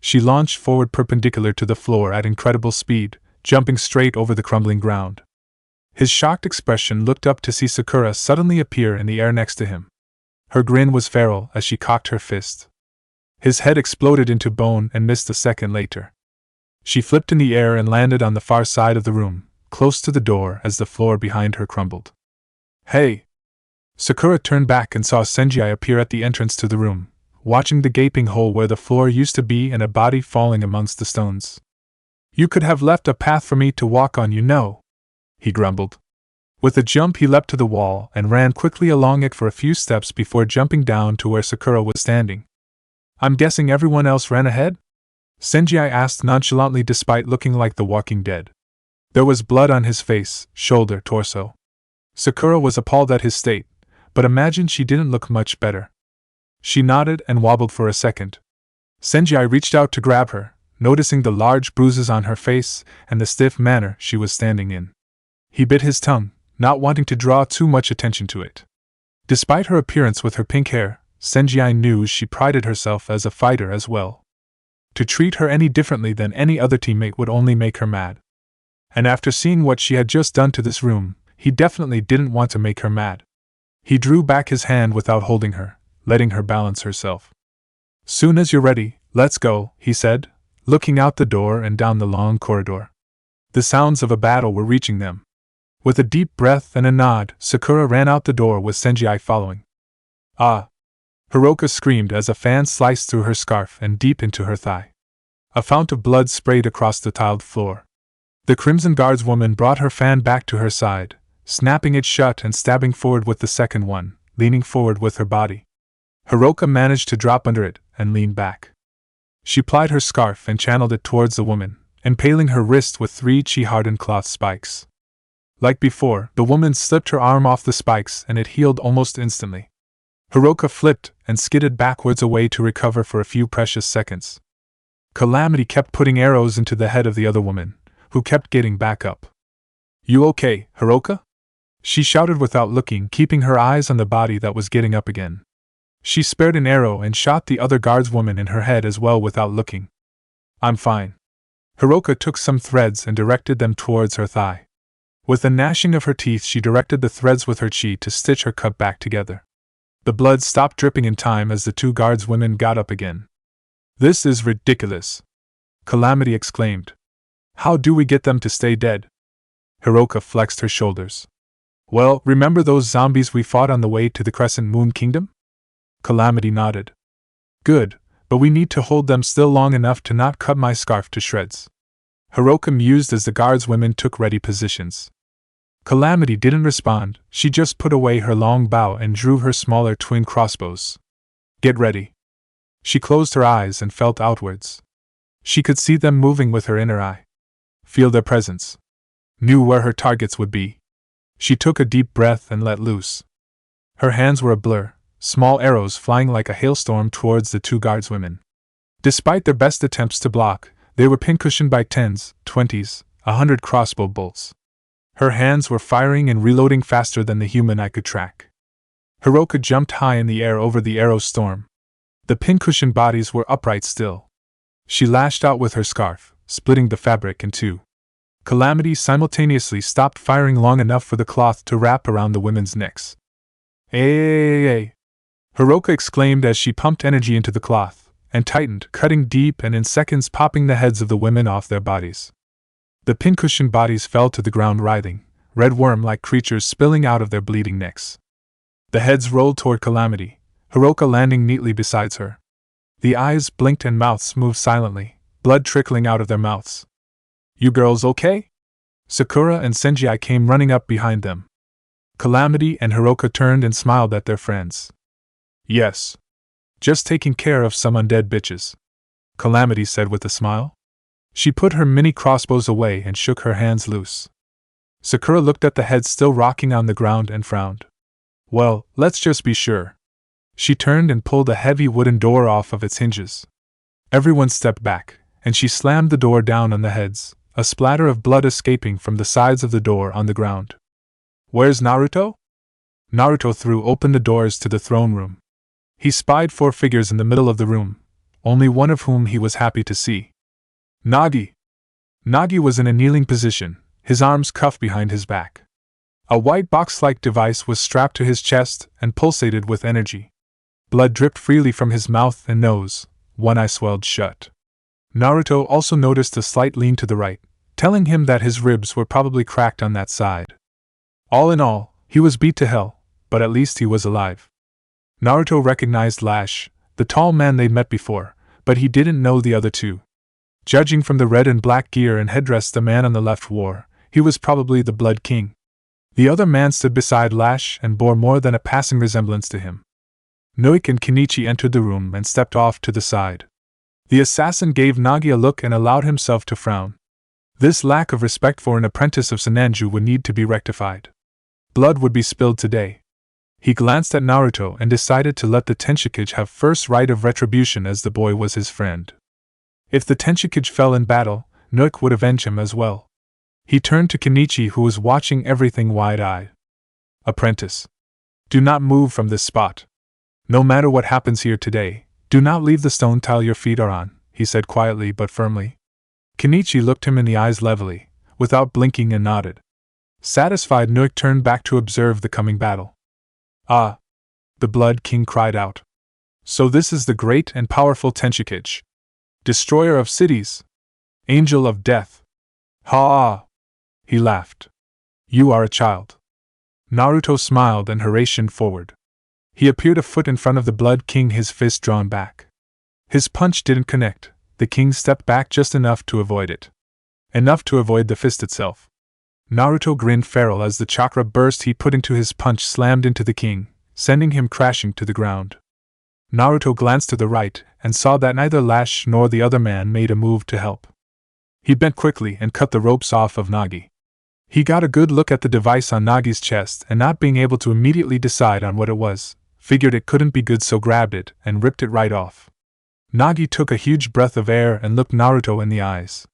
She launched forward perpendicular to the floor at incredible speed, jumping straight over the crumbling ground. His shocked expression looked up to see Sakura suddenly appear in the air next to him. Her grin was feral as she cocked her fist. His head exploded into bone and missed a second later. She flipped in the air and landed on the far side of the room, close to the door as the floor behind her crumbled. "Hey!" Sakura turned back and saw Senji appear at the entrance to the room, watching the gaping hole where the floor used to be and a body falling amongst the stones. "You could have left a path for me to walk on, you know," he grumbled. With a jump he leapt to the wall and ran quickly along it for a few steps before jumping down to where Sakura was standing. "I'm guessing everyone else ran ahead?" Senji asked nonchalantly despite looking like the walking dead. There was blood on his face, shoulder, torso. Sakura was appalled at his state, but imagined she didn't look much better. She nodded and wobbled for a second. Senji reached out to grab her, noticing the large bruises on her face and the stiff manner she was standing in. He bit his tongue, not wanting to draw too much attention to it. Despite her appearance with her pink hair, Senji knew she prided herself as a fighter as well. To treat her any differently than any other teammate would only make her mad. And after seeing what she had just done to this room, he definitely didn't want to make her mad. He drew back his hand without holding her, letting her balance herself. "Soon as you're ready, let's go," he said, looking out the door and down the long corridor. The sounds of a battle were reaching them. With a deep breath and a nod, Sakura ran out the door with Senji following. "Ah!" Hiroka screamed as a fan sliced through her scarf and deep into her thigh. A fount of blood sprayed across the tiled floor. The Crimson Guards woman brought her fan back to her side, snapping it shut and stabbing forward with the second one, leaning forward with her body. Hiroka managed to drop under it and lean back. She plied her scarf and channeled it towards the woman, impaling her wrist with 3 chi-hardened cloth spikes. Like before, the woman slipped her arm off the spikes and it healed almost instantly. Hiroka flipped and skidded backwards away to recover for a few precious seconds. Calamity kept putting arrows into the head of the other woman, who kept getting back up. "You okay, Hiroka?" she shouted without looking, keeping her eyes on the body that was getting up again. She spared an arrow and shot the other guardswoman in her head as well without looking. "I'm fine." Hiroka took some threads and directed them towards her thigh. With a gnashing of her teeth she directed the threads with her chi to stitch her cut back together. The blood stopped dripping in time as the 2 guardswomen got up again. "This is ridiculous!" Calamity exclaimed. "How do we get them to stay dead?" Hiroka flexed her shoulders. "Well, remember those zombies we fought on the way to the Crescent Moon Kingdom?" Calamity nodded. "Good, but we need to hold them still long enough to not cut my scarf to shreds." Hiroka mused as the guardswomen took ready positions. Calamity didn't respond, she just put away her long bow and drew her smaller twin crossbows. "Get ready." She closed her eyes and felt outwards. She could see them moving with her inner eye. Feel their presence. Knew where her targets would be. She took a deep breath and let loose. Her hands were a blur, small arrows flying like a hailstorm towards the 2 guardswomen. Despite their best attempts to block, they were pincushioned by 10s, 20s, 100 crossbow bolts. Her hands were firing and reloading faster than the human eye could track. Hiroka jumped high in the air over the arrow storm. The pincushioned bodies were upright still. She lashed out with her scarf, splitting the fabric in 2. Calamity simultaneously stopped firing long enough for the cloth to wrap around the women's necks. "Ay!" Hiroka exclaimed as she pumped energy into the cloth, and tightened, cutting deep and in seconds popping the heads of the women off their bodies. The pincushioned bodies fell to the ground writhing, red worm-like creatures spilling out of their bleeding necks. The heads rolled toward Calamity, Hiroka landing neatly beside her. The eyes blinked and mouths moved silently, blood trickling out of their mouths. "You girls okay?" Sakura and Senji came running up behind them. Calamity and Hiroka turned and smiled at their friends. "Yes. Just taking care of some undead bitches," Calamity said with a smile. She put her mini crossbows away and shook her hands loose. Sakura looked at the head still rocking on the ground and frowned. "Well, let's just be sure." She turned and pulled a heavy wooden door off of its hinges. Everyone stepped back, and she slammed the door down on the heads, a splatter of blood escaping from the sides of the door on the ground. "Where's Naruto?" Naruto threw open the doors to the throne room. He spied 4 figures in the middle of the room, only one of whom he was happy to see. "Nagi!" Nagi was in a kneeling position, his arms cuffed behind his back. A white box-like device was strapped to his chest and pulsated with energy. Blood dripped freely from his mouth and nose, one eye swelled shut. Naruto also noticed a slight lean to the right, telling him that his ribs were probably cracked on that side. All in all, he was beat to hell, but at least he was alive. Naruto recognized Lash, the tall man they'd met before, but he didn't know the other two. Judging from the red and black gear and headdress the man on the left wore, he was probably the Blood King. The other man stood beside Lash and bore more than a passing resemblance to him. Noik and Kenichi entered the room and stepped off to the side. The assassin gave Nagi a look and allowed himself to frown. This lack of respect for an apprentice of Senanju would need to be rectified. Blood would be spilled today. He glanced at Naruto and decided to let the Tenshikage have first right of retribution as the boy was his friend. If the Tenshikage fell in battle, Noik would avenge him as well. He turned to Kenichi, who was watching everything wide-eyed. Apprentice, do not move from this spot. No matter what happens here today, do not leave the stone tile your feet are on, he said quietly but firmly. Kenichi looked him in the eyes levelly, without blinking, and nodded. Satisfied, Noik turned back to observe the coming battle. Ah! The Blood King cried out. So this is the great and powerful Tenshikage. Destroyer of cities! Angel of death! Ha! He laughed. You are a child. Naruto smiled and hastened forward. He appeared a foot in front of the Blood King, his fist drawn back. His punch didn't connect. The king stepped back just enough to avoid it. Enough to avoid the fist itself. Naruto grinned feral as the chakra burst he put into his punch slammed into the king, sending him crashing to the ground. Naruto glanced to the right and saw that neither Lash nor the other man made a move to help. He bent quickly and cut the ropes off of Nagi. He got a good look at the device on Nagi's chest and, not being able to immediately decide on what it was, figured it couldn't be good, so grabbed it and ripped it right off. Nagi took a huge breath of air and looked Naruto in the eyes.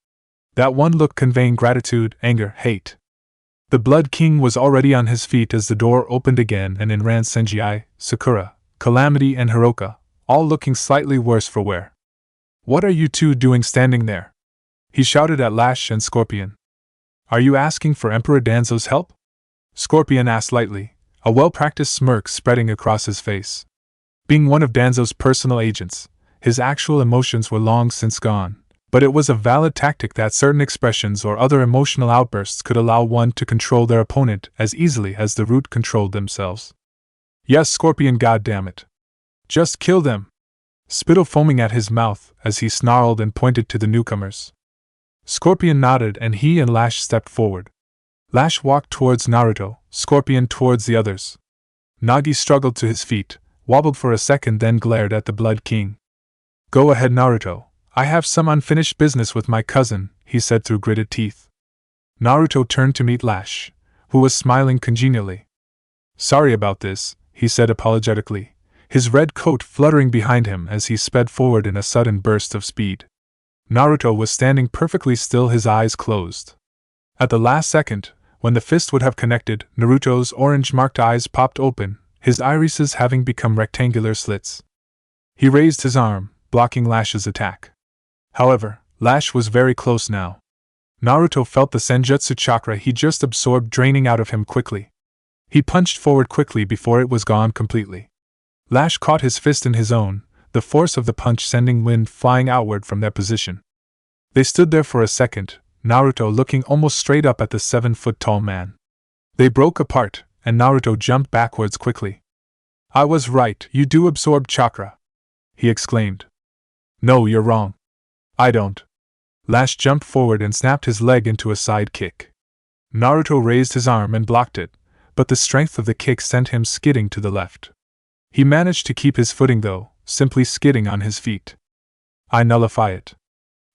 That one look conveying gratitude, anger, hate. The Blood King was already on his feet as the door opened again and in ran Senji, Sakura, Calamity and Hiroka, all looking slightly worse for wear. What are you two doing standing there? He shouted at Lash and Scorpion. Are you asking for Emperor Danzo's help? Scorpion asked lightly, a well-practiced smirk spreading across his face. Being one of Danzo's personal agents, his actual emotions were long since gone, but it was a valid tactic that certain expressions or other emotional outbursts could allow one to control their opponent as easily as the Root controlled themselves. Yes, Scorpion, goddammit. Just kill them! Spittle foaming at his mouth as he snarled and pointed to the newcomers. Scorpion nodded and he and Lash stepped forward. Lash walked towards Naruto, Scorpion towards the others. Nagi struggled to his feet, wobbled for a second, then glared at the Blood King. Go ahead, Naruto. I have some unfinished business with my cousin, he said through gritted teeth. Naruto turned to meet Lash, who was smiling congenially. Sorry about this, he said apologetically, his red coat fluttering behind him as he sped forward in a sudden burst of speed. Naruto was standing perfectly still, his eyes closed. At the last second, when the fist would have connected, Naruto's orange-marked eyes popped open, his irises having become rectangular slits. He raised his arm, blocking Lash's attack. However, Lash was very close now. Naruto felt the senjutsu chakra he just absorbed draining out of him quickly. He punched forward quickly before it was gone completely. Lash caught his fist in his own, the force of the punch sending wind flying outward from their position. They stood there for a second, Naruto looking almost straight up at the 7-foot-tall man. They broke apart, and Naruto jumped backwards quickly. I was right, you do absorb chakra, he exclaimed. No, you're wrong. I don't. Lash jumped forward and snapped his leg into a side kick. Naruto raised his arm and blocked it, but the strength of the kick sent him skidding to the left. He managed to keep his footing though, simply skidding on his feet. I nullify it.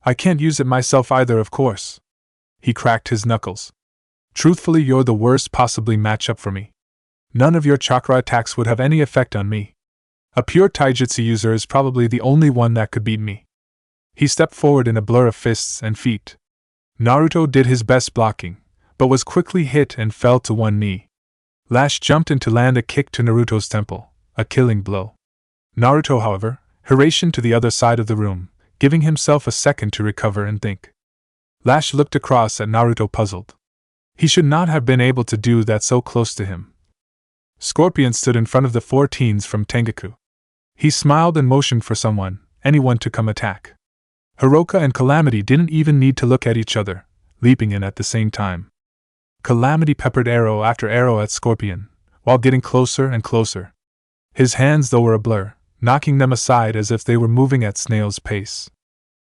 I can't use it myself either, of course. He cracked his knuckles. Truthfully, you're the worst possibly matchup for me. None of your chakra attacks would have any effect on me. A pure taijutsu user is probably the only one that could beat me. He stepped forward in a blur of fists and feet. Naruto did his best blocking, but was quickly hit and fell to one knee. Lash jumped in to land a kick to Naruto's temple, a killing blow. Naruto, however, hastened to the other side of the room, giving himself a second to recover and think. Lash looked across at Naruto puzzled. He should not have been able to do that so close to him. Scorpion stood in front of the 4 teens from Tengaku. He smiled and motioned for anyone to come attack. Hiroka and Calamity didn't even need to look at each other, leaping in at the same time. Calamity peppered arrow after arrow at Scorpion, while getting closer and closer. His hands though were a blur, knocking them aside as if they were moving at snail's pace.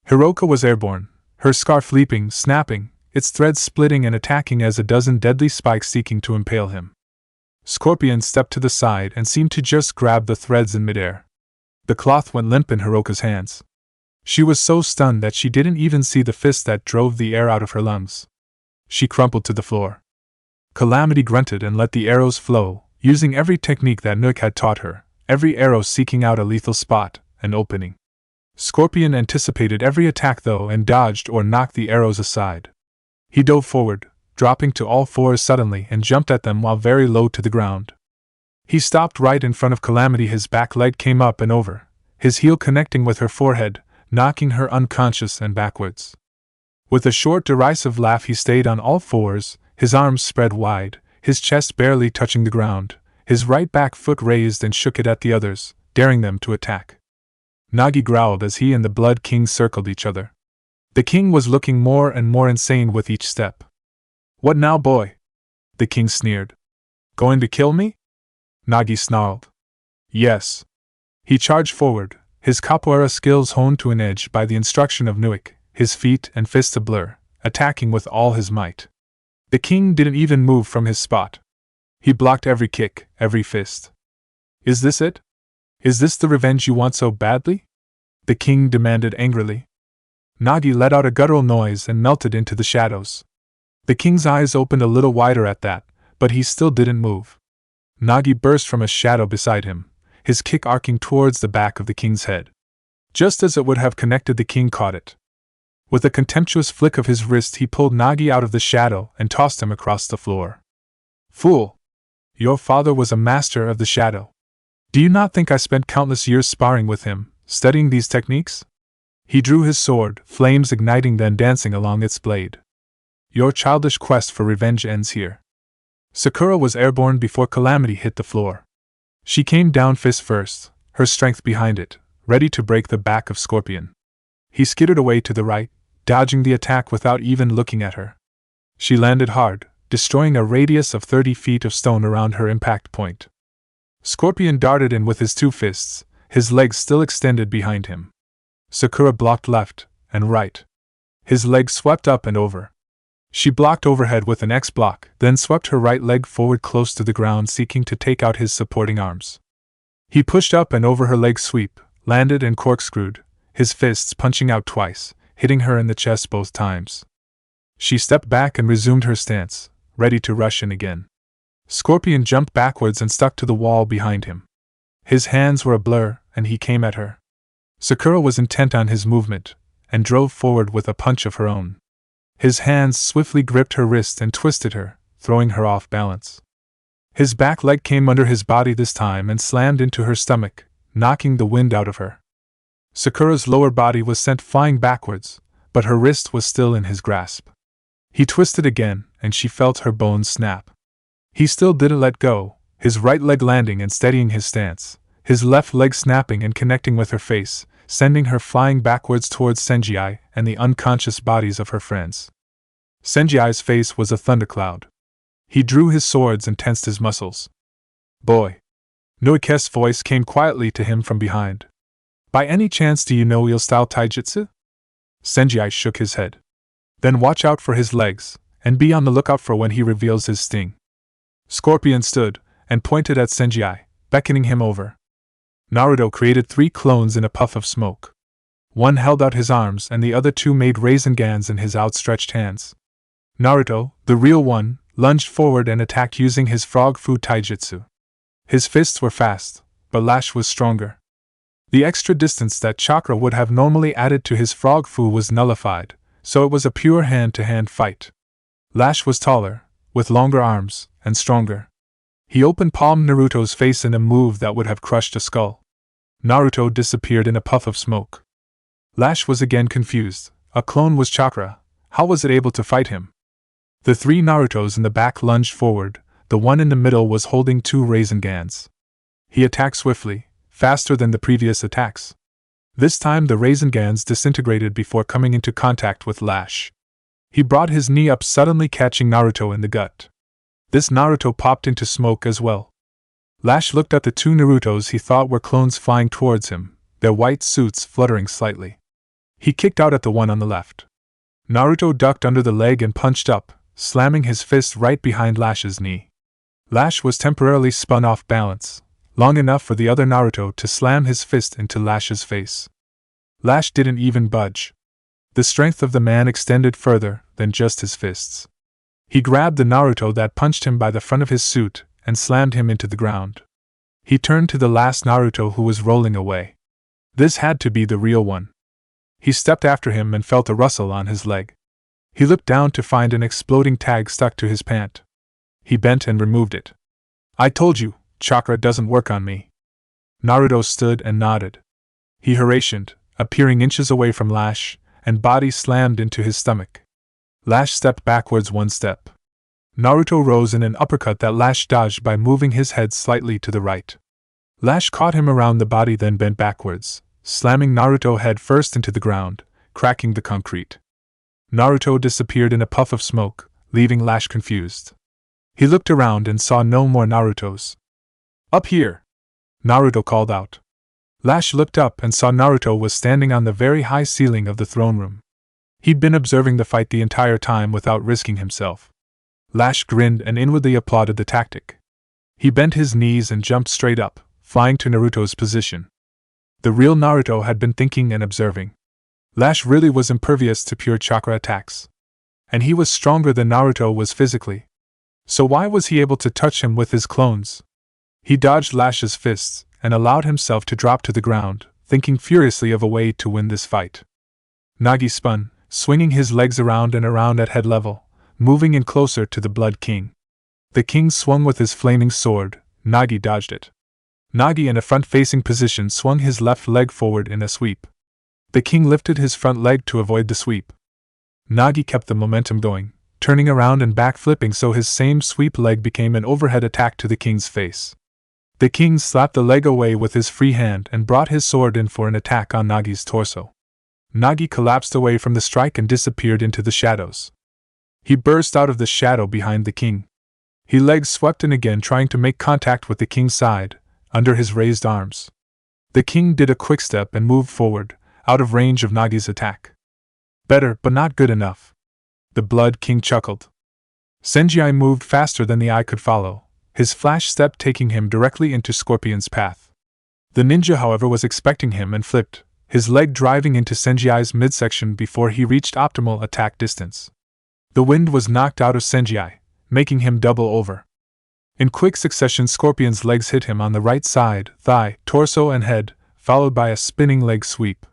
Hiroka was airborne, her scarf leaping, snapping, its threads splitting and attacking as a dozen deadly spikes seeking to impale him. Scorpion stepped to the side and seemed to just grab the threads in midair. The cloth went limp in Hiroka's hands. She was so stunned that she didn't even see the fist that drove the air out of her lungs. She crumpled to the floor. Calamity grunted and let the arrows flow, using every technique that Nook had taught her, every arrow seeking out a lethal spot, an opening. Scorpion anticipated every attack though and dodged or knocked the arrows aside. He dove forward, dropping to all fours suddenly and jumped at them while very low to the ground. He stopped right in front of Calamity. His back leg came up and over, his heel connecting with her forehead, knocking her unconscious and backwards. With a short derisive laugh he stayed on all fours, his arms spread wide, his chest barely touching the ground, his right back foot raised and shook it at the others, daring them to attack. Nagi growled as he and the Blood King circled each other. The king was looking more and more insane with each step. "What now, boy?" the king sneered. "Going to kill me?" Nagi snarled. "Yes." He charged forward, his capoeira skills honed to an edge by the instruction of Nuik, his feet and fists a blur, attacking with all his might. The king didn't even move from his spot. He blocked every kick, every fist. "Is this it? Is this the revenge you want so badly?" the king demanded angrily. Nagi let out a guttural noise and melted into the shadows. The king's eyes opened a little wider at that, but he still didn't move. Nagi burst from a shadow beside him, his kick arcing towards the back of the king's head. Just as it would have connected, the king caught it. With a contemptuous flick of his wrist he pulled Nagi out of the shadow and tossed him across the floor. "Fool! Your father was a master of the shadow. Do you not think I spent countless years sparring with him, studying these techniques?" He drew his sword, flames igniting then dancing along its blade. "Your childish quest for revenge ends here." Sakura was airborne before Calamity hit the floor. She came down fist first, her strength behind it, ready to break the back of Scorpion. He skittered away to the right, dodging the attack without even looking at her. She landed hard, destroying a radius of 30 feet of stone around her impact point. Scorpion darted in with his two fists, his legs still extended behind him. Sakura blocked left and right. His legs swept up and over. She blocked overhead with an X block, then swept her right leg forward close to the ground, seeking to take out his supporting arms. He pushed up and over her leg sweep, landed and corkscrewed, his fists punching out twice, hitting her in the chest both times. She stepped back and resumed her stance, ready to rush in again. Scorpion jumped backwards and stuck to the wall behind him. His hands were a blur, and he came at her. Sakura was intent on his movement, and drove forward with a punch of her own. His hands swiftly gripped her wrist and twisted her, throwing her off balance. His back leg came under his body this time and slammed into her stomach, knocking the wind out of her. Sakura's lower body was sent flying backwards, but her wrist was still in his grasp. He twisted again, and she felt her bones snap. He still didn't let go, his right leg landing and steadying his stance, his left leg snapping and connecting with her face, sending her flying backwards towards Senji and the unconscious bodies of her friends. Senji's face was a thundercloud. He drew his swords and tensed his muscles. "Boy." Noike's voice came quietly to him from behind. "By any chance do you know wheel-style taijutsu?" Senji shook his head. "Then watch out for his legs, and be on the lookout for when he reveals his sting." Scorpion stood, and pointed at Senji, beckoning him over. Naruto created 3 clones in a puff of smoke. One held out his arms and the other 2 made Raisengans in his outstretched hands. Naruto, the real one, lunged forward and attacked using his frog fu taijutsu. His fists were fast, but Lash was stronger. The extra distance that chakra would have normally added to his frog fu was nullified, so it was a pure hand-to-hand fight. Lash was taller, with longer arms, and stronger. He open-palmed Naruto's face in a move that would have crushed a skull. Naruto disappeared in a puff of smoke. Lash was again confused. A clone was chakra. How was it able to fight him? The 3 Narutos in the back lunged forward. The one in the middle was holding 2 Raisengans. He attacked swiftly, faster than the previous attacks. This time the Raisengans disintegrated before coming into contact with Lash. He brought his knee up, suddenly catching Naruto in the gut. This Naruto popped into smoke as well. Lash looked at the two Narutos he thought were clones flying towards him, their white suits fluttering slightly. He kicked out at the one on the left. Naruto ducked under the leg and punched up, slamming his fist right behind Lash's knee. Lash was temporarily spun off balance, long enough for the other Naruto to slam his fist into Lash's face. Lash didn't even budge. The strength of the man extended further than just his fists. He grabbed the Naruto that punched him by the front of his suit and slammed him into the ground. He turned to the last Naruto who was rolling away. This had to be the real one. He stepped after him and felt a rustle on his leg. He looked down to find an exploding tag stuck to his pant. He bent and removed it. "I told you, chakra doesn't work on me." Naruto stood and nodded. He harangued, appearing inches away from Lash, and body slammed into his stomach. Lash stepped backwards one step. Naruto rose in an uppercut that Lash dodged by moving his head slightly to the right. Lash caught him around the body, then bent backwards, slamming Naruto head first into the ground, cracking the concrete. Naruto disappeared in a puff of smoke, leaving Lash confused. He looked around and saw no more Narutos. "Up here!" Naruto called out. Lash looked up and saw Naruto was standing on the very high ceiling of the throne room. He'd been observing the fight the entire time without risking himself. Lash grinned and inwardly applauded the tactic. He bent his knees and jumped straight up, flying to Naruto's position. The real Naruto had been thinking and observing. Lash really was impervious to pure chakra attacks. And he was stronger than Naruto was physically. So why was he able to touch him with his clones? He dodged Lash's fists and allowed himself to drop to the ground, thinking furiously of a way to win this fight. Nagi spun, swinging his legs around and around at head level, moving in closer to the Blood King. The king swung with his flaming sword. Nagi dodged it. Nagi, in a front-facing position, swung his left leg forward in a sweep. The king lifted his front leg to avoid the sweep. Nagi kept the momentum going, turning around and back-flipping so his same sweep leg became an overhead attack to the king's face. The king slapped the leg away with his free hand and brought his sword in for an attack on Nagi's torso. Nagi collapsed away from the strike and disappeared into the shadows. He burst out of the shadow behind the king. His legs swept in again, trying to make contact with the king's side, under his raised arms. The king did a quick step and moved forward, out of range of Nagi's attack. Better, but not good enough. The Blood King chuckled. Senjai moved faster than the eye could follow, his flash step taking him directly into Scorpion's path. The ninja, however, was expecting him and flipped, his leg driving into Senjai's midsection before he reached optimal attack distance. The wind was knocked out of Senjai, making him double over. In quick succession, Scorpion's legs hit him on the right side, thigh, torso and head, followed by a spinning leg sweep.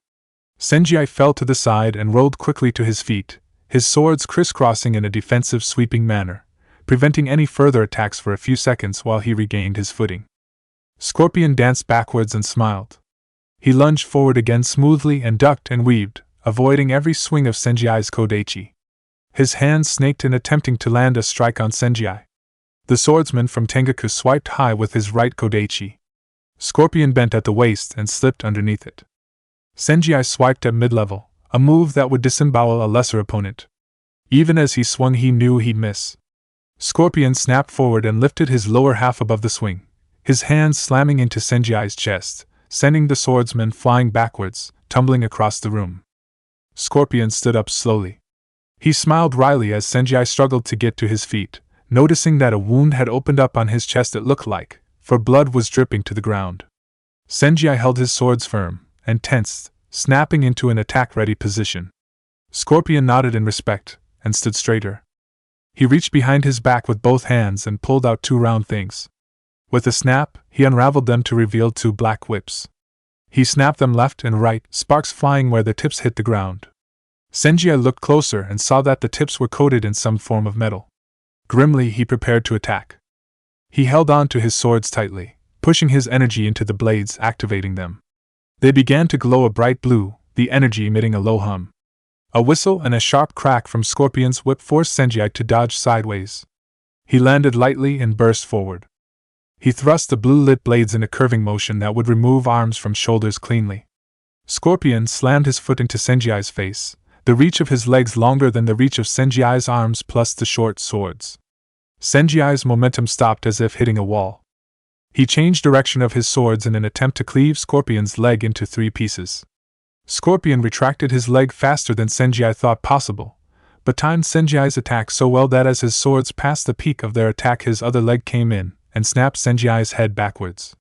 Senjai fell to the side and rolled quickly to his feet, his swords crisscrossing in a defensive sweeping manner, preventing any further attacks for a few seconds while he regained his footing. Scorpion danced backwards and smiled. He lunged forward again smoothly and ducked and weaved, avoiding every swing of Senjai's Kodachi. His hands snaked in attempting to land a strike on Senjai. The swordsman from Tengaku swiped high with his right Kodachi. Scorpion bent at the waist and slipped underneath it. Senjai swiped at mid-level, a move that would disembowel a lesser opponent. Even as he swung, he knew he'd miss. Scorpion snapped forward and lifted his lower half above the swing, his hands slamming into Senjai's chest, sending the swordsman flying backwards, tumbling across the room. Scorpion stood up slowly. He smiled wryly as Senjai struggled to get to his feet, noticing that a wound had opened up on his chest, it looked like, for blood was dripping to the ground. Senjai held his swords firm and tensed, snapping into an attack-ready position. Scorpion nodded in respect and stood straighter. He reached behind his back with both hands and pulled out two round things. With a snap, he unraveled them to reveal two black whips. He snapped them left and right, sparks flying where the tips hit the ground. Senjai looked closer and saw that the tips were coated in some form of metal. Grimly, he prepared to attack. He held on to his swords tightly, pushing his energy into the blades, activating them. They began to glow a bright blue, the energy emitting a low hum. A whistle and a sharp crack from Scorpion's whip forced Senjai to dodge sideways. He landed lightly and burst forward. He thrust the blue-lit blades in a curving motion that would remove arms from shoulders cleanly. Scorpion slammed his foot into Senjai's face, the reach of his legs longer than the reach of Senjai's arms plus the short swords. Senjai's momentum stopped as if hitting a wall. He changed direction of his swords in an attempt to cleave Scorpion's leg into 3 pieces. Scorpion retracted his leg faster than Senji thought possible, but timed Senji's attack so well that as his swords passed the peak of their attack his other leg came in and snapped Senji's head backwards.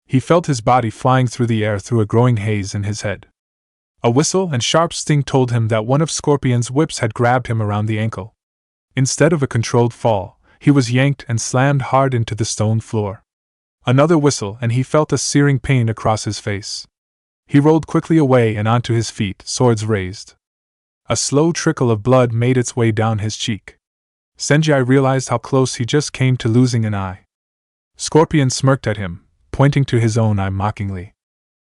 He felt his body flying through the air through a growing haze in his head. A whistle and sharp sting told him that one of Scorpion's whips had grabbed him around the ankle. Instead of a controlled fall, he was yanked and slammed hard into the stone floor. Another whistle and he felt a searing pain across his face. He rolled quickly away and onto his feet, swords raised. A slow trickle of blood made its way down his cheek. Senji realized how close he just came to losing an eye. Scorpion smirked at him, pointing to his own eye mockingly.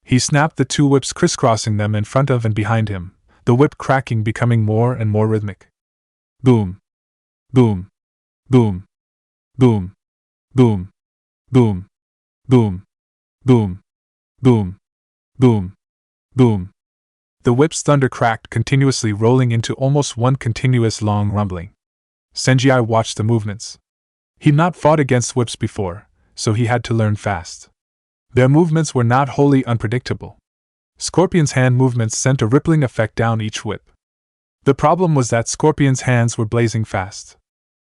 He snapped the 2 whips, crisscrossing them in front of and behind him, the whip cracking becoming more and more rhythmic. Boom. Boom. Boom. Boom. Boom. Boom. Boom. Boom. Boom. Boom. Boom. The whip's thunder cracked continuously, rolling into almost one continuous long rumbling. Senji watched the movements. He'd not fought against whips before, so he had to learn fast. Their movements were not wholly unpredictable. Scorpion's hand movements sent a rippling effect down each whip. The problem was that Scorpion's hands were blazing fast.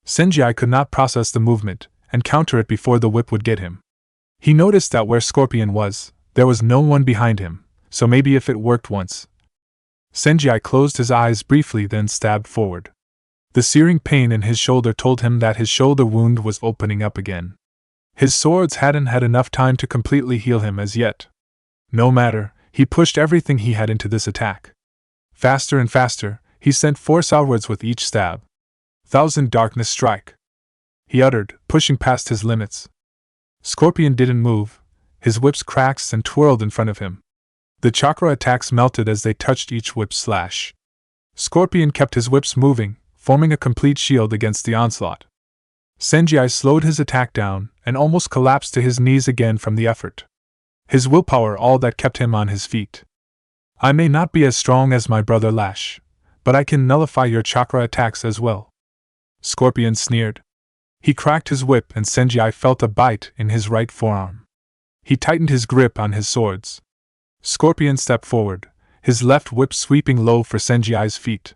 Senji could not process the movement and counter it before the whip would get him. He noticed that where Scorpion was, there was no one behind him, so maybe if it worked once. Senji closed his eyes briefly, then stabbed forward. The searing pain in his shoulder told him that his shoulder wound was opening up again. His swords hadn't had enough time to completely heal him as yet. No matter, he pushed everything he had into this attack. Faster and faster, he sent force outwards with each stab. "Thousand darkness strike," he uttered, pushing past his limits. Scorpion didn't move. His whips cracked and twirled in front of him. The chakra attacks melted as they touched each whip slash. Scorpion kept his whips moving, forming a complete shield against the onslaught. Senji slowed his attack down and almost collapsed to his knees again from the effort. His willpower all that kept him on his feet. "I may not be as strong as my brother Lash, but I can nullify your chakra attacks as well," Scorpion sneered. He cracked his whip and Senji felt a bite in his right forearm. He tightened his grip on his swords. Scorpion stepped forward, his left whip sweeping low for Senji's feet.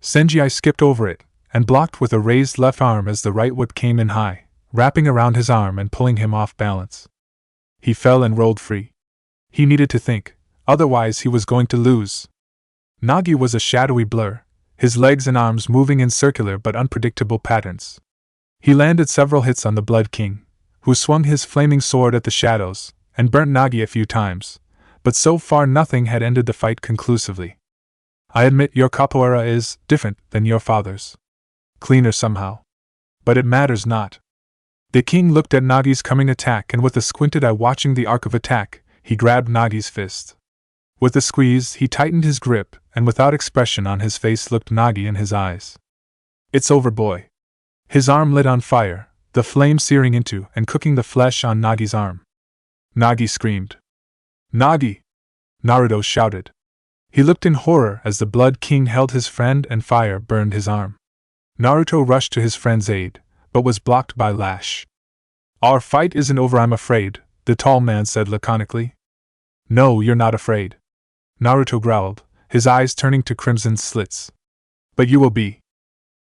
Senji skipped over it and blocked with a raised left arm as the right whip came in high, wrapping around his arm and pulling him off balance. He fell and rolled free. He needed to think, otherwise he was going to lose. Nagi was a shadowy blur, his legs and arms moving in circular but unpredictable patterns. He landed several hits on the Blood King, who swung his flaming sword at the shadows and burnt Nagi a few times, but so far nothing had ended the fight conclusively. "I admit your capoeira is different than your father's. Cleaner somehow. But it matters not." The king looked at Nagi's coming attack and with a squinted eye watching the arc of attack, he grabbed Nagi's fist. With a squeeze, he tightened his grip and without expression on his face looked Nagi in his eyes. "It's over, boy." His arm lit on fire, the flame searing into and cooking the flesh on Nagi's arm. Nagi screamed. "Nagi!" Naruto shouted. He looked in horror as the Blood King held his friend and fire burned his arm. Naruto rushed to his friend's aid, but was blocked by Lash. "Our fight isn't over, I'm afraid," the tall man said laconically. "No, you're not afraid," Naruto growled, his eyes turning to crimson slits. "But you will be."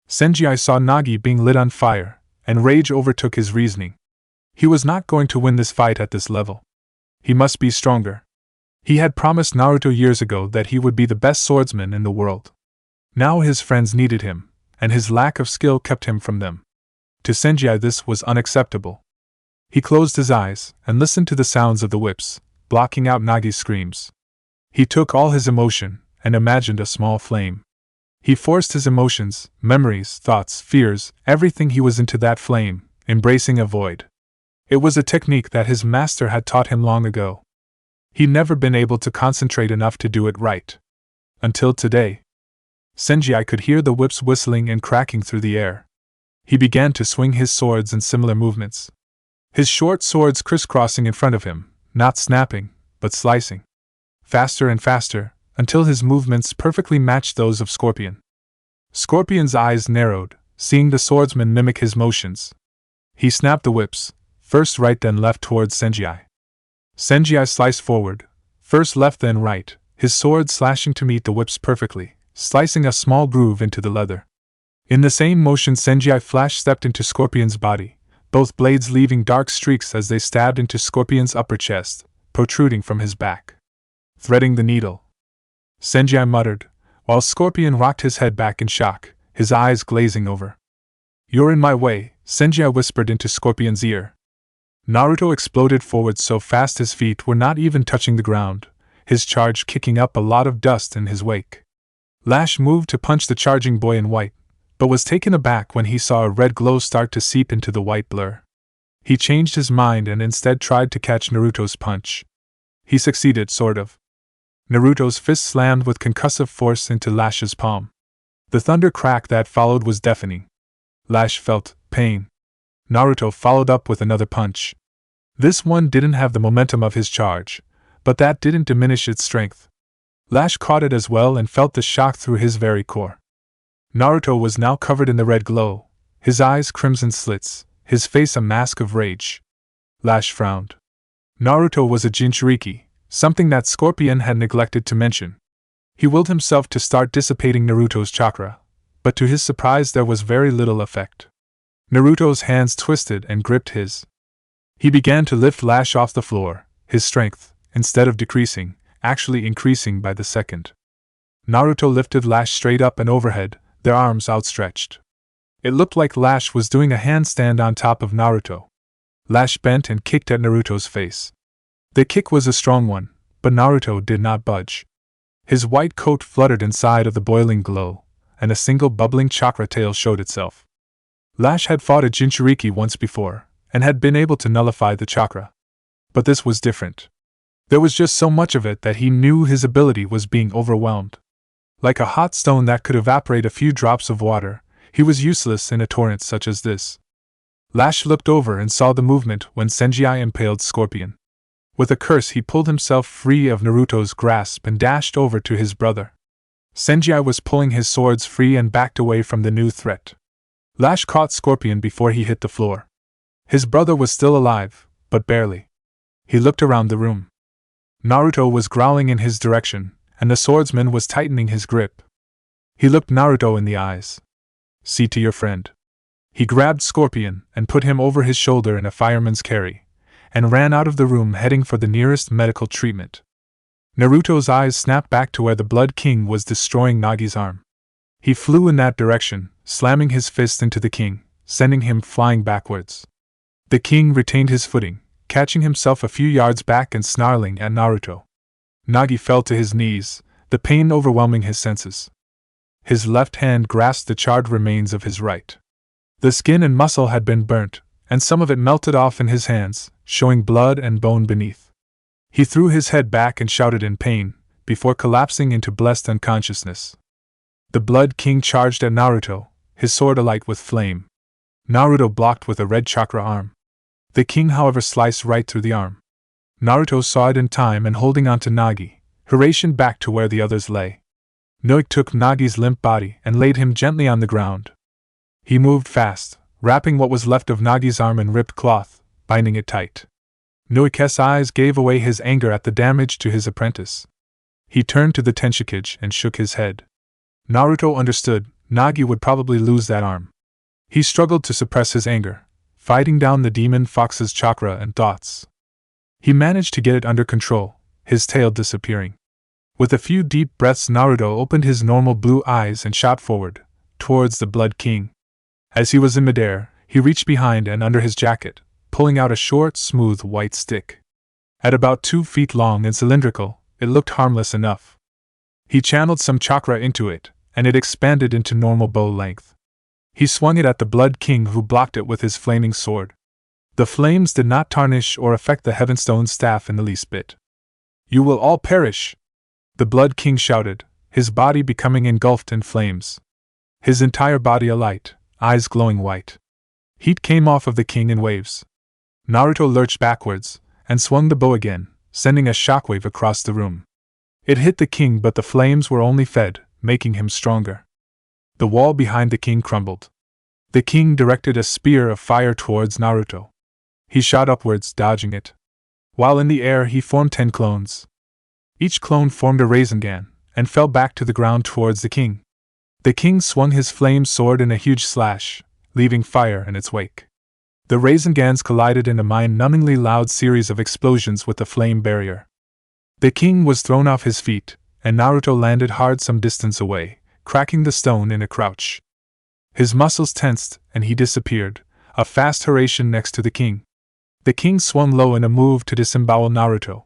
Senji saw Nagi being lit on fire, and rage overtook his reasoning. He was not going to win this fight at this level. He must be stronger. He had promised Naruto years ago that he would be the best swordsman in the world. Now his friends needed him, and his lack of skill kept him from them. To Senji this was unacceptable. He closed his eyes and listened to the sounds of the whips, blocking out Nagi's screams. He took all his emotion and imagined a small flame. He forced his emotions, memories, thoughts, fears, everything he was into that flame, embracing a void. It was a technique that his master had taught him long ago. He'd never been able to concentrate enough to do it right. Until today. Senji could hear the whips whistling and cracking through the air. He began to swing his swords in similar movements. His short swords crisscrossing in front of him, not snapping, but slicing. Faster and faster, until his movements perfectly matched those of Scorpion. Scorpion's eyes narrowed, seeing the swordsman mimic his motions. He snapped the whips, first right then left towards Senji. Senji sliced forward, first left then right, his sword slashing to meet the whips perfectly, slicing a small groove into the leather. In the same motion Senji flash stepped into Scorpion's body, both blades leaving dark streaks as they stabbed into Scorpion's upper chest, protruding from his back. Threading the needle. Senji muttered, while Scorpion rocked his head back in shock, his eyes glazing over. "You're in my way," Senji whispered into Scorpion's ear. Naruto exploded forward so fast his feet were not even touching the ground, his charge kicking up a lot of dust in his wake. Lash moved to punch the charging boy in white, but was taken aback when he saw a red glow start to seep into the white blur. He changed his mind and instead tried to catch Naruto's punch. He succeeded, sort of. Naruto's fist slammed with concussive force into Lash's palm. The thunder crack that followed was deafening. Lash felt pain. Naruto followed up with another punch. This one didn't have the momentum of his charge, but that didn't diminish its strength. Lash caught it as well and felt the shock through his very core. Naruto was now covered in the red glow, his eyes crimson slits, his face a mask of rage. Lash frowned. Naruto was a Jinchuriki, something that Scorpion had neglected to mention. He willed himself to start dissipating Naruto's chakra, but to his surprise there was very little effect. Naruto's hands twisted and gripped his. He began to lift Lash off the floor, his strength, instead of decreasing, actually increasing by the second. Naruto lifted Lash straight up and overhead, their arms outstretched. It looked like Lash was doing a handstand on top of Naruto. Lash bent and kicked at Naruto's face. The kick was a strong one, but Naruto did not budge. His white coat fluttered inside of the boiling glow, and a single bubbling chakra tail showed itself. Lash had fought a Jinchuriki once before, and had been able to nullify the chakra. But this was different. There was just so much of it that he knew his ability was being overwhelmed. Like a hot stone that could evaporate a few drops of water, he was useless in a torrent such as this. Lash looked over and saw the movement when Senji impaled Scorpion. With a curse he pulled himself free of Naruto's grasp and dashed over to his brother. Senji was pulling his swords free and backed away from the new threat. Lash caught Scorpion before he hit the floor. His brother was still alive, but barely. He looked around the room. Naruto was growling in his direction, and the swordsman was tightening his grip. He looked Naruto in the eyes. "See to your friend." He grabbed Scorpion and put him over his shoulder in a fireman's carry, and ran out of the room heading for the nearest medical treatment. Naruto's eyes snapped back to where the Blood King was destroying Nagi's arm. He flew in that direction, slamming his fist into the king, sending him flying backwards. The king retained his footing, catching himself a few yards back and snarling at Naruto. Nagi fell to his knees, the pain overwhelming his senses. His left hand grasped the charred remains of his right. The skin and muscle had been burnt, and some of it melted off in his hands, showing blood and bone beneath. He threw his head back and shouted in pain, before collapsing into blessed unconsciousness. The Blood King charged at Naruto, his sword alight with flame. Naruto blocked with a red chakra arm. The king, however, sliced right through the arm. Naruto saw it in time and, holding on to Nagi, hastened back to where the others lay. Noik took Nagi's limp body and laid him gently on the ground. He moved fast, wrapping what was left of Nagi's arm in ripped cloth, binding it tight. Noike's eyes gave away his anger at the damage to his apprentice. He turned to the Tenshikage and shook his head. Naruto understood, Nagi would probably lose that arm. He struggled to suppress his anger, fighting down the demon fox's chakra and thoughts. He managed to get it under control, his tail disappearing. With a few deep breaths, Naruto opened his normal blue eyes and shot forward, towards the Blood King. As he was in midair, he reached behind and under his jacket, pulling out a short, smooth white stick. At about 2 feet long and cylindrical, it looked harmless enough. He channeled some chakra into it, and it expanded into normal bow length. He swung it at the Blood King, who blocked it with his flaming sword. The flames did not tarnish or affect the Heavenstone staff in the least bit. "You will all perish!" the Blood King shouted, his body becoming engulfed in flames. His entire body alight, eyes glowing white. Heat came off of the king in waves. Naruto lurched backwards, and swung the bow again, sending a shockwave across the room. It hit the king, but the flames were only fed, making him stronger. The wall behind the king crumbled. The king directed a spear of fire towards Naruto. He shot upwards, dodging it. While in the air, he formed 10 clones. Each clone formed a Rasengan, and fell back to the ground towards the king. The king swung his flame sword in a huge slash, leaving fire in its wake. The Rasengans collided in a mind-numbingly loud series of explosions with the flame barrier. The king was thrown off his feet, and Naruto landed hard some distance away, cracking the stone in a crouch. His muscles tensed, and he disappeared, a fast Hiraishin next to the king. The king swung low in a move to disembowel Naruto.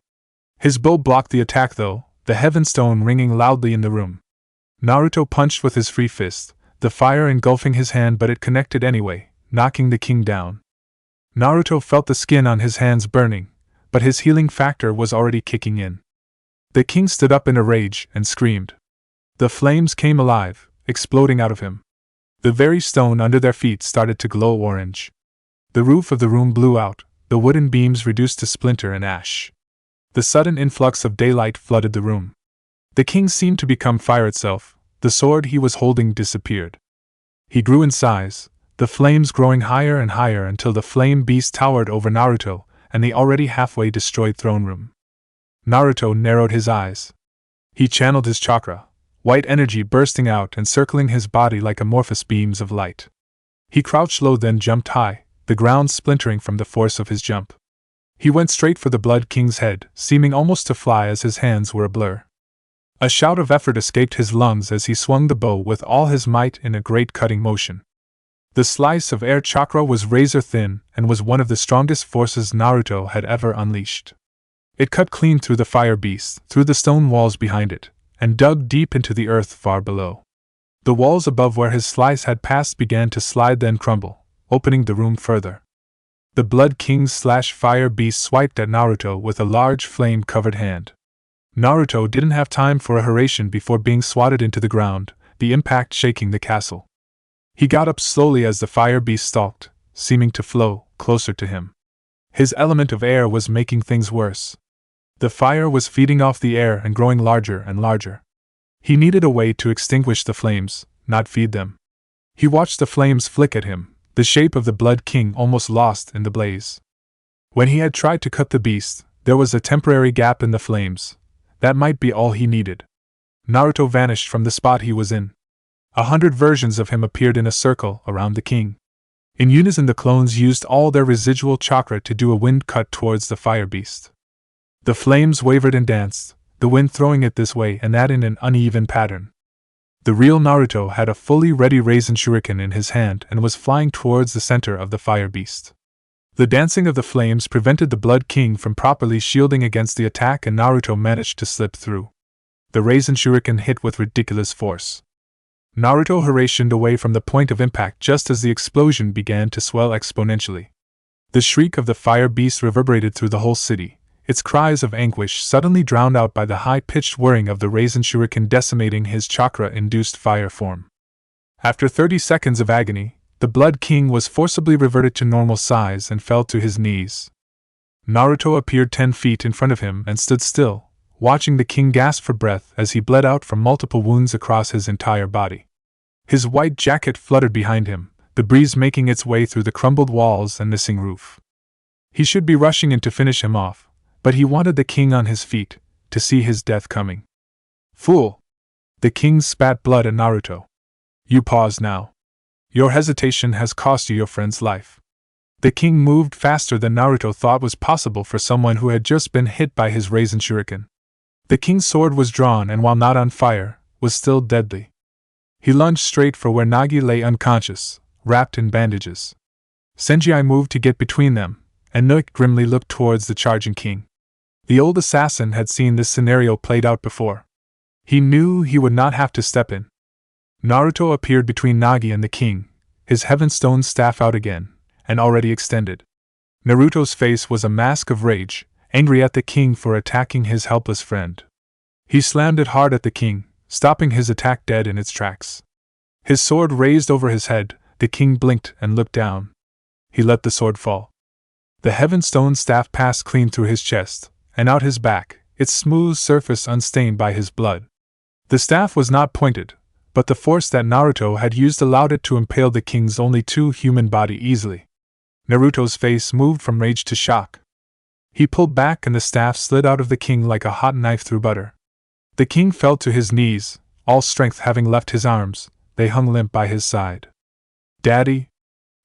His bow blocked the attack though, the heaven stone ringing loudly in the room. Naruto punched with his free fist, the fire engulfing his hand, but it connected anyway, knocking the king down. Naruto felt the skin on his hands burning, but his healing factor was already kicking in. The king stood up in a rage and screamed. The flames came alive, exploding out of him. The very stone under their feet started to glow orange. The roof of the room blew out, the wooden beams reduced to splinter and ash. The sudden influx of daylight flooded the room. The king seemed to become fire itself, the sword he was holding disappeared. He grew in size, the flames growing higher and higher until the flame beast towered over Naruto and the already halfway destroyed throne room. Naruto narrowed his eyes. He channeled his chakra, white energy bursting out and circling his body like amorphous beams of light. He crouched low, then jumped high, the ground splintering from the force of his jump. He went straight for the Blood King's head, seeming almost to fly as his hands were a blur. A shout of effort escaped his lungs as he swung the bow with all his might in a great cutting motion. The slice of air chakra was razor thin and was one of the strongest forces Naruto had ever unleashed. It cut clean through the fire beast, through the stone walls behind it, and dug deep into the earth far below. The walls above where his slice had passed began to slide, then crumble, opening the room further. The Blood King's fire beast swiped at Naruto with a large flame-covered hand. Naruto didn't have time for a Hiraishin before being swatted into the ground, the impact shaking the castle. He got up slowly as the fire beast stalked, seeming to flow closer to him. His element of air was making things worse. The fire was feeding off the air and growing larger and larger. He needed a way to extinguish the flames, not feed them. He watched the flames flick at him, the shape of the Blood King almost lost in the blaze. When he had tried to cut the beast, there was a temporary gap in the flames. That might be all he needed. Naruto vanished from the spot he was in. 100 versions of him appeared in a circle around the king. In unison, the clones used all their residual chakra to do a wind cut towards the fire beast. The flames wavered and danced, the wind throwing it this way and that in an uneven pattern. The real Naruto had a fully ready Rasen Shuriken in his hand and was flying towards the center of the fire beast. The dancing of the flames prevented the Blood King from properly shielding against the attack, and Naruto managed to slip through. The Rasen Shuriken hit with ridiculous force. Naruto Hiraishined away from the point of impact just as the explosion began to swell exponentially. The shriek of the fire beast reverberated through the whole city, its cries of anguish suddenly drowned out by the high-pitched whirring of the Rasen Shuriken decimating his chakra-induced fire form. After 30 seconds of agony, the Blood King was forcibly reverted to normal size and fell to his knees. Naruto appeared 10 feet in front of him and stood still, watching the king gasp for breath as he bled out from multiple wounds across his entire body. His white jacket fluttered behind him, the breeze making its way through the crumbled walls and missing roof. He should be rushing in to finish him off, but he wanted the king on his feet, to see his death coming. Fool! The king spat blood at Naruto. You pause now. Your hesitation has cost you your friend's life. The king moved faster than Naruto thought was possible for someone who had just been hit by his Rasen Shuriken. The king's sword was drawn and, while not on fire, was still deadly. He lunged straight for where Nagi lay unconscious, wrapped in bandages. Senji moved to get between them, and Noik grimly looked towards the charging king. The old assassin had seen this scenario played out before. He knew he would not have to step in. Naruto appeared between Nagi and the king, his Heavenstone staff out again, and already extended. Naruto's face was a mask of rage, angry at the king for attacking his helpless friend. He slammed it hard at the king, stopping his attack dead in its tracks. His sword raised over his head, the king blinked and looked down. He let the sword fall. The Heavenstone staff passed clean through his chest, and out his back, its smooth surface unstained by his blood. The staff was not pointed, but the force that Naruto had used allowed it to impale the king's only 2 human body easily. Naruto's face moved from rage to shock. He pulled back and the staff slid out of the king like a hot knife through butter. The king fell to his knees, all strength having left his arms. They hung limp by his side. "Daddy!"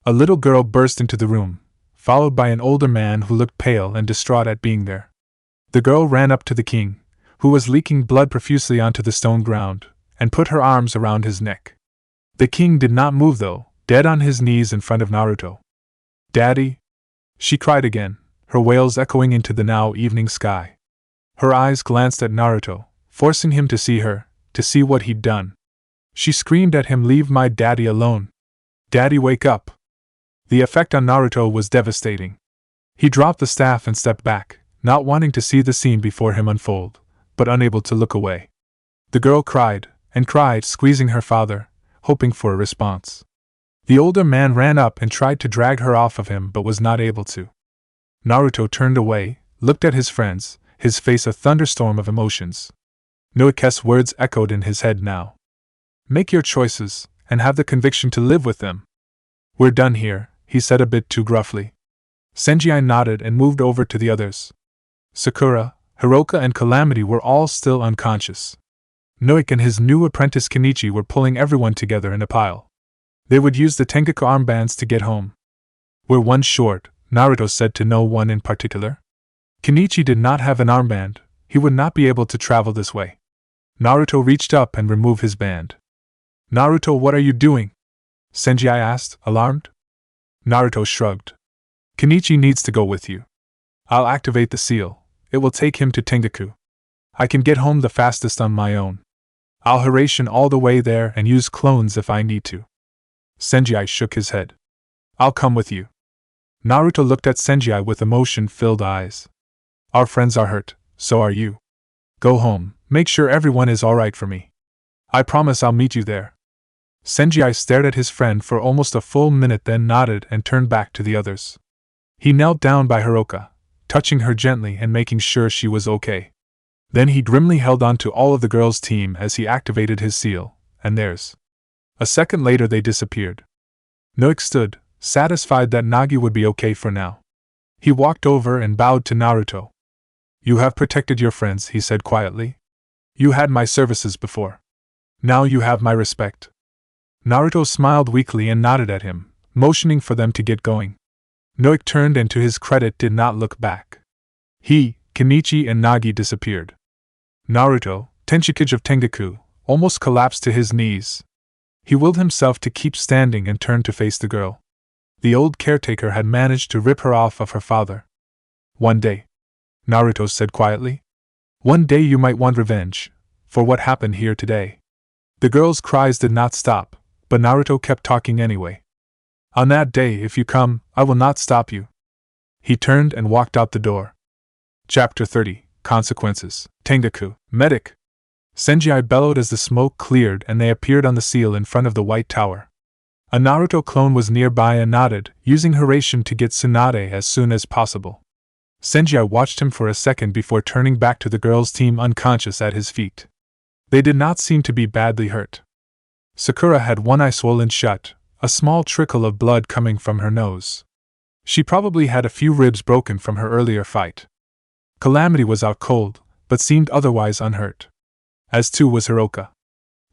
A little girl burst into the room, followed by an older man who looked pale and distraught at being there. The girl ran up to the king, who was leaking blood profusely onto the stone ground, and put her arms around his neck. The king did not move though, dead on his knees in front of Naruto. "Daddy!" She cried again, her wails echoing into the now evening sky. Her eyes glanced at Naruto, forcing him to see her, to see what he'd done. She screamed at him, "Leave my daddy alone! Daddy, wake up!" The effect on Naruto was devastating. He dropped the staff and stepped back, not wanting to see the scene before him unfold, but unable to look away. The girl cried, and cried, squeezing her father, hoping for a response. The older man ran up and tried to drag her off of him but was not able to. Naruto turned away, looked at his friends, his face a thunderstorm of emotions. Noike's words echoed in his head now. "Make your choices, and have the conviction to live with them." "We're done here," he said a bit too gruffly. Senji nodded and moved over to the others. Sakura, Hiroka and Calamity were all still unconscious. Noik and his new apprentice Kenichi were pulling everyone together in a pile. They would use the Tengaku armbands to get home. "We're one short," Naruto said to no one in particular. Kenichi did not have an armband, he would not be able to travel this way. Naruto reached up and removed his band. "Naruto, what are you doing?" Senji asked, alarmed. Naruto shrugged. "Kenichi needs to go with you. I'll activate the seal. It will take him to Tengaku. I can get home the fastest on my own. I'll Hiraishin all the way there and use clones if I need to." Senji shook his head. "I'll come with you." Naruto looked at Senji with emotion-filled eyes. "Our friends are hurt, so are you. Go home, make sure everyone is alright for me. I promise I'll meet you there." Senji stared at his friend for almost a full minute, then nodded and turned back to the others. He knelt down by Hiroka, touching her gently and making sure she was okay. Then he grimly held on to all of the girls' team as he activated his seal, and theirs. A second later they disappeared. Noik stood, satisfied that Nagi would be okay for now. He walked over and bowed to Naruto. "You have protected your friends," he said quietly. "You had my services before. Now you have my respect." Naruto smiled weakly and nodded at him, motioning for them to get going. Noik turned and to his credit did not look back. He, Kenichi and Nagi disappeared. Naruto, Tenshikage of Tengaku, almost collapsed to his knees. He willed himself to keep standing and turned to face the girl. The old caretaker had managed to rip her off of her father. "One day," Naruto said quietly. "One day you might want revenge, for what happened here today." The girl's cries did not stop, but Naruto kept talking anyway. "On that day, if you come, I will not stop you." He turned and walked out the door. Chapter 30, Consequences. Tengaku, medic! Senji bellowed as the smoke cleared and they appeared on the seal in front of the White Tower. A Naruto clone was nearby and nodded, using Hiraishin to get Tsunade as soon as possible. Senji watched him for a second before turning back to the girls' team unconscious at his feet. They did not seem to be badly hurt. Sakura had one eye swollen shut, a small trickle of blood coming from her nose. She probably had a few ribs broken from her earlier fight. Calamity was out cold, but seemed otherwise unhurt. As too was Hiroka.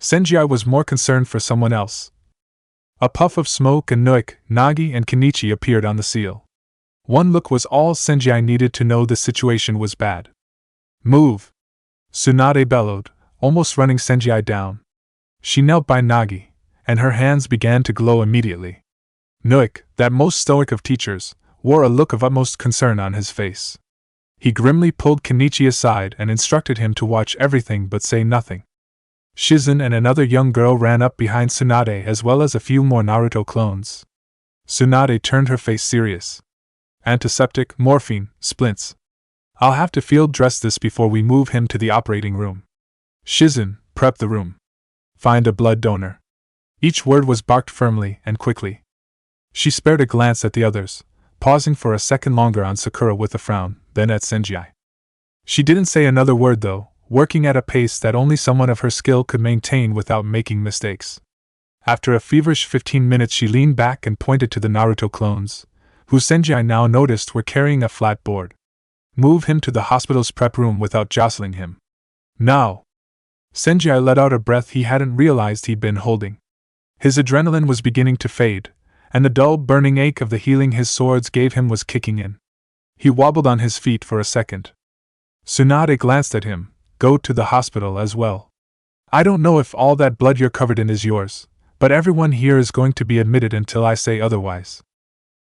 Senji was more concerned for someone else. A puff of smoke and Noik, Nagi and Kenichi appeared on the seal. One look was all Senji needed to know the situation was bad. "Move!" Tsunade bellowed, almost running Senji down. She knelt by Nagi, and her hands began to glow immediately. Noik, that most stoic of teachers, wore a look of utmost concern on his face. He grimly pulled Kenichi aside and instructed him to watch everything but say nothing. Shizen and another young girl ran up behind Tsunade as well as a few more Naruto clones. Tsunade turned her face serious. "Antiseptic, morphine, splints. I'll have to field dress this before we move him to the operating room. Shizen, prep the room. Find a blood donor." Each word was barked firmly and quickly. She spared a glance at the others, pausing for a second longer on Sakura with a frown, then at Senji. She didn't say another word though, working at a pace that only someone of her skill could maintain without making mistakes. After a feverish 15 minutes she leaned back and pointed to the Naruto clones, who Senji now noticed were carrying a flat board. Move him to the hospital's prep room without jostling him. Now! Senji let out a breath he hadn't realized he'd been holding. His adrenaline was beginning to fade, and the dull, burning ache of the healing his swords gave him was kicking in. He wobbled on his feet for a second. Tsunade glanced at him. Go to the hospital as well. I don't know if all that blood you're covered in is yours, but everyone here is going to be admitted until I say otherwise.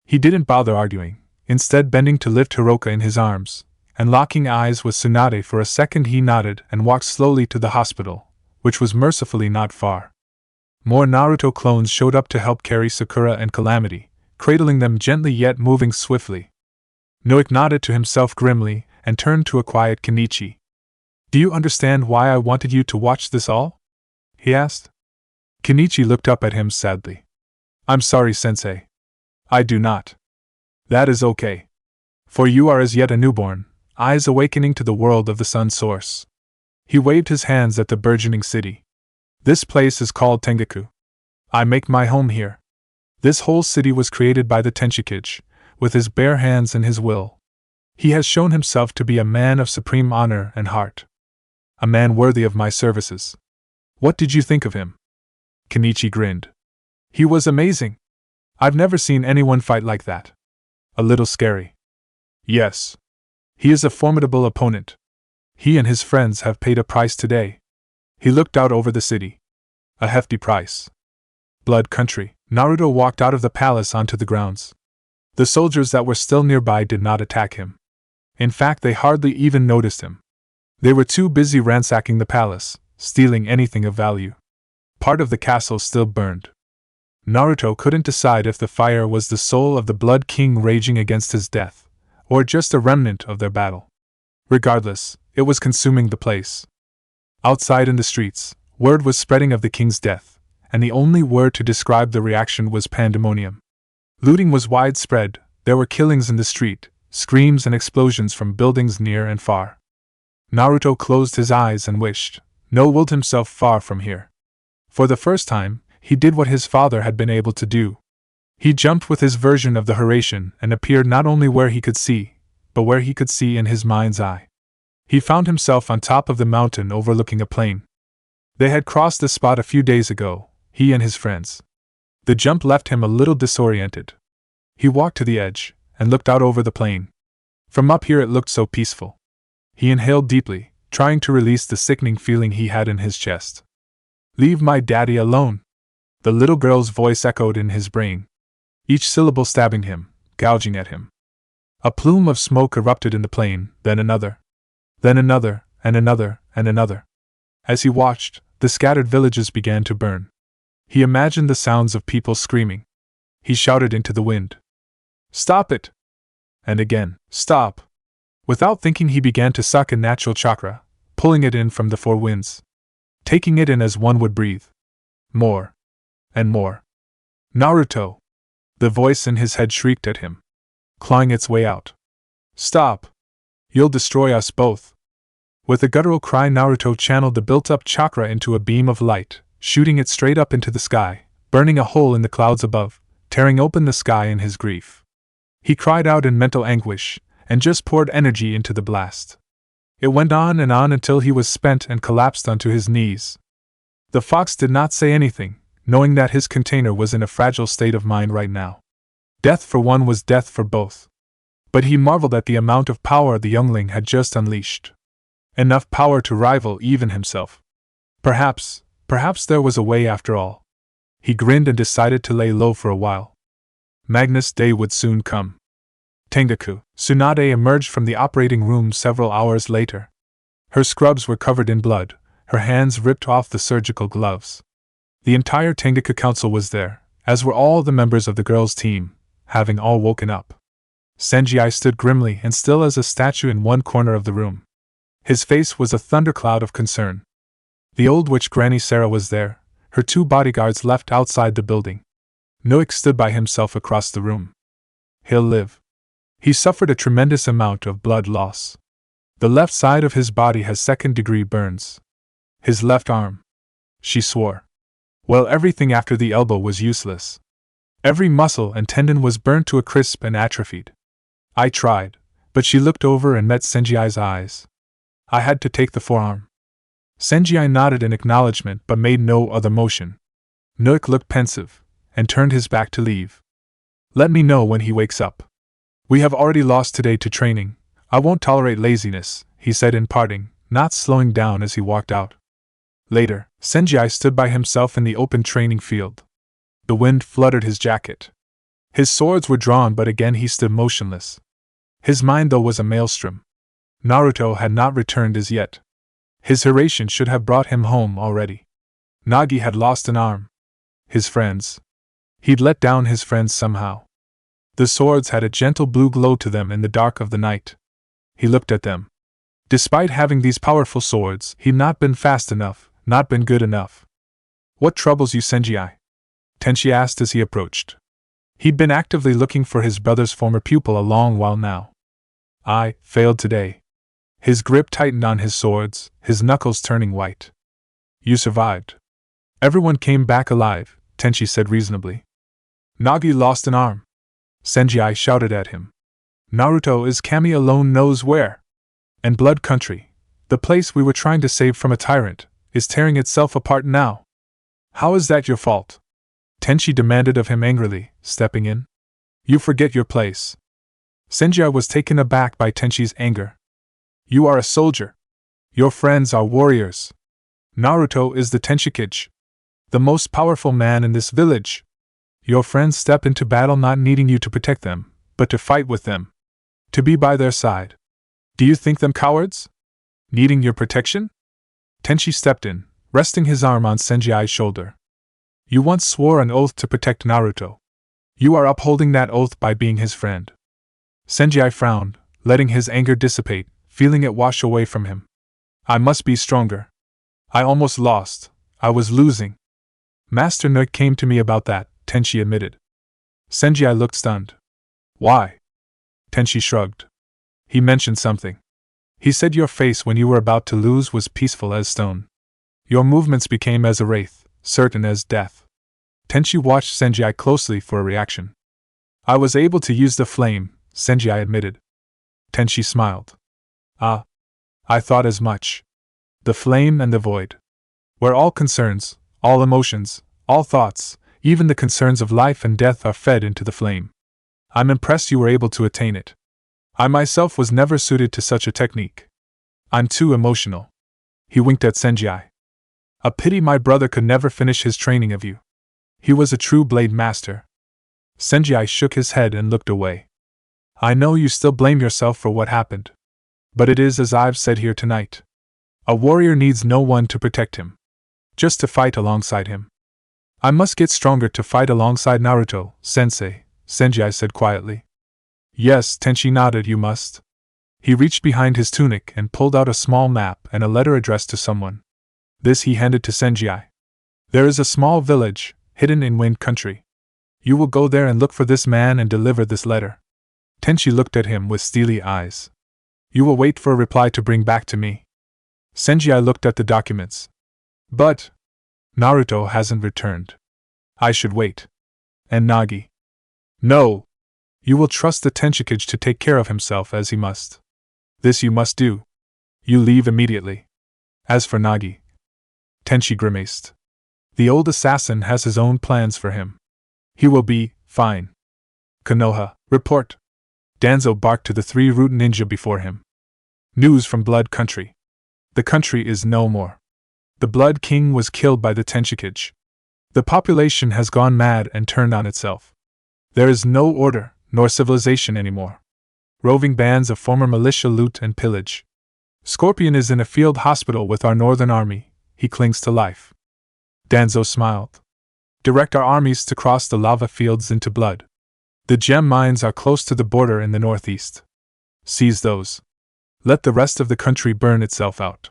He didn't bother arguing, instead bending to lift Hiroka in his arms, and locking eyes with Tsunade for a second he nodded and walked slowly to the hospital, which was mercifully not far. More Naruto clones showed up to help carry Sakura and Calamity, cradling them gently yet moving swiftly. Noik nodded to himself grimly and turned to a quiet Kenichi. Do you understand why I wanted you to watch this all? He asked. Kenichi looked up at him sadly. I'm sorry, Sensei. I do not. That is okay. For you are as yet a newborn, eyes awakening to the world of the sun source. He waved his hands at the burgeoning city. This place is called Tengaku. I make my home here. This whole city was created by the Tenshikage, with his bare hands and his will. He has shown himself to be a man of supreme honor and heart. A man worthy of my services. What did you think of him? Kenichi grinned. He was amazing. I've never seen anyone fight like that. A little scary. Yes. He is a formidable opponent. He and his friends have paid a price today. He looked out over the city. A hefty price. Blood country. Naruto walked out of the palace onto the grounds. The soldiers that were still nearby did not attack him. In fact, they hardly even noticed him. They were too busy ransacking the palace, stealing anything of value. Part of the castle still burned. Naruto couldn't decide if the fire was the soul of the Blood King raging against his death, or just a remnant of their battle. Regardless, it was consuming the place. Outside in the streets, word was spreading of the king's death, and the only word to describe the reaction was pandemonium. Looting was widespread, there were killings in the street, screams and explosions from buildings near and far. Naruto closed his eyes and wished, no, willed himself far from here. For the first time, he did what his father had been able to do. He jumped with his version of the Horatian and appeared not only where he could see, but where he could see in his mind's eye. He found himself on top of the mountain overlooking a plain. They had crossed the spot a few days ago, he and his friends. The jump left him a little disoriented. He walked to the edge and looked out over the plain. From up here it looked so peaceful. He inhaled deeply, trying to release the sickening feeling he had in his chest. Leave my daddy alone! The little girl's voice echoed in his brain, each syllable stabbing him, gouging at him. A plume of smoke erupted in the plain, then another, and another, and another. As he watched, the scattered villages began to burn. He imagined the sounds of people screaming. He shouted into the wind. Stop it! And again, stop! Without thinking, he began to suck a natural chakra, pulling it in from the four winds. Taking it in as one would breathe. More. And more. Naruto! The voice in his head shrieked at him, clawing its way out. Stop! You'll destroy us both! With a guttural cry, Naruto channeled the built-up chakra into a beam of light, shooting it straight up into the sky, burning a hole in the clouds above, tearing open the sky in his grief. He cried out in mental anguish, and just poured energy into the blast. It went on and on until he was spent and collapsed onto his knees. The fox did not say anything, knowing that his container was in a fragile state of mind right now. Death for one was death for both. But he marveled at the amount of power the youngling had just unleashed. Enough power to rival even himself. Perhaps there was a way after all. He grinned and decided to lay low for a while. Magnus' day would soon come. Tengaku. Tsunade emerged from the operating room several hours later. Her scrubs were covered in blood, her hands ripped off the surgical gloves. The entire Tengaku Council was there, as were all the members of the girls' team, having all woken up. Senji stood grimly and still as a statue in one corner of the room. His face was a thundercloud of concern. The old witch Granny Sarah was there, her two bodyguards left outside the building. Noik stood by himself across the room. He'll live. He suffered a tremendous amount of blood loss. The left side of his body has second-degree burns. His left arm. She swore. Well, everything after the elbow was useless. Every muscle and tendon was burnt to a crisp and atrophied. I tried, but she looked over and met Senji's eyes. I had to take the forearm. Senji nodded in acknowledgement but made no other motion. Nook looked pensive, and turned his back to leave. Let me know when he wakes up. We have already lost today to training. I won't tolerate laziness, he said in parting, not slowing down as he walked out. Later, Senji stood by himself in the open training field. The wind fluttered his jacket. His swords were drawn, but again he stood motionless. His mind, though, was a maelstrom. Naruto had not returned as yet. His Hiraishin should have brought him home already. Nagi had lost an arm. His friends. He'd let down his friends somehow. The swords had a gentle blue glow to them in the dark of the night. He looked at them. Despite having these powerful swords, he'd not been fast enough, not been good enough. What troubles you, Senji? Tenchi asked as he approached. He'd been actively looking for his brother's former pupil a long while now. I failed today. His grip tightened on his swords, his knuckles turning white. You survived. Everyone came back alive, Tenchi said reasonably. Nagi lost an arm. Senji shouted at him. Naruto is Kami alone knows where. And Blood Country, the place we were trying to save from a tyrant, is tearing itself apart now. How is that your fault? Tenchi demanded of him angrily, stepping in. You forget your place. Senji was taken aback by Tenchi's anger. You are a soldier. Your friends are warriors. Naruto is the Tenshikage, the most powerful man in this village. Your friends step into battle not needing you to protect them, but to fight with them. To be by their side. Do you think them cowards? Needing your protection? Tenchi stepped in, resting his arm on Senji's shoulder. You once swore an oath to protect Naruto. You are upholding that oath by being his friend. Senji frowned, letting his anger dissipate, feeling it wash away from him. I must be stronger. I almost lost. I was losing. Master Nook came to me about that, Tenchi admitted. Senji looked stunned. Why? Tenchi shrugged. He mentioned something. He said your face when you were about to lose was peaceful as stone. Your movements became as a wraith, certain as death. Tenchi watched Senji closely for a reaction. I was able to use the flame, Senji admitted. Tenchi smiled. Ah. I thought as much. The flame and the void. Where all concerns, all emotions, all thoughts, even the concerns of life and death are fed into the flame. I'm impressed you were able to attain it. I myself was never suited to such a technique. I'm too emotional. He winked at Senji. A pity my brother could never finish his training of you. He was a true blade master. Senji shook his head and looked away. I know you still blame yourself for what happened. But it is as I've said here tonight. A warrior needs no one to protect him. Just to fight alongside him. I must get stronger to fight alongside Naruto, sensei, Senji said quietly. Yes, Tenchi nodded, you must. He reached behind his tunic and pulled out a small map and a letter addressed to someone. This he handed to Senji. There is a small village, hidden in Wind Country. You will go there and look for this man and deliver this letter. Tenchi looked at him with steely eyes. You will wait for a reply to bring back to me. Senji looked at the documents. But Naruto hasn't returned. I should wait. And Nagi. No. You will trust the Tenshikage to take care of himself as he must. This you must do. You leave immediately. As for Nagi. Tenchi grimaced. The old assassin has his own plans for him. He will be fine. Konoha, report. Danzo barked to the 3 root ninja before him. News from Blood Country. The country is no more. The Blood King was killed by the Tenshikage. The population has gone mad and turned on itself. There is no order, nor civilization anymore. Roving bands of former militia loot and pillage. Scorpion is in a field hospital with our northern army. He clings to life. Danzo smiled. Direct our armies to cross the lava fields into blood. The gem mines are close to the border in the northeast. Seize those. Let the rest of the country burn itself out.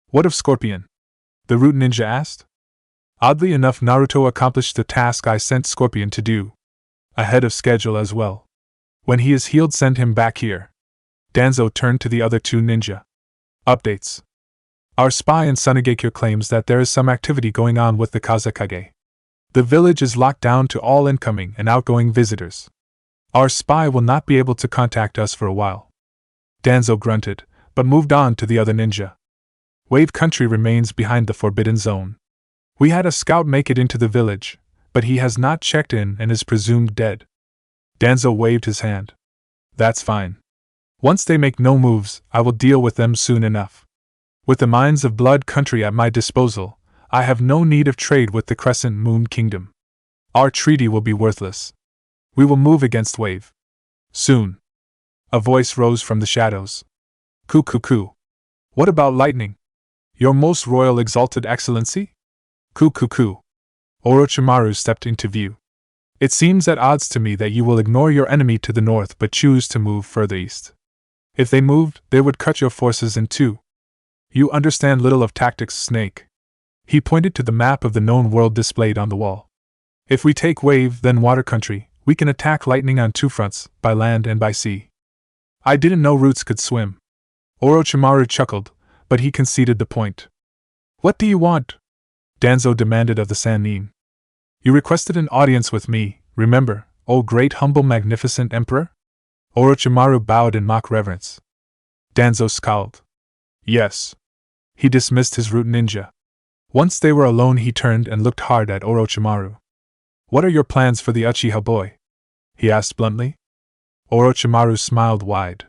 What of Scorpion? The root ninja asked. Oddly enough, Naruto accomplished the task I sent Scorpion to do. Ahead of schedule as well. When he is healed, send him back here. Danzo turned to the other 2 ninja. Updates. Our spy in Sunagekyo claims that there is some activity going on with the Kazekage. The village is locked down to all incoming and outgoing visitors. Our spy will not be able to contact us for a while. Danzo grunted, but moved on to the other ninja. Wave Country remains behind the Forbidden Zone. We had a scout make it into the village, but he has not checked in and is presumed dead. Danzo waved his hand. That's fine. Once they make no moves, I will deal with them soon enough. With the mines of Blood Country at my disposal, I have no need of trade with the Crescent Moon Kingdom. Our treaty will be worthless. We will move against Wave. Soon. A voice rose from the shadows. Coo coo coo. What about lightning? Your most royal exalted excellency? Coo coo coo. Orochimaru stepped into view. It seems at odds to me that you will ignore your enemy to the north but choose to move further east. If they moved, they would cut your forces in two. You understand little of tactics, Snake. He pointed to the map of the known world displayed on the wall. If we take Wave, then Water Country, we can attack Lightning on two fronts, by land and by sea. I didn't know Roots could swim. Orochimaru chuckled, but he conceded the point. What do you want? Danzo demanded of the Sannin. You requested an audience with me, remember, O great humble magnificent emperor? Orochimaru bowed in mock reverence. Danzo scowled. Yes. He dismissed his root ninja. Once they were alone, he turned and looked hard at Orochimaru. What are your plans for the Uchiha boy? He asked bluntly. Orochimaru smiled wide.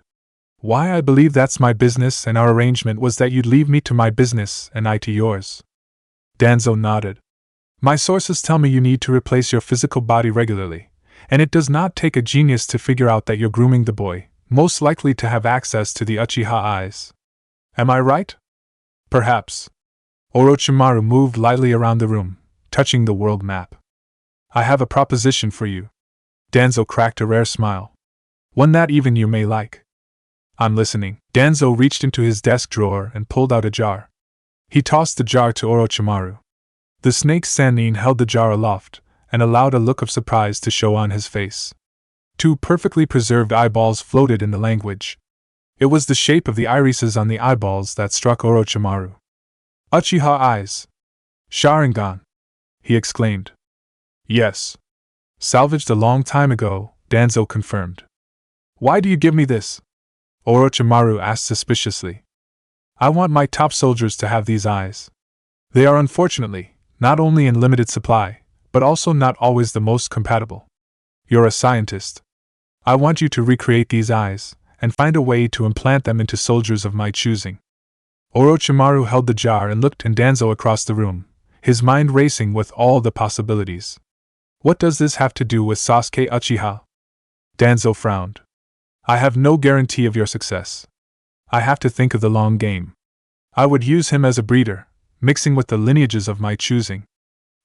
Why, I believe that's my business, and our arrangement was that you'd leave me to my business and I to yours. Danzo nodded. My sources tell me you need to replace your physical body regularly, and it does not take a genius to figure out that you're grooming the boy, most likely to have access to the Uchiha eyes. Am I right? Perhaps. Orochimaru moved lightly around the room, touching the world map. I have a proposition for you. Danzo cracked a rare smile. One that even you may like. I'm listening. Danzo reached into his desk drawer and pulled out a jar. He tossed the jar to Orochimaru. The snake Sannin held the jar aloft, and allowed a look of surprise to show on his face. Two perfectly preserved eyeballs floated in the language. It was the shape of the irises on the eyeballs that struck Orochimaru. Uchiha eyes. Sharingan! He exclaimed. Yes. Salvaged a long time ago, Danzo confirmed. Why do you give me this? Orochimaru asked suspiciously. I want my top soldiers to have these eyes. They are unfortunately, not only in limited supply, but also not always the most compatible. You're a scientist. I want you to recreate these eyes, and find a way to implant them into soldiers of my choosing. Orochimaru held the jar and looked at Danzo across the room, his mind racing with all the possibilities. What does this have to do with Sasuke Uchiha? Danzo frowned. I have no guarantee of your success. I have to think of the long game. I would use him as a breeder, mixing with the lineages of my choosing.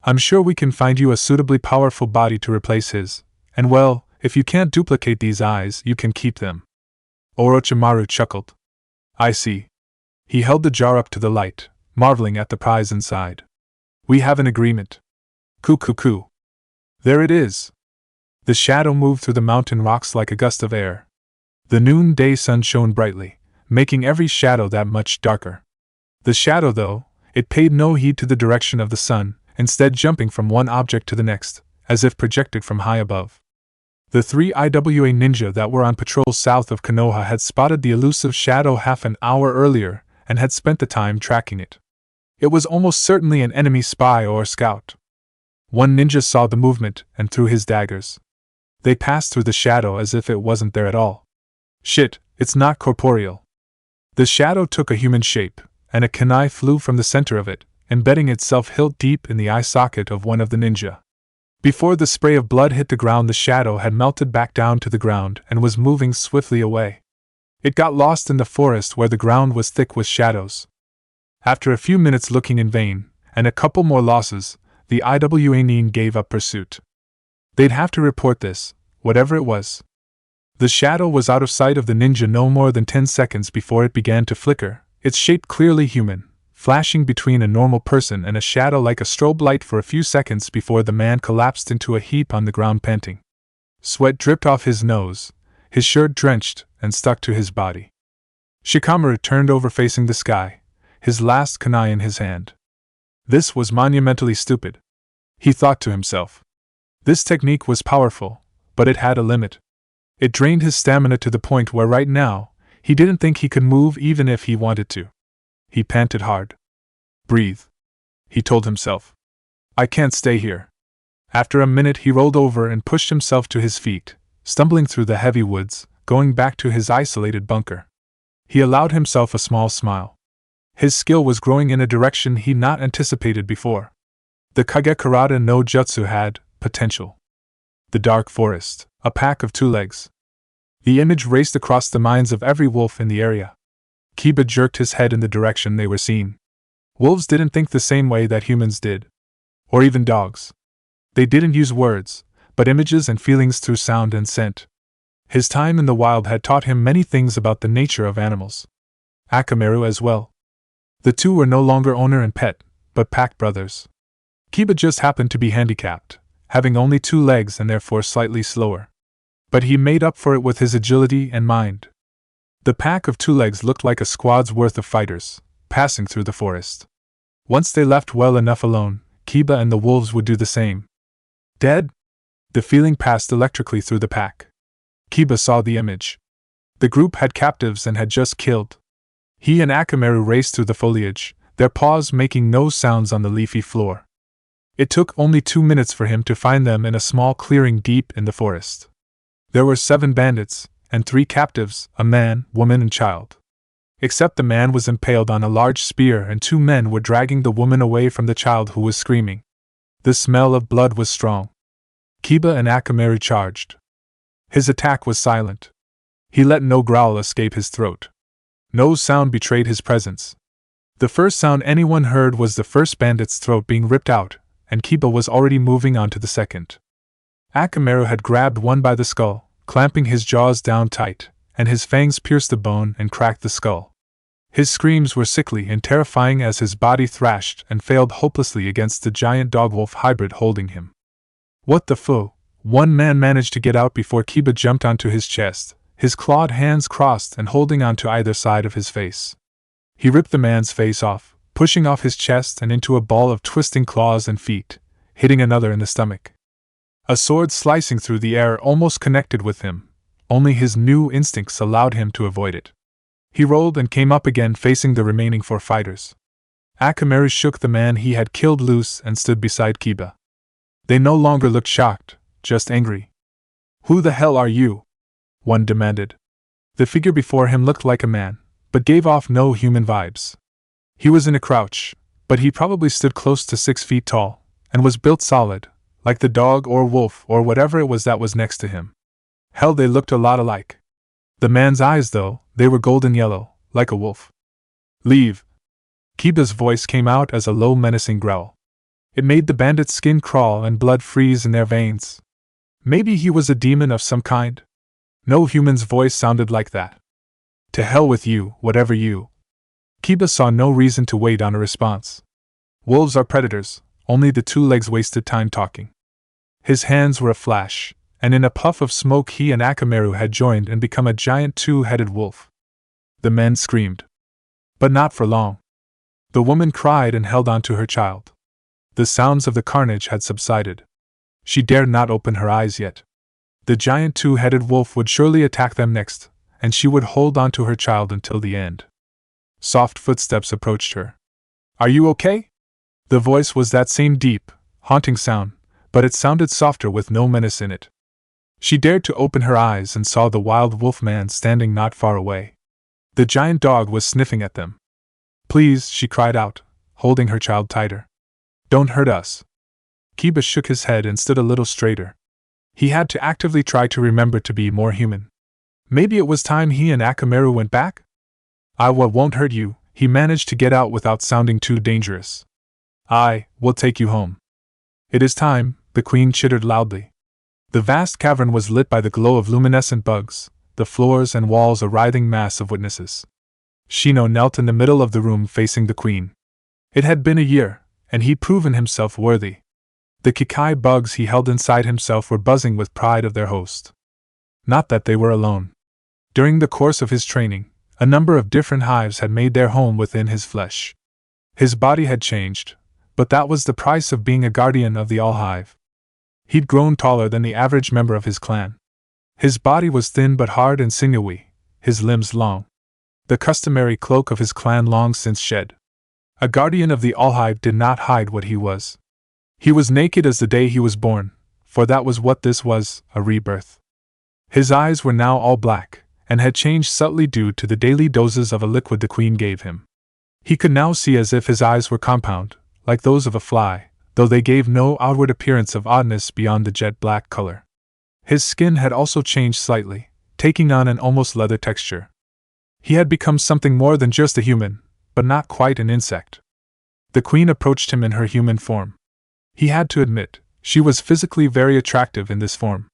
I'm sure we can find you a suitably powerful body to replace his, and well, if you can't duplicate these eyes, you can keep them. Orochimaru chuckled. I see. He held the jar up to the light, marveling at the prize inside. We have an agreement. Coo coo coo. There it is. The shadow moved through the mountain rocks like a gust of air. The noonday sun shone brightly, making every shadow that much darker. The shadow, though, it paid no heed to the direction of the sun, instead jumping from one object to the next, as if projected from high above. The three IWA ninja that were on patrol south of Konoha had spotted the elusive shadow half an hour earlier, and had spent the time tracking it. It was almost certainly an enemy spy or scout. One ninja saw the movement and threw his daggers. They passed through the shadow as if it wasn't there at all. Shit, it's not corporeal. The shadow took a human shape, and a kunai flew from the center of it, embedding itself hilt deep in the eye socket of one of the ninja. Before the spray of blood hit the ground, the shadow had melted back down to the ground and was moving swiftly away. It got lost in the forest where the ground was thick with shadows. After a few minutes looking in vain, and a couple more losses, the IWA nin gave up pursuit. They'd have to report this, whatever it was. The shadow was out of sight of the ninja no more than 10 seconds before it began to flicker, its shape clearly human, flashing between a normal person and a shadow like a strobe light for a few seconds before the man collapsed into a heap on the ground panting. Sweat dripped off his nose, his shirt drenched and stuck to his body. Shikamaru turned over facing the sky, his last kunai in his hand. This was monumentally stupid. He thought to himself. This technique was powerful, but it had a limit. It drained his stamina to the point where right now, he didn't think he could move even if he wanted to. He panted hard. Breathe, he told himself. I can't stay here. After a minute he rolled over and pushed himself to his feet, stumbling through the heavy woods, going back to his isolated bunker. He allowed himself a small smile. His skill was growing in a direction he'd not anticipated before. The Kage Karada no Jutsu had potential. The dark forest, a pack of two legs. The image raced across the minds of every wolf in the area. Kiba jerked his head in the direction they were seeing. Wolves didn't think the same way that humans did. Or even dogs. They didn't use words, but images and feelings through sound and scent. His time in the wild had taught him many things about the nature of animals. Akamaru as well. The two were no longer owner and pet, but pack brothers. Kiba just happened to be handicapped, having only 2 legs and therefore slightly slower. But he made up for it with his agility and mind. The pack of 2 legs looked like a squad's worth of fighters, passing through the forest. Once they left well enough alone, Kiba and the wolves would do the same. Dead? The feeling passed electrically through the pack. Kiba saw the image. The group had captives and had just killed. He and Akamaru raced through the foliage, their paws making no sounds on the leafy floor. It took only 2 minutes for him to find them in a small clearing deep in the forest. There were 7 bandits, and 3 captives, a man, woman and child. Except the man was impaled on a large spear and 2 men were dragging the woman away from the child who was screaming. The smell of blood was strong. Kiba and Akamaru charged. His attack was silent. He let no growl escape his throat. No sound betrayed his presence. The first sound anyone heard was the first bandit's throat being ripped out, and Kiba was already moving on to the second. Akamaru had grabbed one by the skull, clamping his jaws down tight, and his fangs pierced the bone and cracked the skull. His screams were sickly and terrifying as his body thrashed and failed hopelessly against the giant dog-wolf hybrid holding him. What the fu? One man managed to get out before Kiba jumped onto his chest, his clawed hands crossed and holding onto either side of his face. He ripped the man's face off, pushing off his chest and into a ball of twisting claws and feet, hitting another in the stomach. A sword slicing through the air almost connected with him, only his new instincts allowed him to avoid it. He rolled and came up again facing the remaining 4 fighters. Akamaru shook the man he had killed loose and stood beside Kiba. They no longer looked shocked, just angry. "Who the hell are you?" one demanded. The figure before him looked like a man, but gave off no human vibes. He was in a crouch, but he probably stood close to 6 feet tall, and was built solid, like the dog or wolf or whatever it was that was next to him. Hell, they looked a lot alike. The man's eyes, though, they were golden yellow, like a wolf. "Leave!" Kiba's voice came out as a low menacing growl. It made the bandit's skin crawl and blood freeze in their veins. Maybe he was a demon of some kind? No human's voice sounded like that. "To hell with you, whatever you." Kiba saw no reason to wait on a response. Wolves are predators, only the 2 legs wasted time talking. His hands were aflash, and in a puff of smoke he and Akamaru had joined and become a giant 2-headed wolf. The men screamed. But not for long. The woman cried and held on to her child. The sounds of the carnage had subsided. She dared not open her eyes yet. The giant 2-headed wolf would surely attack them next, and she would hold on to her child until the end. Soft footsteps approached her. "Are you okay?" The voice was that same deep, haunting sound, but it sounded softer with no menace in it. She dared to open her eyes and saw the wild wolf man standing not far away. The giant dog was sniffing at them. "Please," she cried out, holding her child tighter. "Don't hurt us." Kiba shook his head and stood a little straighter. He had to actively try to remember to be more human. Maybe it was time he and Akamaru went back? "I won't hurt you," he managed to get out without sounding too dangerous. "I will take you home." "It is time," the queen chittered loudly. The vast cavern was lit by the glow of luminescent bugs, the floors and walls a writhing mass of witnesses. Shino knelt in the middle of the room facing the queen. It had been a year, and he'd proven himself worthy. The Kikai bugs he held inside himself were buzzing with pride of their host. Not that they were alone. During the course of his training, a number of different hives had made their home within his flesh. His body had changed, But that was the price of being a guardian of the All-Hive. He'd grown taller than the average member of his clan. His body was thin but hard and sinewy, his limbs long. The customary cloak of his clan long since shed. A guardian of the All-Hive did not hide what he was. He was naked as the day he was born, for that was what this was, a rebirth. His eyes were now all black, and had changed subtly due to the daily doses of a liquid the queen gave him. He could now see as if his eyes were compound, like those of a fly, though they gave no outward appearance of oddness beyond the jet black color. His skin had also changed slightly, taking on an almost leather texture. He had become something more than just a human, but not quite an insect. The queen approached him in her human form. He had to admit, she was physically very attractive in this form.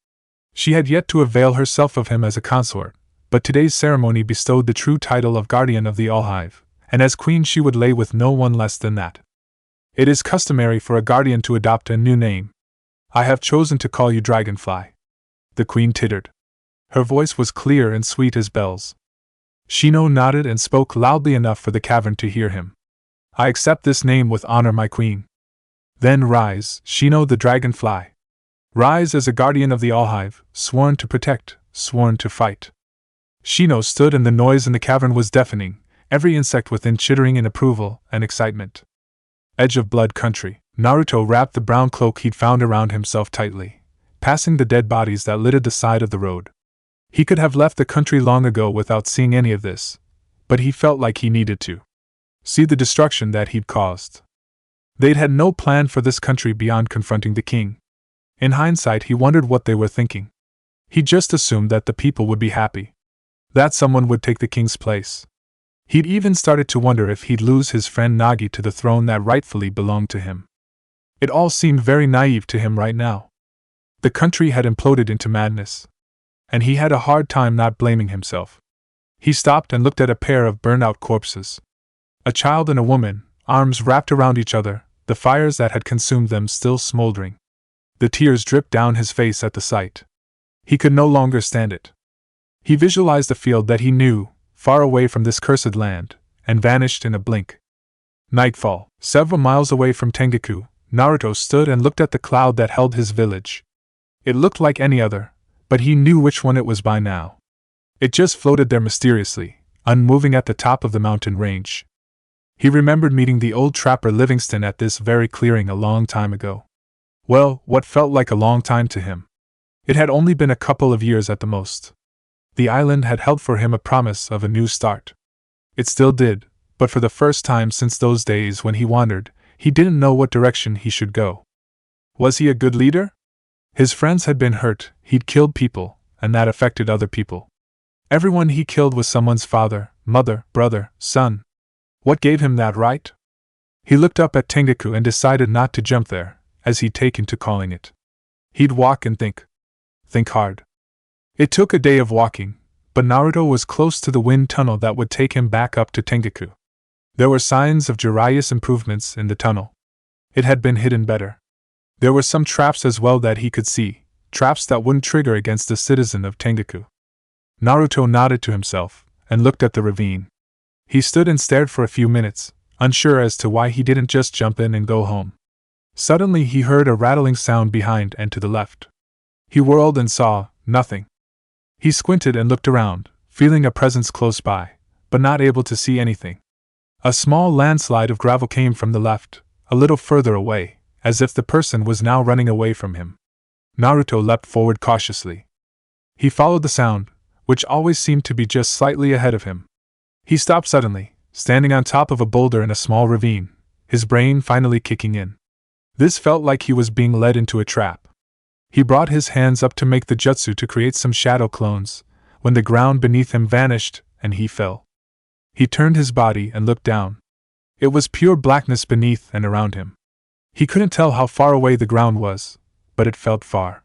She had yet to avail herself of him as a consort, but today's ceremony bestowed the true title of Guardian of the All-Hive, and as queen she would lay with no one less than that. It is customary for a guardian to adopt a new name. I have chosen to call you Dragonfly. The queen tittered. Her voice was clear and sweet as bells. Shino nodded and spoke loudly enough for the cavern to hear him. I accept this name with honor, my queen. Then rise, Shino the Dragonfly. Rise as a guardian of the All-Hive, sworn to protect, sworn to fight. Shino stood and the noise in the cavern was deafening, every insect within chittering in approval and excitement. Edge of Blood Country. Naruto wrapped the brown cloak he'd found around himself tightly, passing the dead bodies that littered the side of the road. He could have left the country long ago without seeing any of this, but he felt like he needed to see the destruction that he'd caused. They'd had no plan for this country beyond confronting the king. In hindsight, he wondered what they were thinking. He just assumed that the people would be happy, that someone would take the king's place. He'd even started to wonder if he'd lose his friend Nagi to the throne that rightfully belonged to him. It all seemed very naive to him right now. The country had imploded into madness, and he had a hard time not blaming himself. He stopped and looked at a pair of burned-out corpses. A child and a woman, arms wrapped around each other, the fires that had consumed them still smoldering. The tears dripped down his face at the sight. He could no longer stand it. He visualized a field that he knew, far away from this cursed land, and vanished in a blink. Nightfall. Several miles away from Tengaku, Naruto stood and looked at the cloud that held his village. It looked like any other, but he knew which one it was by now. It just floated there mysteriously, unmoving at the top of the mountain range. He remembered meeting the old trapper Livingston at this very clearing a long time ago. Well, what felt like a long time to him. It had only been a couple of years at the most. The island had held for him a promise of a new start. It still did, but for the first time since those days when he wandered, he didn't know what direction he should go. Was he a good leader? His friends had been hurt, he'd killed people, and that affected other people. Everyone he killed was someone's father, mother, brother, son. What gave him that right? He looked up at Tengaku and decided not to jump there, as he'd taken to calling it. He'd walk and think. Think hard. It took a day of walking, but Naruto was close to the wind tunnel that would take him back up to Tengaku. There were signs of Jiraiya's improvements in the tunnel. It had been hidden better. There were some traps as well that he could see, traps that wouldn't trigger against a citizen of Tengaku. Naruto nodded to himself, and looked at the ravine. He stood and stared for a few minutes, unsure as to why he didn't just jump in and go home. Suddenly he heard a rattling sound behind and to the left. He whirled and saw nothing. He squinted and looked around, feeling a presence close by, but not able to see anything. A small landslide of gravel came from the left, a little further away, as if the person was now running away from him. Naruto leapt forward cautiously. He followed the sound, which always seemed to be just slightly ahead of him. He stopped suddenly, standing on top of a boulder in a small ravine, his brain finally kicking in. This felt like he was being led into a trap. He brought his hands up to make the jutsu to create some shadow clones, when the ground beneath him vanished, and he fell. He turned his body and looked down. It was pure blackness beneath and around him. He couldn't tell how far away the ground was, but it felt far.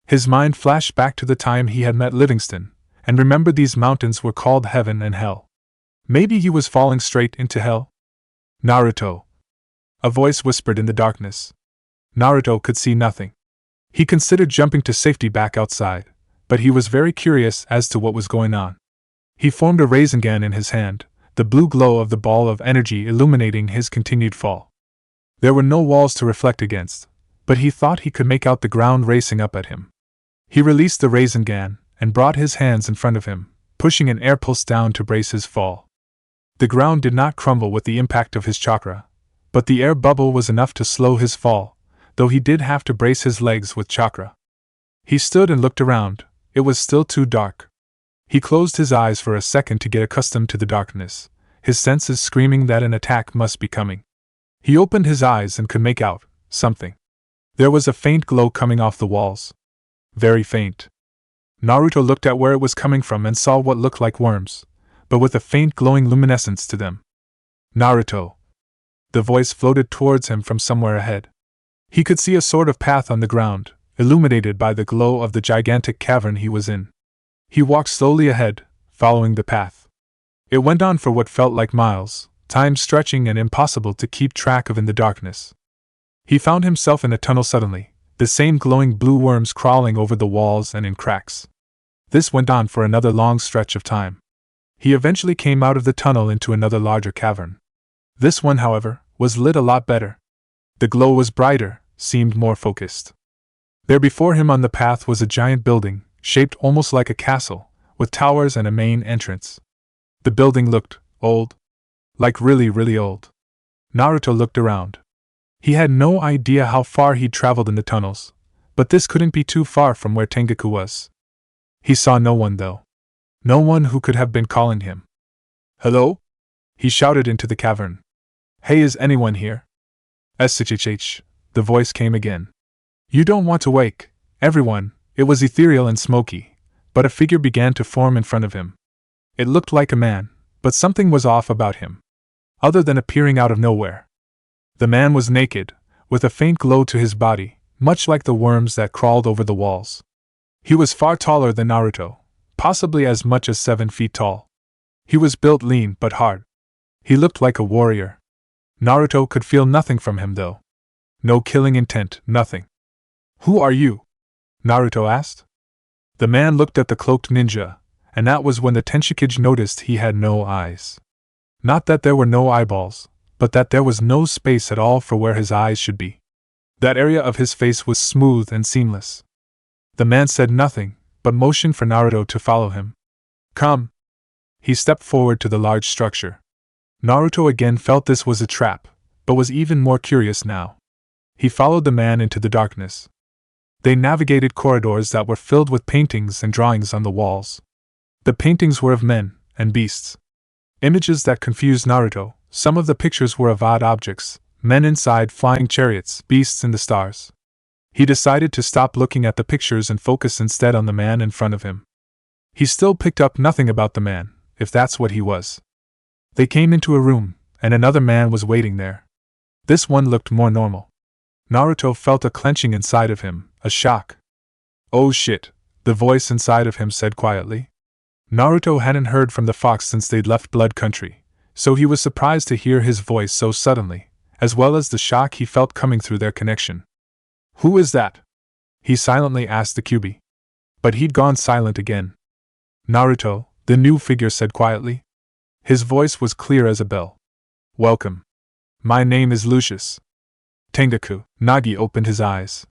His mind flashed back to the time he had met Livingston, and remembered these mountains were called Heaven and Hell. Maybe he was falling straight into hell? Naruto. A voice whispered in the darkness. Naruto could see nothing. He considered jumping to safety back outside, but he was very curious as to what was going on. He formed a Rasengan in his hand, the blue glow of the ball of energy illuminating his continued fall. There were no walls to reflect against, but he thought he could make out the ground racing up at him. He released the Rasengan and brought his hands in front of him, pushing an air pulse down to brace his fall. The ground did not crumble with the impact of his chakra, but the air bubble was enough to slow his fall, though he did have to brace his legs with chakra. He stood and looked around. It was still too dark. He closed his eyes for a second to get accustomed to the darkness, his senses screaming that an attack must be coming. He opened his eyes and could make out something. There was a faint glow coming off the walls. Very faint. Naruto looked at where it was coming from and saw what looked like worms, but with a faint glowing luminescence to them. Naruto. The voice floated towards him from somewhere ahead. He could see a sort of path on the ground, illuminated by the glow of the gigantic cavern he was in. He walked slowly ahead, following the path. It went on for what felt like miles, time stretching and impossible to keep track of in the darkness. He found himself in a tunnel suddenly, the same glowing blue worms crawling over the walls and in cracks. This went on for another long stretch of time. He eventually came out of the tunnel into another larger cavern. This one, however, was lit a lot better. The glow was brighter, seemed more focused. There before him on the path was a giant building, shaped almost like a castle, with towers and a main entrance. The building looked old. Like really, really old. Naruto looked around. He had no idea how far he'd traveled in the tunnels, but this couldn't be too far from where Tengaku was. He saw no one though. No one who could have been calling him. Hello? He shouted into the cavern. Hey, is anyone here? SHH, the voice came again. You don't want to wake everyone. It was ethereal and smoky, but a figure began to form in front of him. It looked like a man, but something was off about him, other than appearing out of nowhere. The man was naked, with a faint glow to his body, much like the worms that crawled over the walls. He was far taller than Naruto, possibly as much as 7 feet tall. He was built lean but hard. He looked like a warrior. Naruto could feel nothing from him though. No killing intent, nothing. Who are you? Naruto asked. The man looked at the cloaked ninja, and that was when the Tenshikage noticed he had no eyes. Not that there were no eyeballs, but that there was no space at all for where his eyes should be. That area of his face was smooth and seamless. The man said nothing, but motioned for Naruto to follow him. Come. He stepped forward to the large structure. Naruto again felt this was a trap, but was even more curious now. He followed the man into the darkness. They navigated corridors that were filled with paintings and drawings on the walls. The paintings were of men and beasts. Images that confused Naruto. Some of the pictures were of odd objects, men inside flying chariots, beasts in the stars. He decided to stop looking at the pictures and focus instead on the man in front of him. He still picked up nothing about the man, if that's what he was. They came into a room, and another man was waiting there. This one looked more normal. Naruto felt a clenching inside of him, a shock. Oh shit, the voice inside of him said quietly. Naruto hadn't heard from the fox since they'd left Blood Country, so he was surprised to hear his voice so suddenly, as well as the shock he felt coming through their connection. Who is that? He silently asked the Kyuubi. But he'd gone silent again. Naruto, the new figure said quietly. His voice was clear as a bell. Welcome. My name is Lucius. Tengaku. Nagi opened his eyes.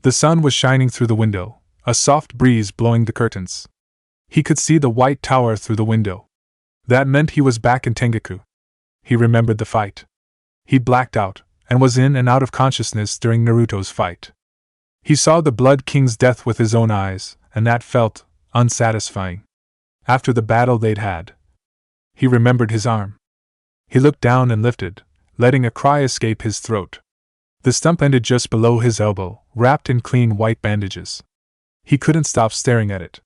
The sun was shining through the window, a soft breeze blowing the curtains. He could see the white tower through the window. That meant he was back in Tengaku. He remembered the fight. He blacked out, and was in and out of consciousness during Naruto's fight. He saw the Blood King's death with his own eyes, and that felt unsatisfying. After the battle they'd had, he remembered his arm. He looked down and lifted, letting a cry escape his throat. The stump ended just below his elbow, wrapped in clean white bandages. He couldn't stop staring at it.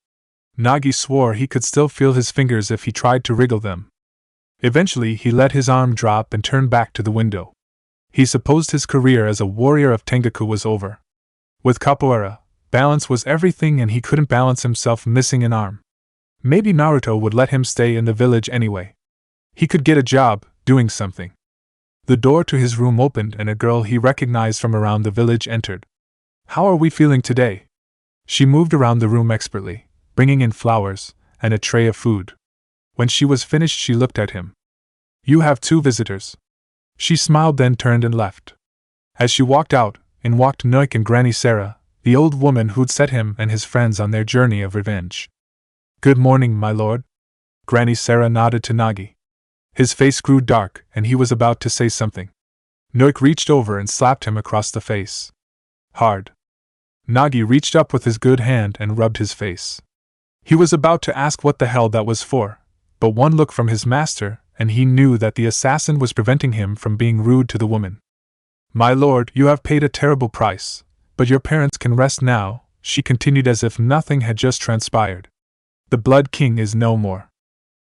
Nagi swore he could still feel his fingers if he tried to wriggle them. Eventually he let his arm drop and turned back to the window. He supposed his career as a warrior of Tengaku was over. With capoeira, balance was everything and he couldn't balance himself missing an arm. Maybe Naruto would let him stay in the village anyway. He could get a job, doing something. The door to his room opened and a girl he recognized from around the village entered. How are we feeling today? She moved around the room expertly, bringing in flowers and a tray of food. When she was finished she looked at him. You have 2 visitors. She smiled then turned and left. As she walked out, in walked Noik and Granny Sarah, the old woman who'd set him and his friends on their journey of revenge. "Good morning, my lord." Granny Sarah nodded to Nagi. His face grew dark, and he was about to say something. Noik reached over and slapped him across the face. Hard. Nagi reached up with his good hand and rubbed his face. He was about to ask what the hell that was for, but one look from his master, and he knew that the assassin was preventing him from being rude to the woman. "My lord, you have paid a terrible price, but your parents can rest now," she continued as if nothing had just transpired. "The Blood King is no more."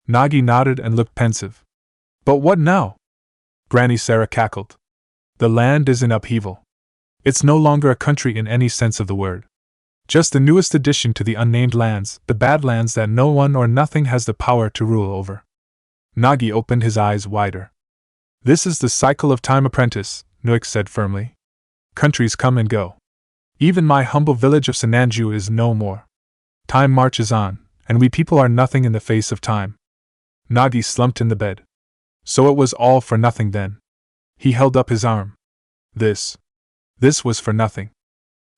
Nagi nodded and looked pensive. "But what now?" Granny Sarah cackled. "The land is in upheaval. It's no longer a country in any sense of the word. Just the newest addition to the unnamed lands, the Badlands that no one or nothing has the power to rule over." Nagi opened his eyes wider. "This is the cycle of time, apprentice," Noik said firmly. "Countries come and go. Even my humble village of Sananju is no more. Time marches on, and we people are nothing in the face of time." Nagi slumped in the bed. So it was all for nothing then. He held up his arm. This was for nothing.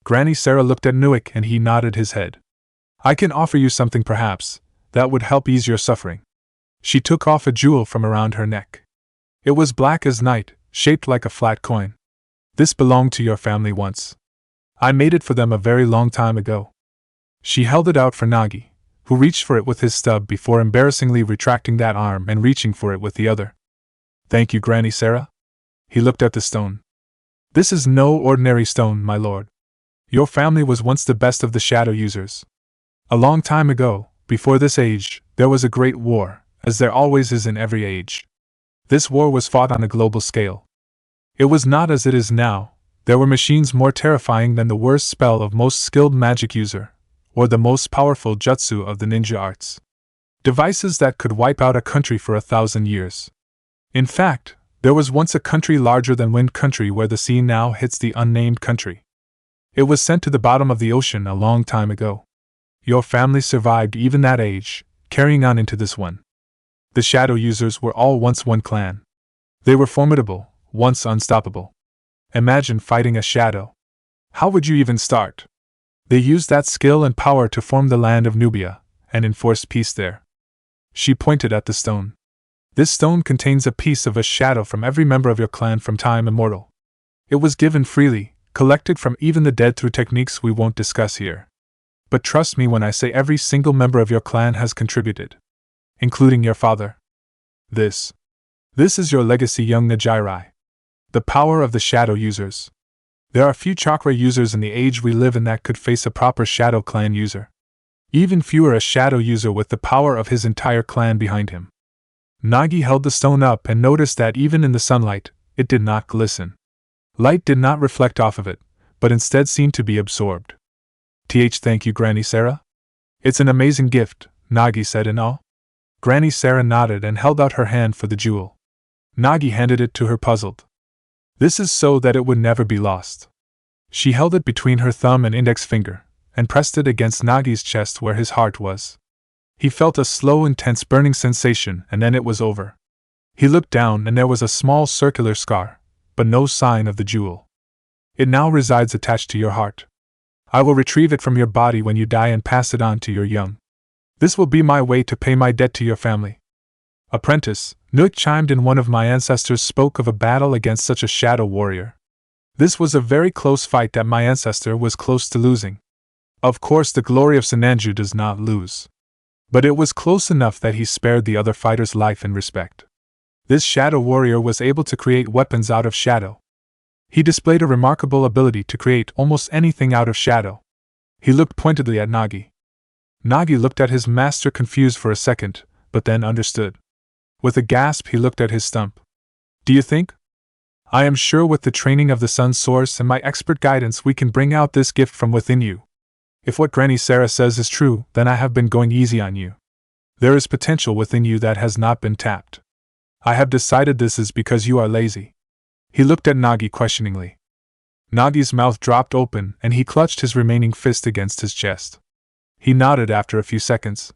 Granny Sarah looked at Noik and he nodded his head. "I can offer you something perhaps, that would help ease your suffering." She took off a jewel from around her neck. It was black as night, shaped like a flat coin. "This belonged to your family once. I made it for them a very long time ago." She held it out for Nagi, who reached for it with his stub before embarrassingly retracting that arm and reaching for it with the other. "Thank you, Granny Sarah." He looked at the stone. "This is no ordinary stone, my lord. Your family was once the best of the shadow users. A long time ago, before this age, there was a great war, as there always is in every age. This war was fought on a global scale. It was not as it is now. There were machines more terrifying than the worst spell of most skilled magic user, or the most powerful jutsu of the ninja arts. Devices that could wipe out a country for 1,000 years. In fact, there was once a country larger than Wind Country where the sea now hits the unnamed country. It was sent to the bottom of the ocean a long time ago. Your family survived even that age, carrying on into this one. The shadow users were all once one clan. They were formidable, once unstoppable. Imagine fighting a shadow. How would you even start? They used that skill and power to form the land of Nubia, and enforce peace there." She pointed at the stone. "This stone contains a piece of a shadow from every member of your clan from time immemorial. It was given freely, collected from even the dead through techniques we won't discuss here. But trust me when I say every single member of your clan has contributed. Including your father. This is your legacy, young Najirai. The power of the shadow users. There are few chakra users in the age we live in that could face a proper shadow clan user. Even fewer a shadow user with the power of his entire clan behind him." Nagi held the stone up and noticed that even in the sunlight, it did not glisten. Light did not reflect off of it, but instead seemed to be absorbed. Thank you, Granny Sarah. It's an amazing gift," Nagi said in awe. Granny Sarah nodded and held out her hand for the jewel. Nagi handed it to her puzzled. "This is so that it would never be lost." She held it between her thumb and index finger, and pressed it against Nagi's chest where his heart was. He felt a slow, intense burning sensation, and then it was over. He looked down and there was a small circular scar, but no sign of the jewel. "It now resides attached to your heart. I will retrieve it from your body when you die and pass it on to your young. This will be my way to pay my debt to your family." "Apprentice," Nook chimed in, "one of my ancestors spoke of a battle against such a shadow warrior. This was a very close fight that my ancestor was close to losing. Of course the glory of Sananju does not lose. But it was close enough that he spared the other fighter's life in respect. This shadow warrior was able to create weapons out of shadow. He displayed a remarkable ability to create almost anything out of shadow." He looked pointedly at Nagi. Nagi looked at his master confused for a second, but then understood. With a gasp he looked at his stump. "Do you think? I am sure with the training of the Sun Source and my expert guidance we can bring out this gift from within you. If what Granny Sarah says is true, then I have been going easy on you. There is potential within you that has not been tapped. I have decided this is because you are lazy." He looked at Nagi questioningly. Nagi's mouth dropped open and he clutched his remaining fist against his chest. He nodded after a few seconds.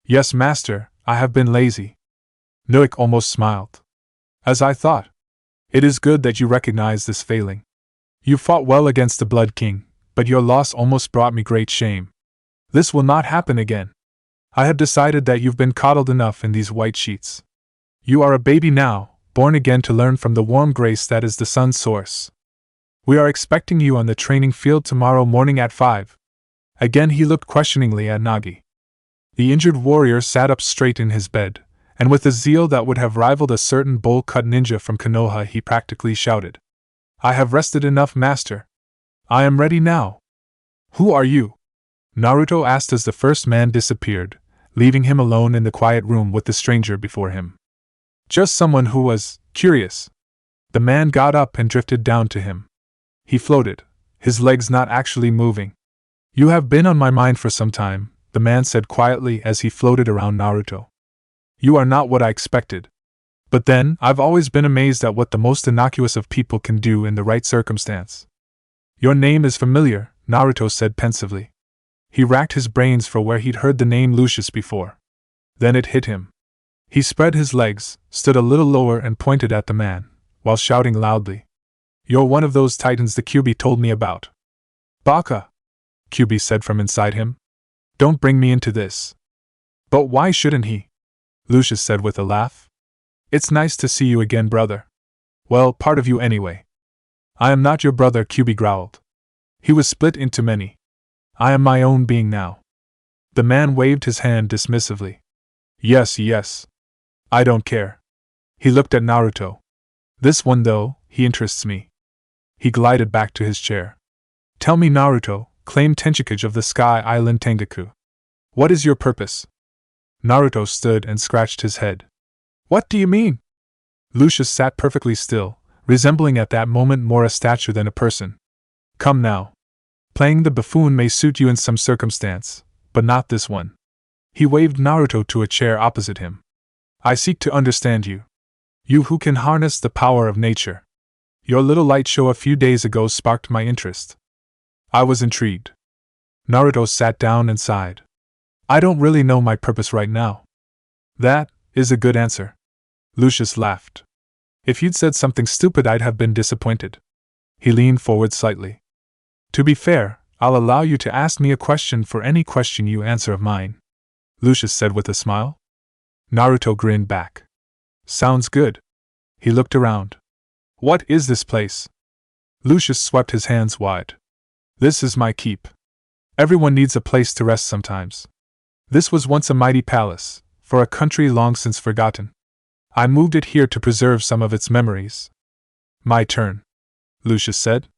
"Yes, master, I have been lazy." Noik almost smiled. "As I thought. It is good that you recognize this failing. You fought well against the Blood King, but your loss almost brought me great shame. This will not happen again. I have decided that you've been coddled enough in these white sheets. You are a baby now, born again to learn from the warm grace that is the sun's source. We are expecting you on the training field tomorrow morning at 5. Again he looked questioningly at Nagi. The injured warrior sat up straight in his bed, and with a zeal that would have rivaled a certain bowl-cut ninja from Konoha he practically shouted. I have rested enough, master. I am ready now. Who are you? Naruto asked as the first man disappeared, leaving him alone in the quiet room with the stranger before him. Just someone who was curious. The man got up and drifted down to him. He floated, his legs not actually moving. You have been on my mind for some time, the man said quietly as he floated around Naruto. You are not what I expected. But then, I've always been amazed at what the most innocuous of people can do in the right circumstance. Your name is familiar, Naruto said pensively. He racked his brains for where he'd heard the name Lucius before. Then it hit him. He spread his legs, stood a little lower and pointed at the man, while shouting loudly. You're one of those titans the Kyuubi told me about. Baka! Kyuubi said from inside him. Don't bring me into this. But why shouldn't he? Lucius said with a laugh. It's nice to see you again, brother. Well, part of you anyway. I am not your brother, Kyuubi growled. He was split into many. I am my own being now. The man waved his hand dismissively. Yes, yes. I don't care. He looked at Naruto. This one, though, he interests me. He glided back to his chair. Tell me, Naruto, claimed Tenchikage of the Sky Island Tengaku. What is your purpose? Naruto stood and scratched his head. What do you mean? Lucius sat perfectly still, resembling at that moment more a statue than a person. Come now. Playing the buffoon may suit you in some circumstance, but not this one. He waved Naruto to a chair opposite him. I seek to understand you. You who can harness the power of nature. Your little light show a few days ago sparked my interest. I was intrigued. Naruto sat down and sighed. I don't really know my purpose right now. That is a good answer. Lucius laughed. If you'd said something stupid, I'd have been disappointed. He leaned forward slightly. To be fair, I'll allow you to ask me a question for any question you answer of mine, Lucius said with a smile. Naruto grinned back. Sounds good. He looked around. What is this place? Lucius swept his hands wide. This is my keep. Everyone needs a place to rest sometimes. This was once a mighty palace, for a country long since forgotten. I moved it here to preserve some of its memories. My turn, Lucius said.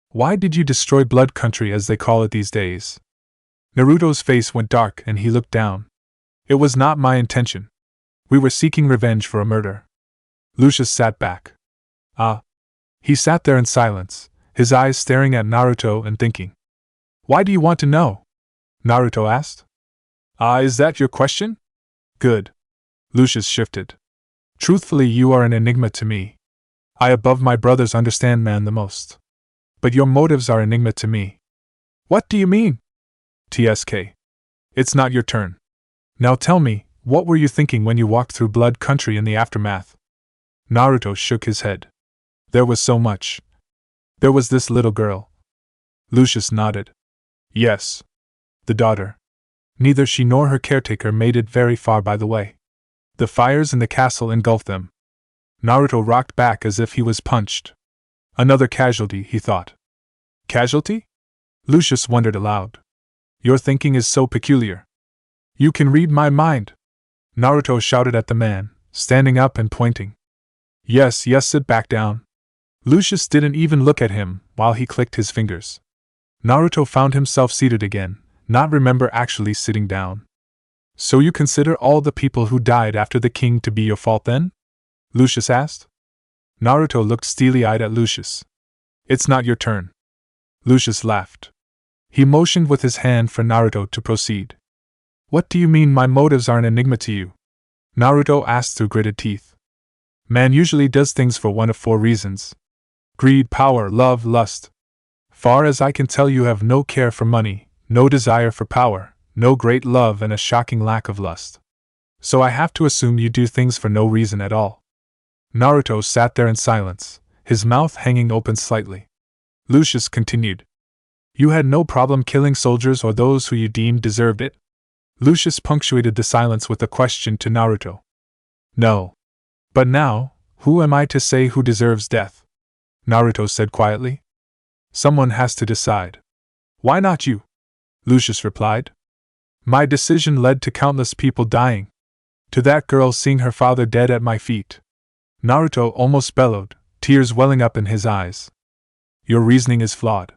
Why did you destroy Blood Country as they call it these days? Naruto's face went dark and he looked down. It was not my intention. We were seeking revenge for a murder. Lucius sat back. Ah. He sat there in silence, his eyes staring at Naruto and thinking. Why do you want to know? Naruto asked. Ah, is that your question? Good. Lucius shifted. Truthfully, you are an enigma to me. I above my brothers understand man the most. But your motives are enigma to me. What do you mean? TSK. It's not your turn. Now tell me, what were you thinking when you walked through Blood Country in the aftermath? Naruto shook his head. There was so much. There was this little girl. Lucius nodded. Yes. The daughter. Neither she nor her caretaker made it very far by the way. The fires in the castle engulfed them. Naruto rocked back as if he was punched. Another casualty, he thought. Casualty? Lucius wondered aloud. Your thinking is so peculiar. You can read my mind. Naruto shouted at the man, standing up and pointing. Yes, yes, sit back down. Lucius didn't even look at him while he clicked his fingers. Naruto found himself seated again, not remember actually sitting down. So you consider all the people who died after the king to be your fault then? Lucius asked. Naruto looked steely-eyed at Lucius. It's not your turn. Lucius laughed. He motioned with his hand for Naruto to proceed. What do you mean my motives are an enigma to you? Naruto asked through gritted teeth. Man usually does things for one of 4 reasons. Greed, power, love, lust. Far as I can tell, you have no care for money, no desire for power, no great love, and a shocking lack of lust. So I have to assume you do things for no reason at all. Naruto sat there in silence, his mouth hanging open slightly. Lucius continued. You had no problem killing soldiers or those who you deemed deserved it? Lucius punctuated the silence with a question to Naruto. No. But now, who am I to say who deserves death? Naruto said quietly. Someone has to decide. Why not you? Lucius replied. My decision led to countless people dying. To that girl seeing her father dead at my feet. Naruto almost bellowed, tears welling up in his eyes. Your reasoning is flawed.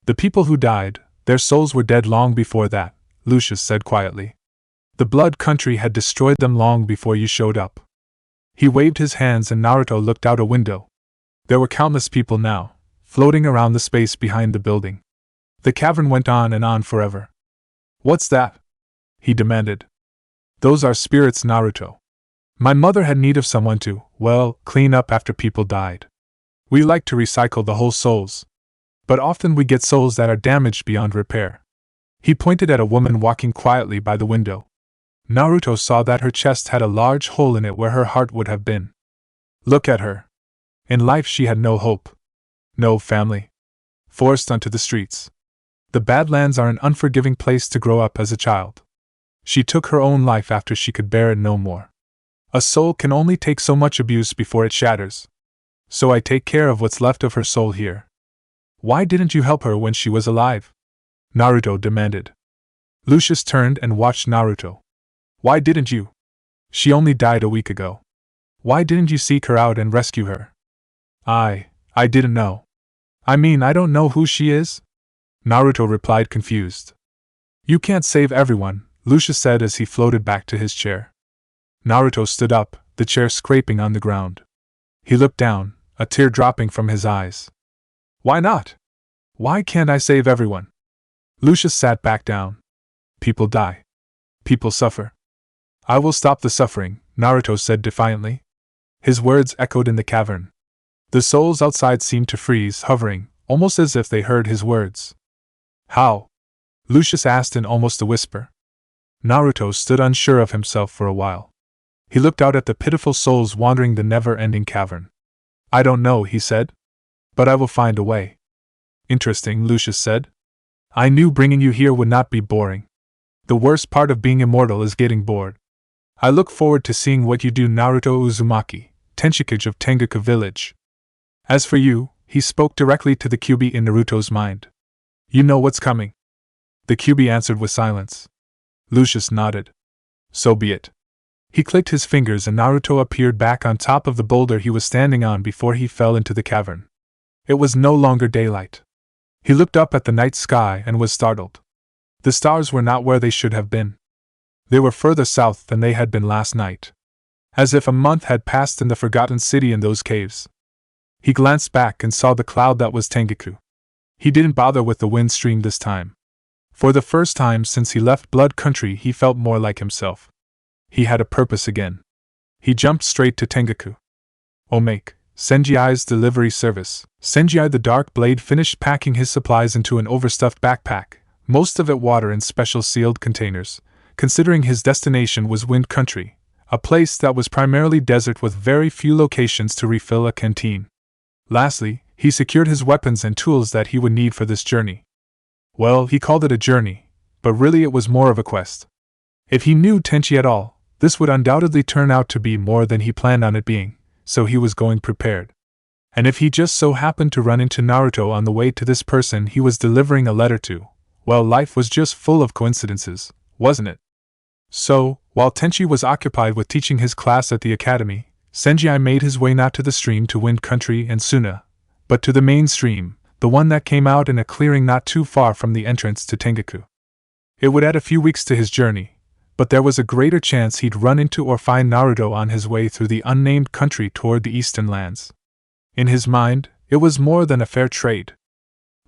The people who died, their souls were dead long before that, Lucius said quietly. The Blood Country had destroyed them long before you showed up. He waved his hands and Naruto looked out a window. There were countless people now, floating around the space behind the building. The cavern went on and on forever. What's that? He demanded. Those are spirits, Naruto. My mother had need of someone to, well, clean up after people died. We like to recycle the whole souls. But often we get souls that are damaged beyond repair. He pointed at a woman walking quietly by the window. Naruto saw that her chest had a large hole in it where her heart would have been. Look at her. In life she had no hope. No family. Forced onto the streets. The Badlands are an unforgiving place to grow up as a child. She took her own life after she could bear it no more. A soul can only take so much abuse before it shatters. So I take care of what's left of her soul here. Why didn't you help her when she was alive? Naruto demanded. Lucius turned and watched Naruto. Why didn't you? She only died a week ago. Why didn't you seek her out and rescue her? I didn't know. I mean, I don't know who she is? Naruto replied confused. You can't save everyone, Lucius said as he floated back to his chair. Naruto stood up, the chair scraping on the ground. He looked down, a tear dropping from his eyes. Why not? Why can't I save everyone? Lucius sat back down. People die. People suffer. I will stop the suffering, Naruto said defiantly. His words echoed in the cavern. The souls outside seemed to freeze, hovering, almost as if they heard his words. How? Lucius asked in almost a whisper. Naruto stood unsure of himself for a while. He looked out at the pitiful souls wandering the never-ending cavern. I don't know, he said. But I will find a way. Interesting, Lucius said. I knew bringing you here would not be boring. The worst part of being immortal is getting bored. I look forward to seeing what you do, Naruto Uzumaki, Tenshikage of Tengaku Village. As for you, he spoke directly to the Kyuubi in Naruto's mind. You know what's coming. The Kyuubi answered with silence. Lucius nodded. So be it. He clicked his fingers and Naruto appeared back on top of the boulder he was standing on before he fell into the cavern. It was no longer daylight. He looked up at the night sky and was startled. The stars were not where they should have been. They were further south than they had been last night. As if a month had passed in the forgotten city in those caves. He glanced back and saw the cloud that was Tengaku. He didn't bother with the wind stream this time. For the first time since he left Blood Country he felt more like himself. He had a purpose again. He jumped straight to Tengaku. Omake, Senji's delivery service. Senji the Dark Blade finished packing his supplies into an overstuffed backpack, most of it water in special sealed containers, considering his destination was Wind Country, a place that was primarily desert with very few locations to refill a canteen. Lastly, he secured his weapons and tools that he would need for this journey. Well, he called it a journey, but really it was more of a quest. If he knew Tenchi at all, this would undoubtedly turn out to be more than he planned on it being, so he was going prepared. And if he just so happened to run into Naruto on the way to this person he was delivering a letter to, well, life was just full of coincidences, wasn't it? So, while Tenchi was occupied with teaching his class at the academy, Senji made his way not to the stream to Wind Country and Suna, but to the main stream, the one that came out in a clearing not too far from the entrance to Tengaku. It would add a few weeks to his journey, but there was a greater chance he'd run into or find Naruto on his way through the unnamed country toward the eastern lands. In his mind, it was more than a fair trade.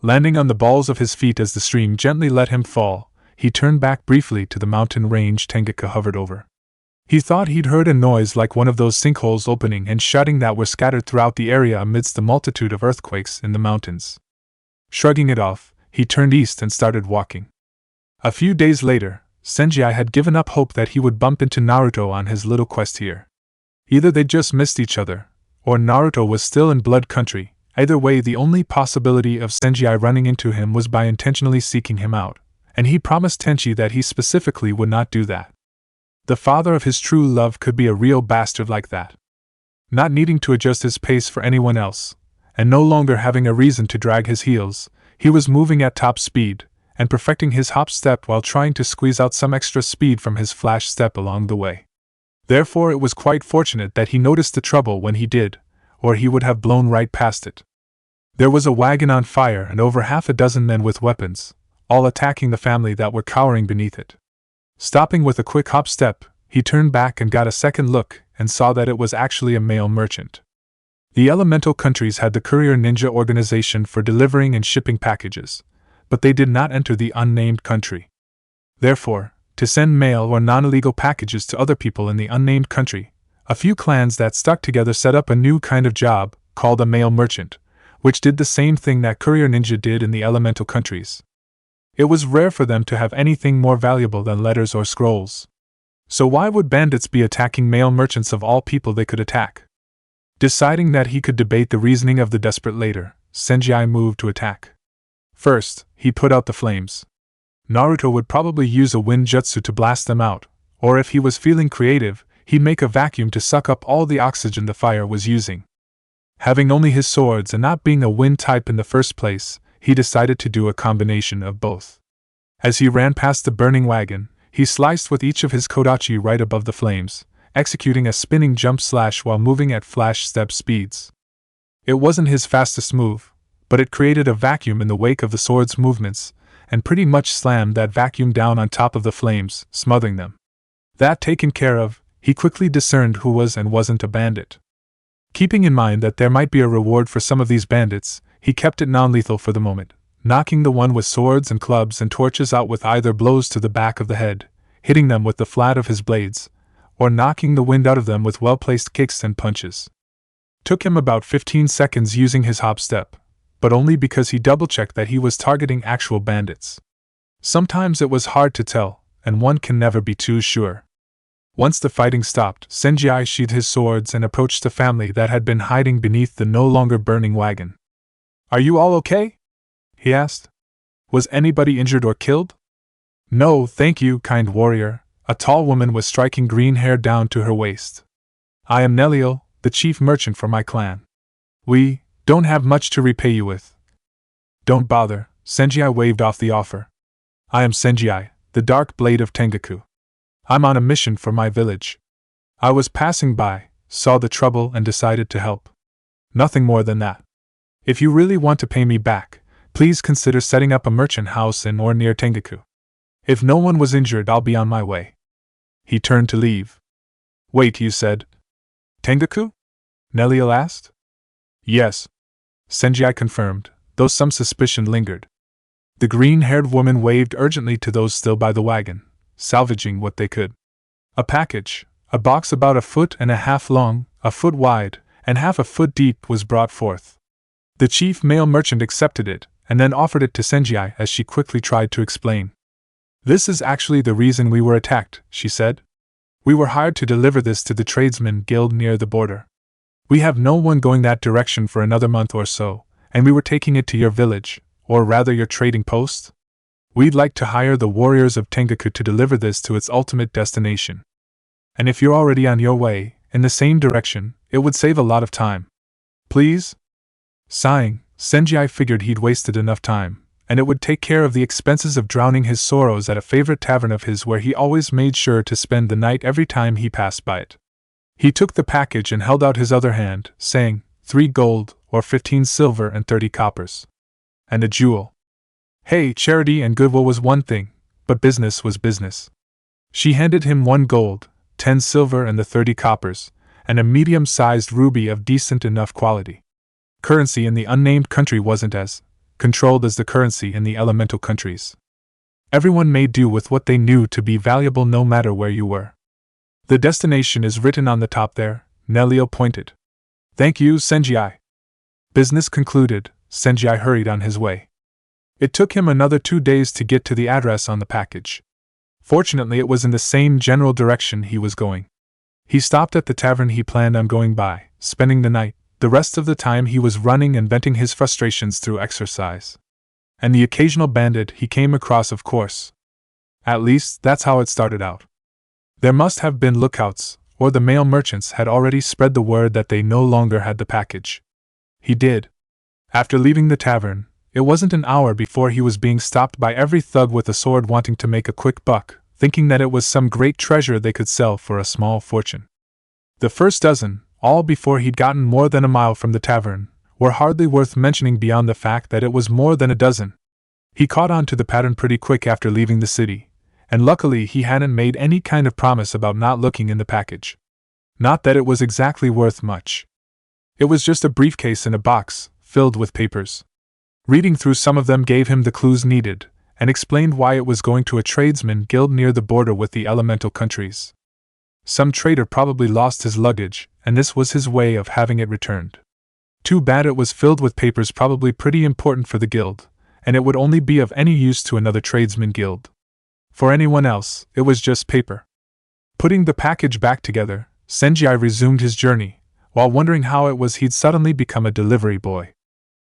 Landing on the balls of his feet as the stream gently let him fall, he turned back briefly to the mountain range Tengaku hovered over. He thought he'd heard a noise like one of those sinkholes opening and shutting that were scattered throughout the area amidst the multitude of earthquakes in the mountains. Shrugging it off, he turned east and started walking. A few days later, Senji had given up hope that he would bump into Naruto on his little quest here. Either they just missed each other, or Naruto was still in Blood Country, Either way, the only possibility of Senji running into him was by intentionally seeking him out, and he promised Tenchi that he specifically would not do that. The father of his true love could be a real bastard like that. Not needing to adjust his pace for anyone else, and no longer having a reason to drag his heels, he was moving at top speed, and perfecting his hop step while trying to squeeze out some extra speed from his flash step along the way. Therefore, it was quite fortunate that he noticed the trouble when he did, or he would have blown right past it. There was a wagon on fire and over half a dozen men with weapons, all attacking the family that were cowering beneath it. Stopping with a quick hop step, he turned back and got a second look and saw that it was actually a male merchant. The elemental countries had the courier ninja organization for delivering and shipping packages, but they did not enter the unnamed country. Therefore, to send mail or non-illegal packages to other people in the unnamed country, a few clans that stuck together set up a new kind of job, called a male merchant, which did the same thing that courier ninja did in the elemental countries. It was rare for them to have anything more valuable than letters or scrolls. So why would bandits be attacking male merchants of all people they could attack? Deciding that he could debate the reasoning of the desperate later, Senji moved to attack. First, he put out the flames. Naruto would probably use a wind jutsu to blast them out, or if he was feeling creative, he'd make a vacuum to suck up all the oxygen the fire was using. Having only his swords and not being a wind type in the first place, he decided to do a combination of both. As he ran past the burning wagon, he sliced with each of his kodachi right above the flames, executing a spinning jump slash while moving at flash step speeds. It wasn't his fastest move, but it created a vacuum in the wake of the sword's movements, and pretty much slammed that vacuum down on top of the flames, smothering them. That taken care of, he quickly discerned who was and wasn't a bandit. Keeping in mind that there might be a reward for some of these bandits, he kept it non-lethal for the moment, knocking the one with swords and clubs and torches out with either blows to the back of the head, hitting them with the flat of his blades, or knocking the wind out of them with well-placed kicks and punches. Took him about 15 seconds using his hop step, but only because he double-checked that he was targeting actual bandits. Sometimes it was hard to tell, and one can never be too sure. Once the fighting stopped, Senji sheathed his swords and approached the family that had been hiding beneath the no longer burning wagon. "Are you all okay?" he asked. "Was anybody injured or killed?" "No, thank you, kind warrior," a tall woman was striking green hair down to her waist. "I am Neliel, the chief merchant for my clan. We don't have much to repay you with." "Don't bother," Senji waved off the offer. "I am Senji, the Dark Blade of Tengaku. I'm on a mission for my village. I was passing by, saw the trouble and decided to help. Nothing more than that. If you really want to pay me back, please consider setting up a merchant house in or near Tengaku. If no one was injured, I'll be on my way." He turned to leave. "Wait, you said Tengaku?" Neliel asked. "Yes," Senji confirmed, though some suspicion lingered. The green-haired woman waved urgently to those still by the wagon, salvaging what they could. A package, a box about 1.5 feet long, 1 foot wide, and half a foot deep, was brought forth. The chief male merchant accepted it, and then offered it to Senji as she quickly tried to explain. "This is actually the reason we were attacked," she said. "We were hired to deliver this to the tradesmen guild near the border. We have no one going that direction for another month or so, and we were taking it to your village, or rather your trading post. We'd like to hire the warriors of Tengaku to deliver this to its ultimate destination. And if you're already on your way, in the same direction, it would save a lot of time. Please?" Sighing, Senji figured he'd wasted enough time, and it would take care of the expenses of drowning his sorrows at a favorite tavern of his where he always made sure to spend the night every time he passed by it. He took the package and held out his other hand, saying, 3 gold, or 15 silver and 30 coppers. And a jewel. Hey, charity and goodwill was one thing, but business was business. She handed him 1 gold, 10 silver and the 30 coppers, and a medium-sized ruby of decent enough quality. Currency in the unnamed country wasn't as controlled as the currency in the elemental countries. Everyone made do with what they knew to be valuable no matter where you were. "The destination is written on the top there," Neliel pointed. "Thank you, Senji." Business concluded, Senji hurried on his way. It took him another 2 days to get to the address on the package. Fortunately, it was in the same general direction he was going. He stopped at the tavern he planned on going by, spending the night, The rest of the time he was running and venting his frustrations through exercise. And the occasional bandit he came across, of course. At least, that's how it started out. There must have been lookouts, or the male merchants had already spread the word that they no longer had the package. He did. After leaving the tavern, it wasn't an hour before he was being stopped by every thug with a sword wanting to make a quick buck, thinking that it was some great treasure they could sell for a small fortune. The first dozen, all before he'd gotten more than a mile from the tavern, were hardly worth mentioning beyond the fact that it was more than a dozen. He caught on to the pattern pretty quick after leaving the city, and luckily he hadn't made any kind of promise about not looking in the package. Not that it was exactly worth much. It was just a briefcase in a box, filled with papers. Reading through some of them gave him the clues needed, and explained why it was going to a tradesman guild near the border with the elemental countries. Some trader probably lost his luggage, and this was his way of having it returned. Too bad it was filled with papers probably pretty important for the guild, and it would only be of any use to another tradesman guild. For anyone else, it was just paper. Putting the package back together, Senji resumed his journey, while wondering how it was he'd suddenly become a delivery boy.